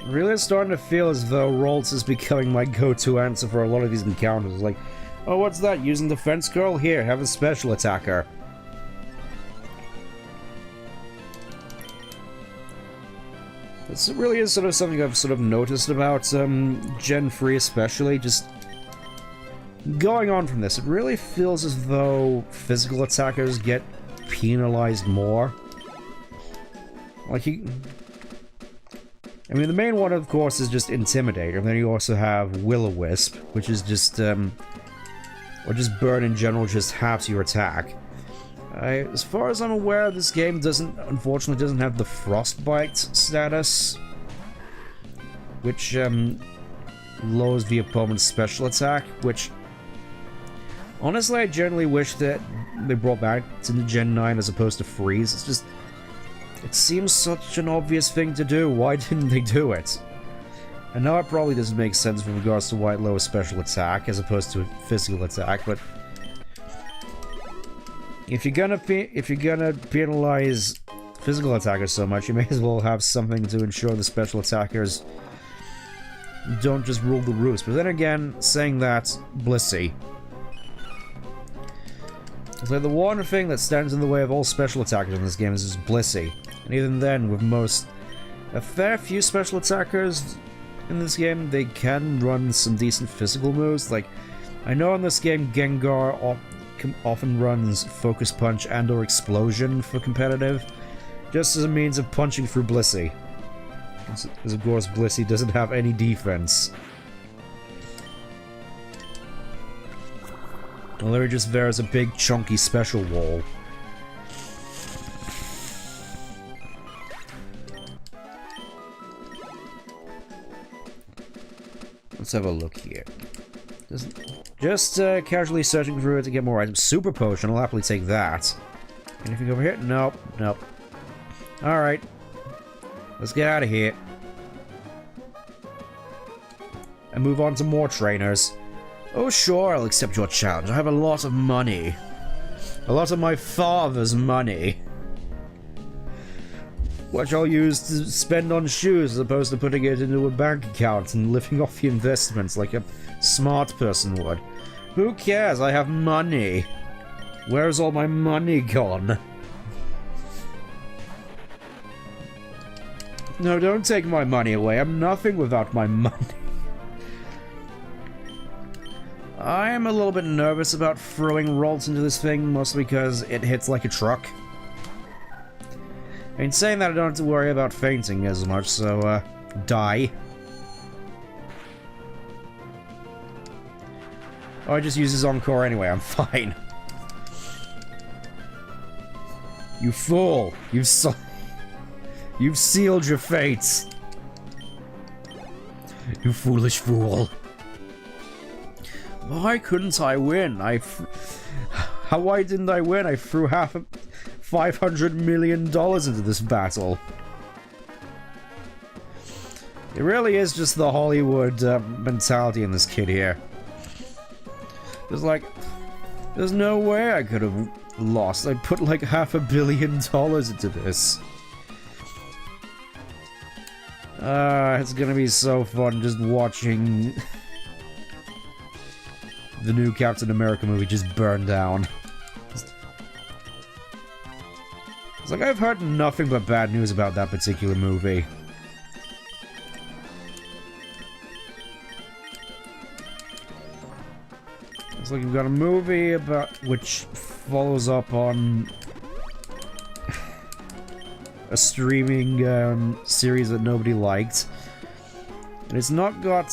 [SPEAKER 1] Really, it's starting to feel as though Roltz is becoming my go-to answer for a lot of these encounters. Like, oh, what's that? Using defense girl? Here, have a special attacker. This really is sort of something I've sort of noticed about Gen 3 especially, just going on from this. It really feels as though physical attackers get penalized more. Like, I mean, the main one, of course, is just Intimidator, and then you also have Will-O-Wisp, which is just, or just Burn in general, just halves your attack. As far as I'm aware, this game unfortunately doesn't have the Frostbite status, which, lowers the opponent's special attack, which, honestly, I generally wish that they brought back to the Gen 9 as opposed to Freeze. It's just, it seems such an obvious thing to do. Why didn't they do it? I know it probably doesn't make sense with regards to why it lowers special attack as opposed to physical attack, but if you're gonna penalize physical attackers so much, you may as well have something to ensure the special attackers don't just rule the roost. But then again, saying that, Blissey. So the one thing that stands in the way of all special attackers in this game is just Blissey. And even then, with a fair few special attackers in this game, they can run some decent physical moves. Like, I know in this game, Gengar often runs Focus Punch and or Explosion for competitive, just as a means of punching through Blissey. As of course, Blissey doesn't have any defense. Literally just there is a big chunky special wall. Let's have a look here. Just casually searching through it to get more items. Super Potion, I'll happily take that. Anything over here? Nope, nope. Alright. Let's get out of here. And move on to more trainers. Oh sure, I'll accept your challenge. I have a lot of money. A lot of my father's money. Which I'll use to spend on shoes as opposed to putting it into a bank account and living off the investments like a smart person would. Who cares? I have money. Where's all my money gone? No, don't take my money away. I'm nothing without my money. I'm a little bit nervous about throwing Rolts into this thing, mostly because it hits like a truck. In saying that, I don't have to worry about fainting as much, so, die. Oh, I just use his Encore anyway, I'm fine. You fool! You've sealed your fates! You foolish fool. Why couldn't I win? Why didn't I win? I threw $500 million into this battle. It really is just the Hollywood mentality in this kid here. There's like, there's no way I could have lost. I put like $500 million into this. It's gonna be so fun just watching the new Captain America movie just burn down. It's like I've heard nothing but bad news about that particular movie. It's like you've got a movie about which follows up on a streaming series that nobody liked, and it's not got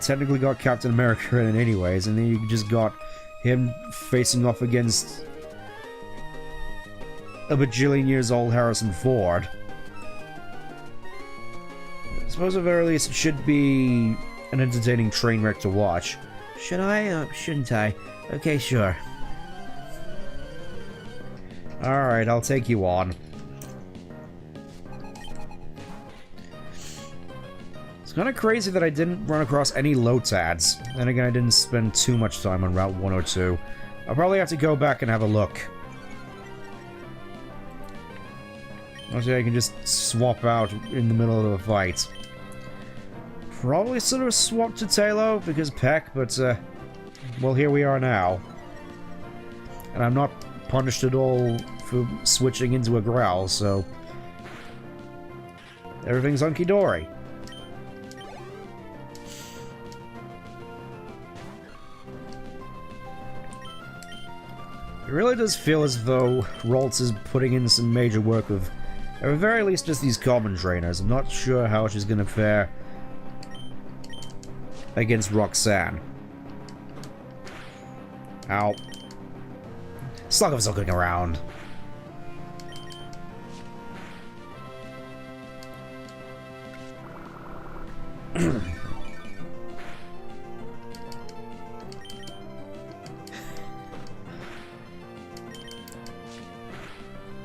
[SPEAKER 1] technically got Captain America in it anyways, and then you just got him facing off against a bajillion years old Harrison Ford. I suppose at the very least it should be an entertaining train wreck to watch.
[SPEAKER 2] Should I or shouldn't I? Okay, sure.
[SPEAKER 1] Alright, I'll take you on. It's kind of crazy that I didn't run across any Lotads. Then again, I didn't spend too much time on Route 102. I'll probably have to go back and have a look. Actually, I can just swap out in the middle of a fight. Probably sort of swap to Taylor because Peck, but, well, here we are now. And I'm not punished at all for switching into a Growl, so everything's hunky-dory. It really does feel as though Roltz is putting in some major work with, at the very least, just these common trainers. I'm not sure how she's gonna fare against Roxanne. Ow. Slugov's looking around.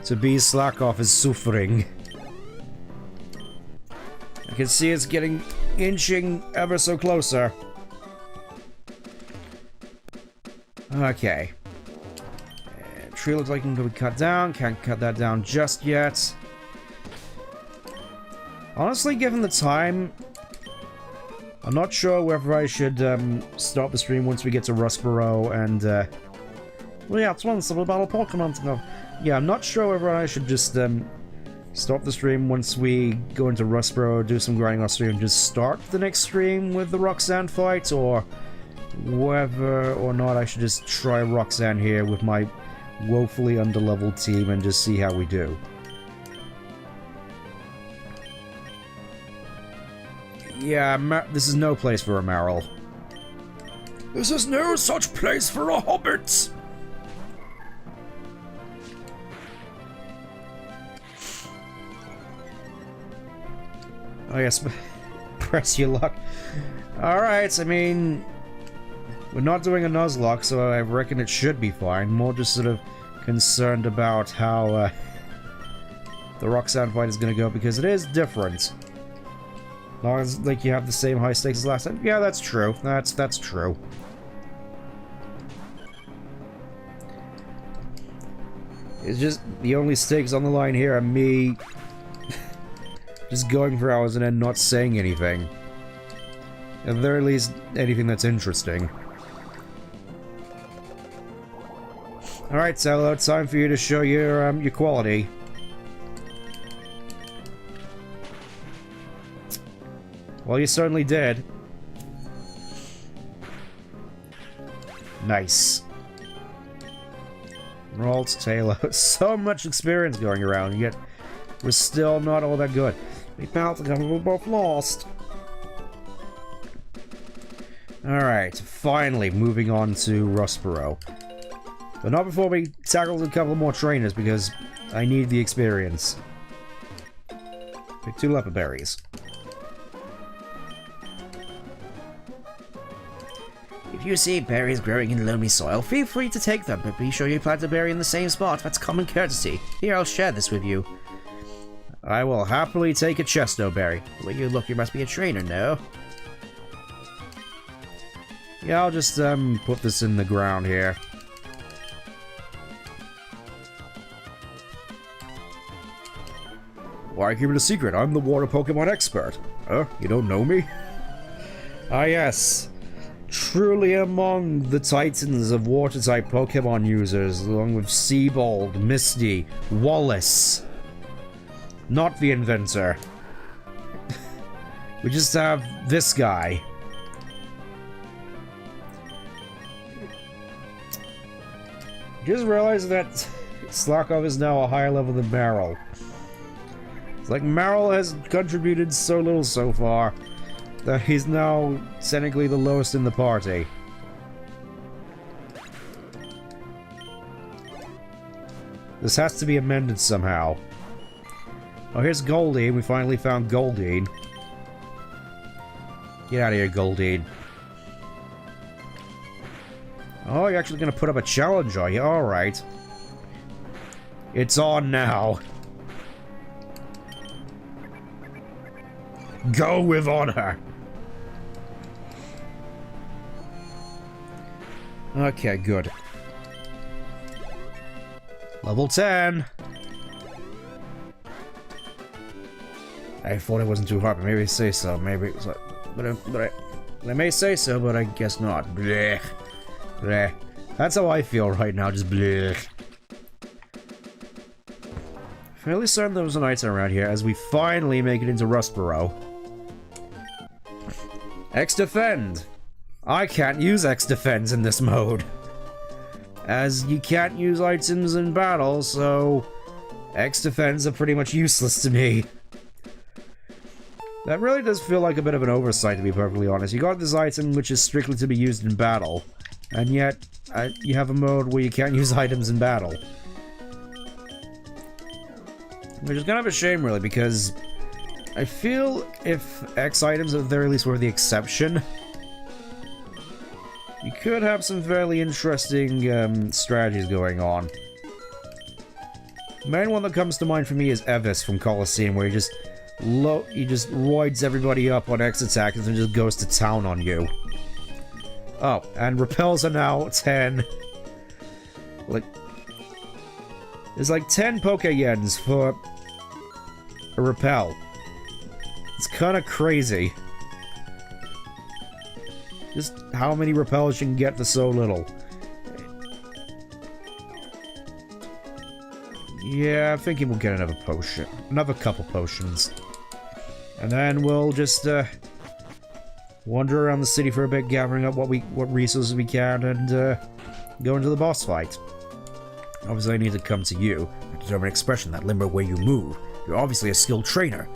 [SPEAKER 1] To be Slackoff is suffering. I can see it's getting inching ever so closer. Okay. Tree looks like it can be cut down. Can't cut that down just yet. Honestly, given the time, I'm not sure whether I should stop the stream once we get to Rustboro and well, yeah, it's once a battle Pokemon to go. Yeah, I'm not sure whether I should just stop the stream once we go into Rustboro, do some grinding off stream, and just start the next stream with the Roxanne fight, or whether or not I should just try Roxanne here with my woefully underleveled team and just see how we do. Yeah, this is no place for a Marill. This is no such place for a hobbit! Oh yes, press your luck. Alright, I mean, we're not doing a Nuzlocke, so I reckon it should be fine. More just sort of concerned about how the Roxanne fight is going to go, because it is different. Not as like you have the same high stakes as last time. Yeah, that's true. That's true. It's just the only stakes on the line here are me just going for hours and then not saying anything. At the very least, anything that's interesting. Alright, Cello, it's time for you to show your quality. Well, you certainly did. Nice. Ralt, Taylor. So much experience going around, yet we're still not all that good. We felt like we were both lost. Alright, finally moving on to Rustboro. But not before we tackle a couple more trainers, because I need the experience. Pick 2 leopard berries.
[SPEAKER 2] If you see berries growing in loamy soil, feel free to take them, but be sure you plant a berry in the same spot. That's common courtesy. Here, I'll share this with you.
[SPEAKER 1] I will happily take a chesto berry.
[SPEAKER 2] The way you look, you must be a trainer, no?
[SPEAKER 1] Yeah, I'll just put this in the ground here. Why keep it a secret? I'm the water Pokemon expert. You don't know me? Ah yes. Truly among the titans of water-type Pokemon users, along with Seabold, Misty, Wallace. Not the inventor. We just have this guy. Just realized that Slakov is now a higher level than Meryl. It's like Meryl has contributed so little so far that he's now technically the lowest in the party. This has to be amended somehow. Oh, here's Goldeen. We finally found Goldeen. Get out of here, Goldeen. Oh, you're actually gonna put up a challenge, are you? Alright. It's on now. Go with honor. Okay, good. Level 10. I thought it wasn't too hard, but maybe say so. Maybe it's like, but I may say so, but I guess not. Blech. Bleh. That's how I feel right now, just bleh. Fairly certain there was an item around here as we finally make it into Rustboro. X-Defend! I can't use X-Defense in this mode. As you can't use items in battle, so X-Defense are pretty much useless to me. That really does feel like a bit of an oversight, to be perfectly honest. You got this item which is strictly to be used in battle, and yet you have a mode where you can't use items in battle. Which is kind of a shame, really, because I feel if X items at the very least were the exception, you could have some fairly interesting strategies going on. The main one that comes to mind for me is Evis from Colosseum, where he just roids everybody up on X attack and then just goes to town on you. Oh, and repels are now 10. Like, there's like 10 Poké-Yens for a repel. It's kind of crazy. Just how many repels you can get for so little. Yeah, I'm thinking we'll get another potion. Another couple potions. And then we'll just, wander around the city for a bit, gathering up what resources we can, and, go into the boss fight. Obviously, I need to come to you. Determine expression, that limber way you move. You're obviously a skilled trainer.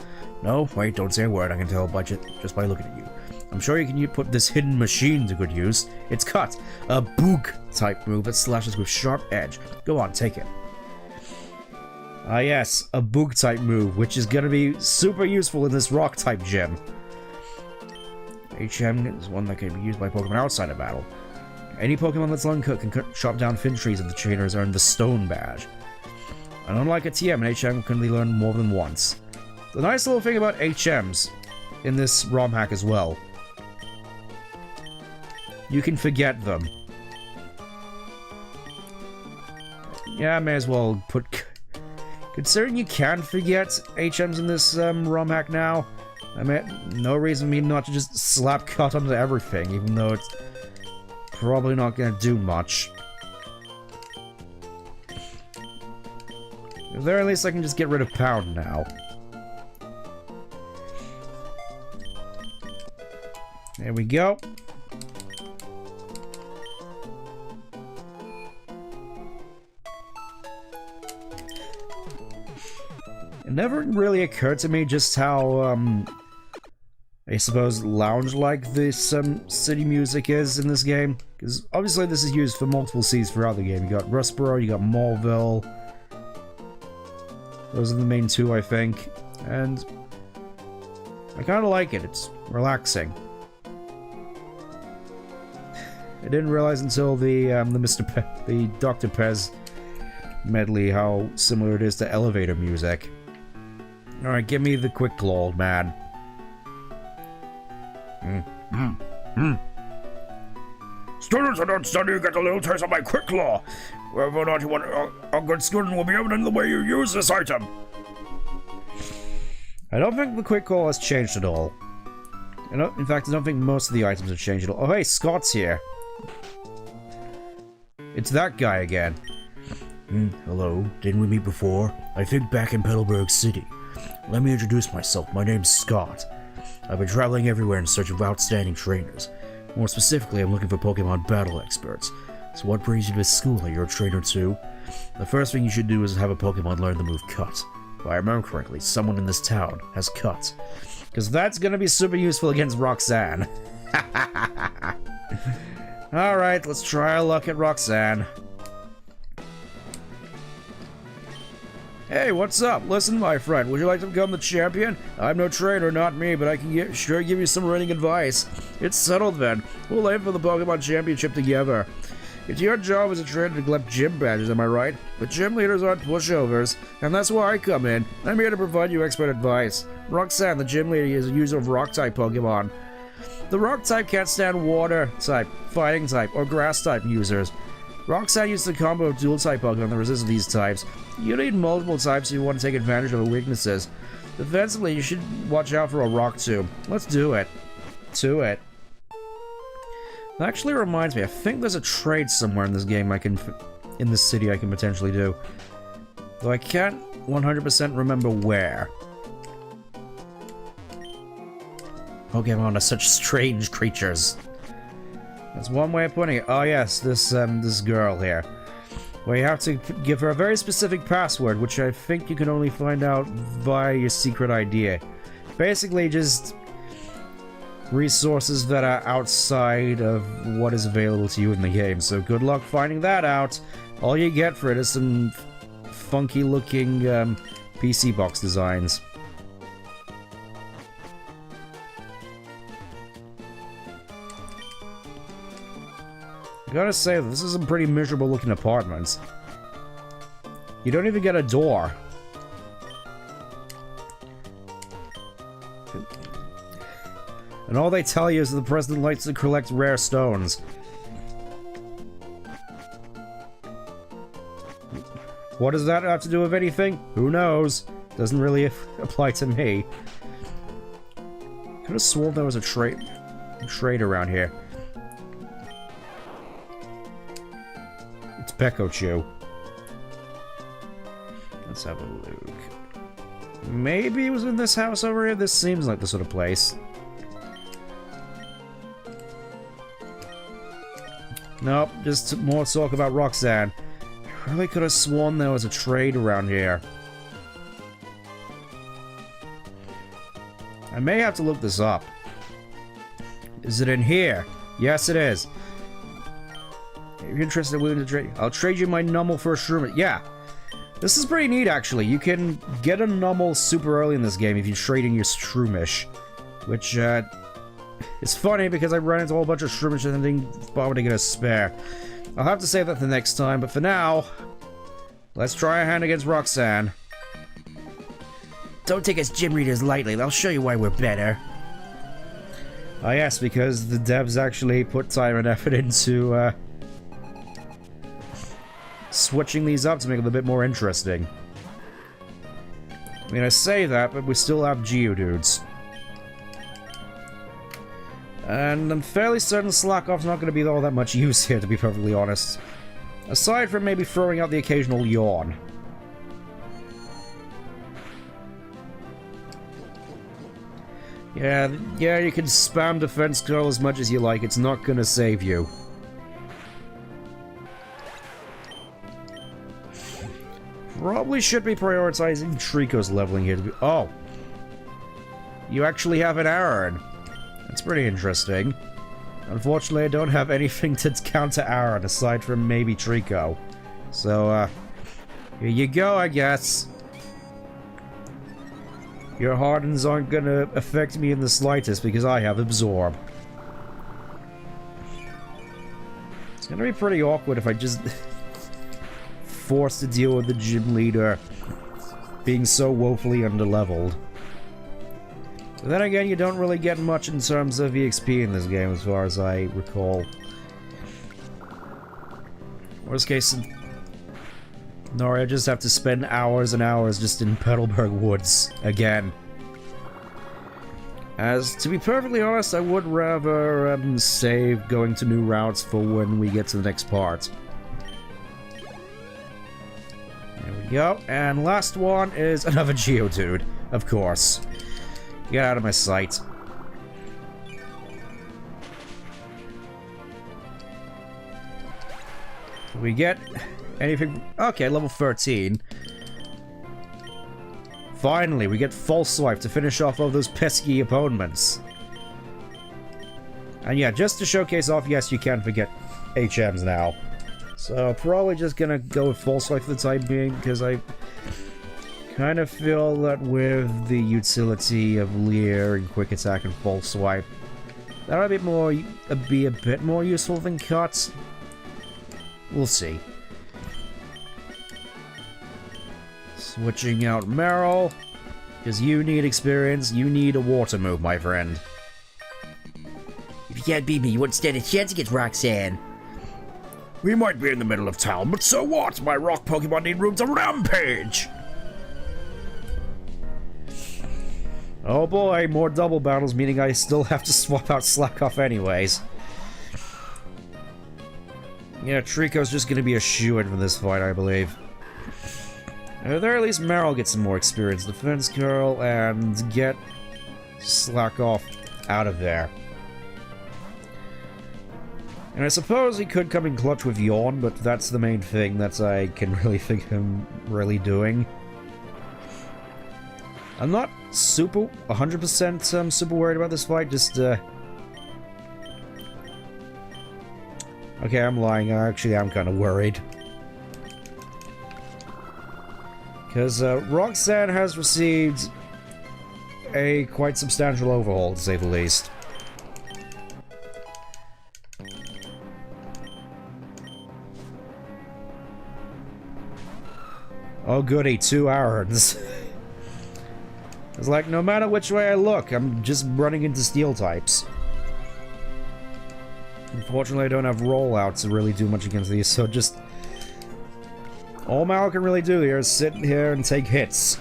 [SPEAKER 1] No, wait, don't say a word. I can tell just by looking at you. I'm sure you can put this hidden machine to good use. It's cut. A boog-type move that slashes with sharp edge. Go on, take it. Ah yes, a boog-type move, which is gonna be super useful in this rock-type gym. HM is one that can be used by Pokemon outside of battle. Any Pokemon that's uncut can chop down fin trees if the trainers earn the Stone Badge. And unlike a TM, an HM can be learned more than once. The nice little thing about HMs in this Romhack as well, you can forget them. Yeah, I may as well put... Considering you can forget HMs in this Romhack now, I mean, no reason for me not to just slap cut onto everything, even though it's probably not gonna do much. At the very least, I can just get rid of Pound now. There we go. It never really occurred to me just how, I suppose, lounge-like this, city music is in this game. Because obviously this is used for multiple scenes throughout the game. You got Rustboro, you got Mallville. Those are the main two, I think. And I kind of like it. It's relaxing. I didn't realize until the the Dr. Pez medley how similar it is to elevator music. Alright, give me the quick claw, old man.
[SPEAKER 3] Students who don't study get a little taste of my quick claw. Whether or not you want a good student will be evident in the way you use this item.
[SPEAKER 1] I don't think the quick claw has changed at all. In fact, I don't think most of the items have changed at all. Oh hey, Scott's here. It's that guy again.
[SPEAKER 2] Hello, didn't we meet before? I think back in Petalburg City. Let me introduce myself. My name's Scott. I've been traveling everywhere in search of outstanding trainers. More specifically, I'm looking for Pokemon battle experts. So what brings you to this school? Are you a trainer too? The first thing you should do is have a Pokemon learn the move Cut. If I remember correctly, someone in this town has Cut.
[SPEAKER 1] Because that's gonna be super useful against Roxanne. Alright, let's try our luck at Roxanne. Hey, what's up? Listen, my friend, would you like to become the champion? I'm no trainer, not me, but I can sure give you some running advice. It's settled then. We'll aim for the Pokemon Championship together. It's your job as a trainer to collect gym badges, am I right? But gym leaders aren't pushovers, and that's where I come in. I'm here to provide you expert advice. Roxanne, the gym leader, is a user of Rock-type Pokemon. The Rock-type can't stand Water-type, Fighting-type, or Grass-type users. Roxanne uses a combo of Dual-type Pokemon that resist these types. You need multiple types if you want to take advantage of her weaknesses. Defensively, you should watch out for a Rock Tomb. Let's do it. To it. That actually reminds me, I think there's a trade somewhere in this game in this city I can potentially do. Though I can't 100% remember where. Pokemon are such strange creatures. That's one way of putting it. Oh yes, this girl here. Where you have to give her a very specific password, which I think you can only find out via your secret ID. Basically, just resources that are outside of what is available to you in the game. So good luck finding that out. All you get for it is some funky-looking PC box designs. I gotta say, this is some pretty miserable looking apartments. You don't even get a door. And all they tell you is that the president likes to collect rare stones. What does that have to do with anything? Who knows? Doesn't really apply to me. Could have sworn there was a trade around here. It's Pikachu. Let's have a look. Maybe it was in this house over here? This seems like the sort of place. Nope, just more talk about Roxanne. I really could have sworn there was a trade around here. I may have to look this up. Is it in here? Yes, it is. If you're interested in willing to trade, I'll trade you my Numel for a Shroomish. Yeah. This is pretty neat, actually. You can get a Numel super early in this game if you trade in your Shroomish. Which, it's funny because I ran into a whole bunch of Shroomish and I didn't bother to get a spare. I'll have to save that for next time, but for now, let's try a hand against Roxanne.
[SPEAKER 2] Don't take us gym readers lightly. They'll show you why we're better.
[SPEAKER 1] Ah, yes, because the devs actually put time and effort into, switching these up to make them a bit more interesting. I mean, I say that, but we still have Geodudes. And I'm fairly certain Slackoff's not going to be all that much use here, to be perfectly honest. Aside from maybe throwing out the occasional yawn. Yeah, you can spam Defense Curl as much as you like, it's not going to save you. Probably should be prioritizing Trico's leveling here to be... Oh! You actually have an Aaron. That's pretty interesting. Unfortunately, I don't have anything to counter Aaron aside from maybe Trico. So, here you go, I guess. Your hardens aren't gonna affect me in the slightest because I have Absorb. It's gonna be pretty awkward if I just forced to deal with the gym leader being so woefully underleveled. But then again, you don't really get much in terms of EXP in this game as far as I recall. Worst case, no, I just have to spend hours and hours just in Petalburg Woods again. As, to be perfectly honest, I would rather save going to new routes for when we get to the next part. There we go. And last one is another Geodude, of course. Get out of my sight. Do we get anything? Okay, level 13. Finally, we get False Swipe to finish off all those pesky opponents. And yeah, just to showcase off, yes, you can forget HMs now. So, probably just gonna go with False Swipe for the time being, because I kind of feel that with the utility of Leer and Quick Attack and False Swipe, that might be a bit more useful than Cut. We'll see. Switching out Meryl, because you need experience, you need a water move, my friend.
[SPEAKER 2] If you can't beat me, you wouldn't stand a chance against Roxanne.
[SPEAKER 3] We might be in the middle of town, but so what? My rock Pokemon need room to rampage!
[SPEAKER 1] Oh boy, more double battles, meaning I still have to swap out Slack Off anyways. Yeah, Trico's just gonna be a shoo-in for this fight, I believe. At the very least, Meryl gets some more experience. Defense Girl, and get Slack Off out of there. And I suppose he could come in clutch with Yawn, but that's the main thing that I can really think him really doing. I'm not 100% super worried about this fight, just, Okay, I'm lying. Actually, I'm kind of worried. Because Roxanne has received a quite substantial overhaul, to say the least. Oh goody, 2 Aarons. It's like, no matter which way I look, I'm just running into steel types. Unfortunately, I don't have rollouts to really do much against these, so just... all Mal can really do here is sit here and take hits.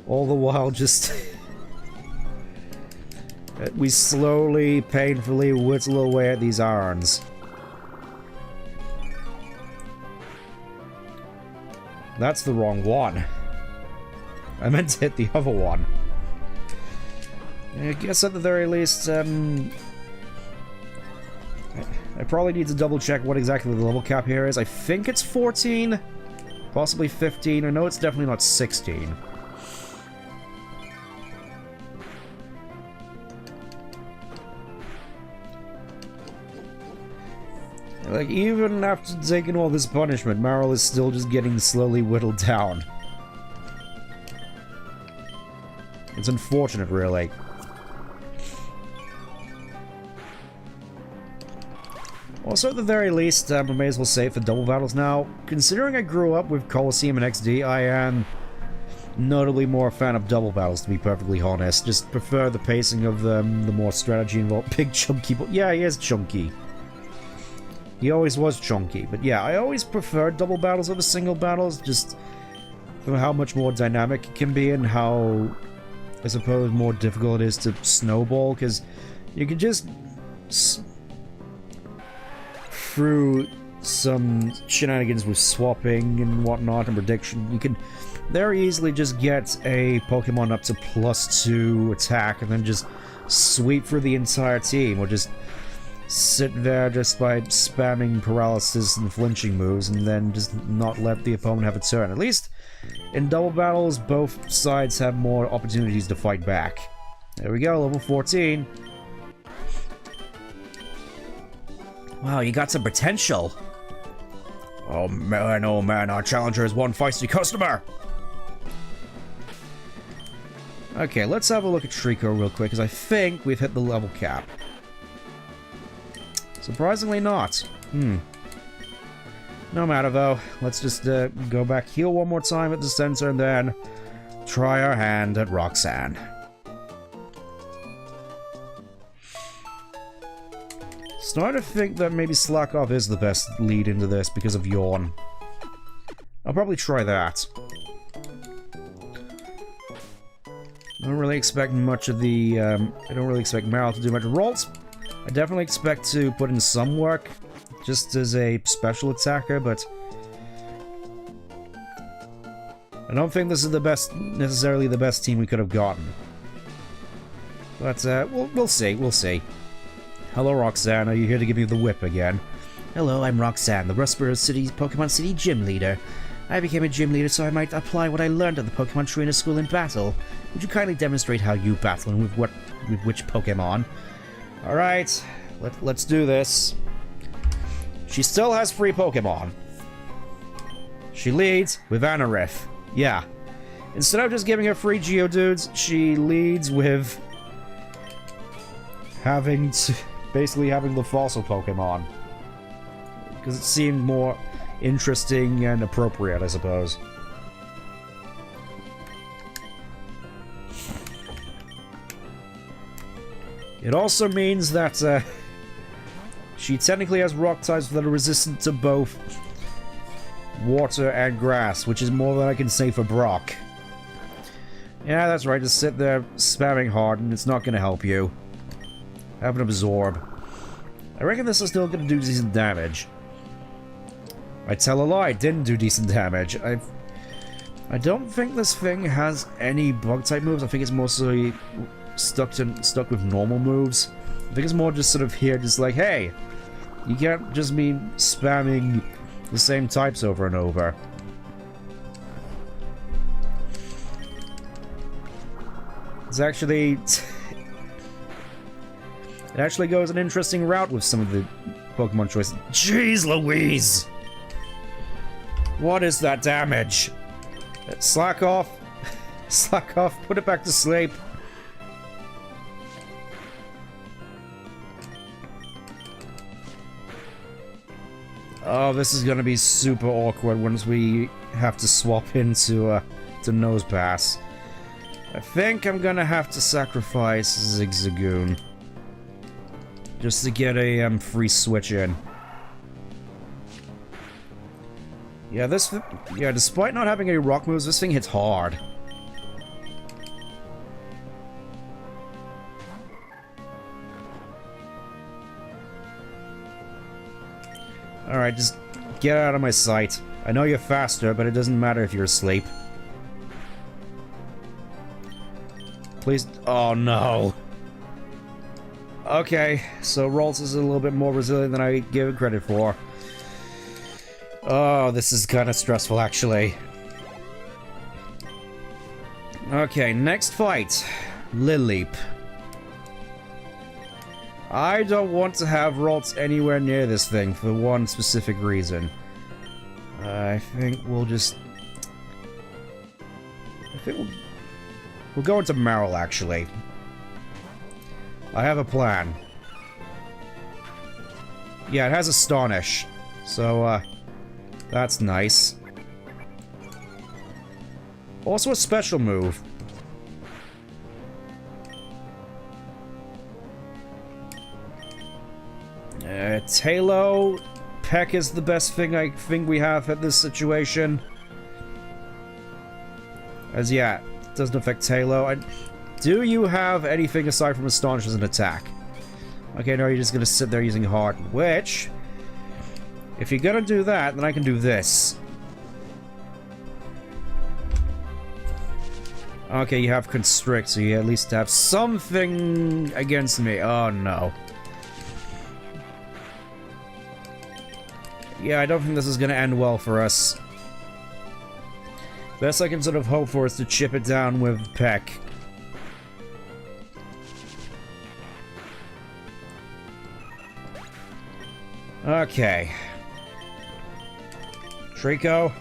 [SPEAKER 1] All the while, just... we slowly, painfully whittle away at these irons. That's the wrong one. I meant to hit the other one. I guess at the very least, I probably need to double check what exactly the level cap here is. I think it's 14, possibly 15. I know it's definitely not 16. Like, even after taking all this punishment, Meryl is still just getting slowly whittled down. It's unfortunate, really. Also, at the very least, I may as well save for double battles now. Considering I grew up with Coliseum and XD, I am notably more a fan of double battles, to be perfectly honest. Just prefer the pacing of them, the more strategy involved. Big chunky, but yeah, he is chunky. He always was chunky, but yeah, I always preferred double battles over single battles, just for how much more dynamic it can be and how, I suppose, more difficult it is to snowball, because you can just... through some shenanigans with swapping and whatnot and prediction, you can very easily just get a Pokemon up to +2 attack and then just sweep through the entire team, or just sit there just by spamming paralysis and flinching moves and then just not let the opponent have a turn. At least in double battles, both sides have more opportunities to fight back. There we go, level 14.
[SPEAKER 2] Wow, you got some potential.
[SPEAKER 3] Oh man, our challenger is one feisty customer!
[SPEAKER 1] Okay, let's have a look at Shriko real quick, because I think we've hit the level cap. Surprisingly not. No matter, though. Let's just go back, heal one more time at the center, and then try our hand at Roxanne. Starting to think that maybe Slack Off is the best lead into this because of Yawn. I'll probably try that. I don't really expect much of the, I don't really expect Meryl to do much. Rolls, I definitely expect to put in some work, just as a special attacker, but I don't think this is the best, necessarily the best team we could have gotten. But, we'll see, we'll see. Hello, Roxanne, are you here to give me the whip again?
[SPEAKER 2] Hello, I'm Roxanne, the Rustboro City Pokemon City Gym Leader. I became a gym leader so I might apply what I learned at the Pokemon Trainer School in battle. Would you kindly demonstrate how you battle and with which Pokemon?
[SPEAKER 1] Alright, let's do this. She still has free Pokemon. She leads with Anorith. Yeah. Instead of just giving her free Geodudes, she leads with basically having the fossil Pokemon. Because it seemed more interesting and appropriate, I suppose. It also means that she technically has rock types that are resistant to both water and grass, which is more than I can say for Brock. Yeah, that's right, just sit there spamming hard and it's not going to help you. Have an absorb. I reckon this is still going to do decent damage. I tell a lie, it didn't do decent damage. I don't think this thing has any bug-type moves. I think it's mostly stuck with normal moves. I think it's more just sort of here, just like, hey, you can't just be spamming the same types over and over. It's actually... it actually goes an interesting route with some of the Pokemon choices. Jeez Louise! What is that damage? Slack off. Slack off. Put it back to sleep. Oh, this is gonna be super awkward once we have to swap into to Nose Pass. I think I'm gonna have to sacrifice Zigzagoon just to get a free switch in. Yeah, despite not having any rock moves, this thing hits hard. Alright, just get out of my sight. I know you're faster, but it doesn't matter if you're asleep. Please. Oh no. Okay, so Rolls is a little bit more resilient than I give it credit for. Oh, this is kind of stressful, actually. Okay, next fight. Lileep. I don't want to have Ralts anywhere near this thing for one specific reason. I think we'll just... we'll go into Marill, actually. I have a plan. Yeah, it has Astonish. So, that's nice. Also a special move. Tailo, Peck is the best thing I think we have at this situation. As yeah, it doesn't affect Tailo. Do you have anything aside from Astonish as an attack? Okay, no, you're just gonna sit there using Heart, which... if you're gonna do that, then I can do this. Okay, you have Constrict, so you at least have something against me. Oh, no. Yeah, I don't think this is gonna end well for us. Best I can sort of hope for is to chip it down with Peck. Okay. Trico,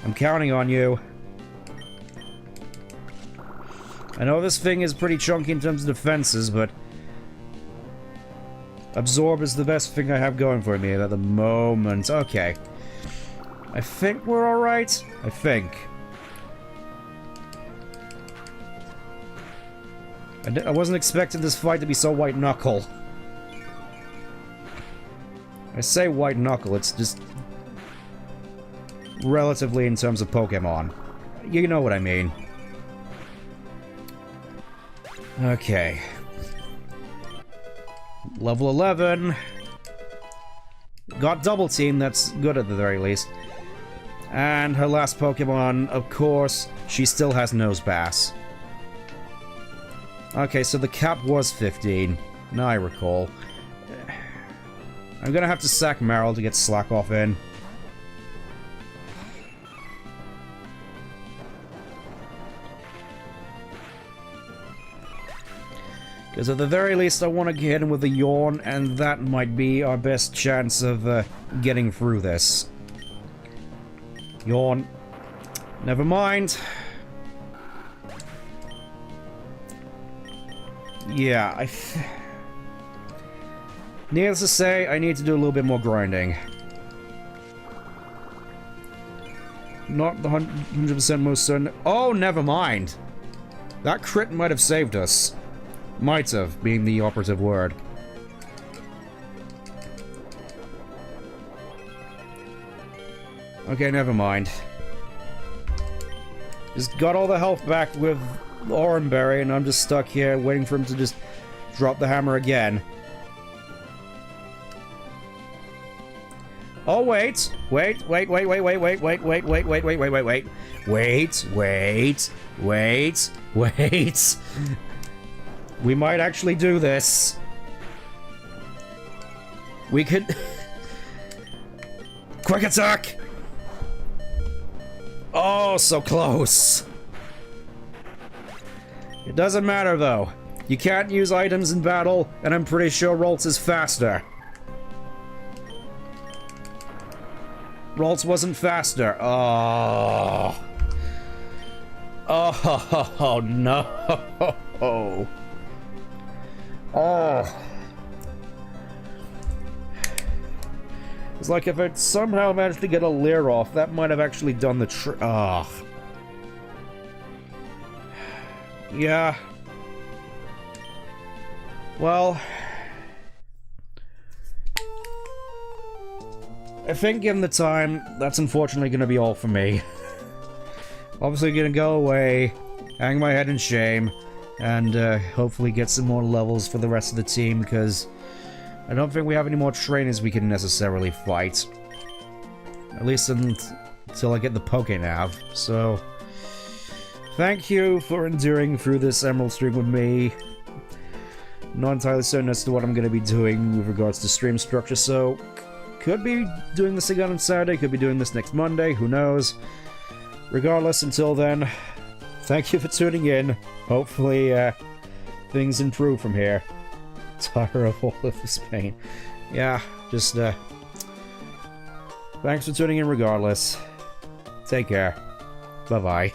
[SPEAKER 1] I'm counting on you. I know this thing is pretty chunky in terms of defenses, but Absorb is the best thing I have going for me at the moment. Okay. I think we're alright. I think. I wasn't expecting this fight to be so white knuckle. I say white knuckle, it's just relatively in terms of Pokemon. You know what I mean. Okay. Level 11. Got double team, that's good at the very least. And her last Pokemon, of course, she still has Nosepass. Okay, so the cap was 15. Now I recall. I'm gonna have to sack Meryl to get Slack off in. Because at the very least I want to get in with a yawn, and that might be our best chance of getting through this. Yawn. Never mind. Yeah, needless to say, I need to do a little bit more grinding. Not the 100% most certain. Oh, never mind. That crit might have saved us. Might have, being the operative word. Okay, never mind. Just got all the health back with Oranberry, and I'm just stuck here waiting for him to just drop the hammer again. Oh, wait! Wait. We might actually do this. We could... Quick attack! Oh, so close. It doesn't matter, though. You can't use items in battle, and I'm pretty sure Ralts is faster. Ralts wasn't faster. Oh. Oh, no. Oh. It's like if I'd somehow managed to get a leer off, that might have actually done the trick. Ah. Yeah. Well, I think given the time, that's unfortunately going to be all for me. Obviously going to go away, hang my head in shame, and hopefully get some more levels for the rest of the team, because I don't think we have any more trainers we can necessarily fight. At least until I get the PokéNav. So, thank you for enduring through this Emerald stream with me. Not entirely certain as to what I'm going to be doing with regards to stream structure, so could be doing this again on Saturday, could be doing this next Monday, who knows. Regardless, until then, thank you for tuning in. Hopefully, things improve from here. Tired of all of this pain. Yeah, just, thanks for tuning in regardless. Take care. Bye-bye.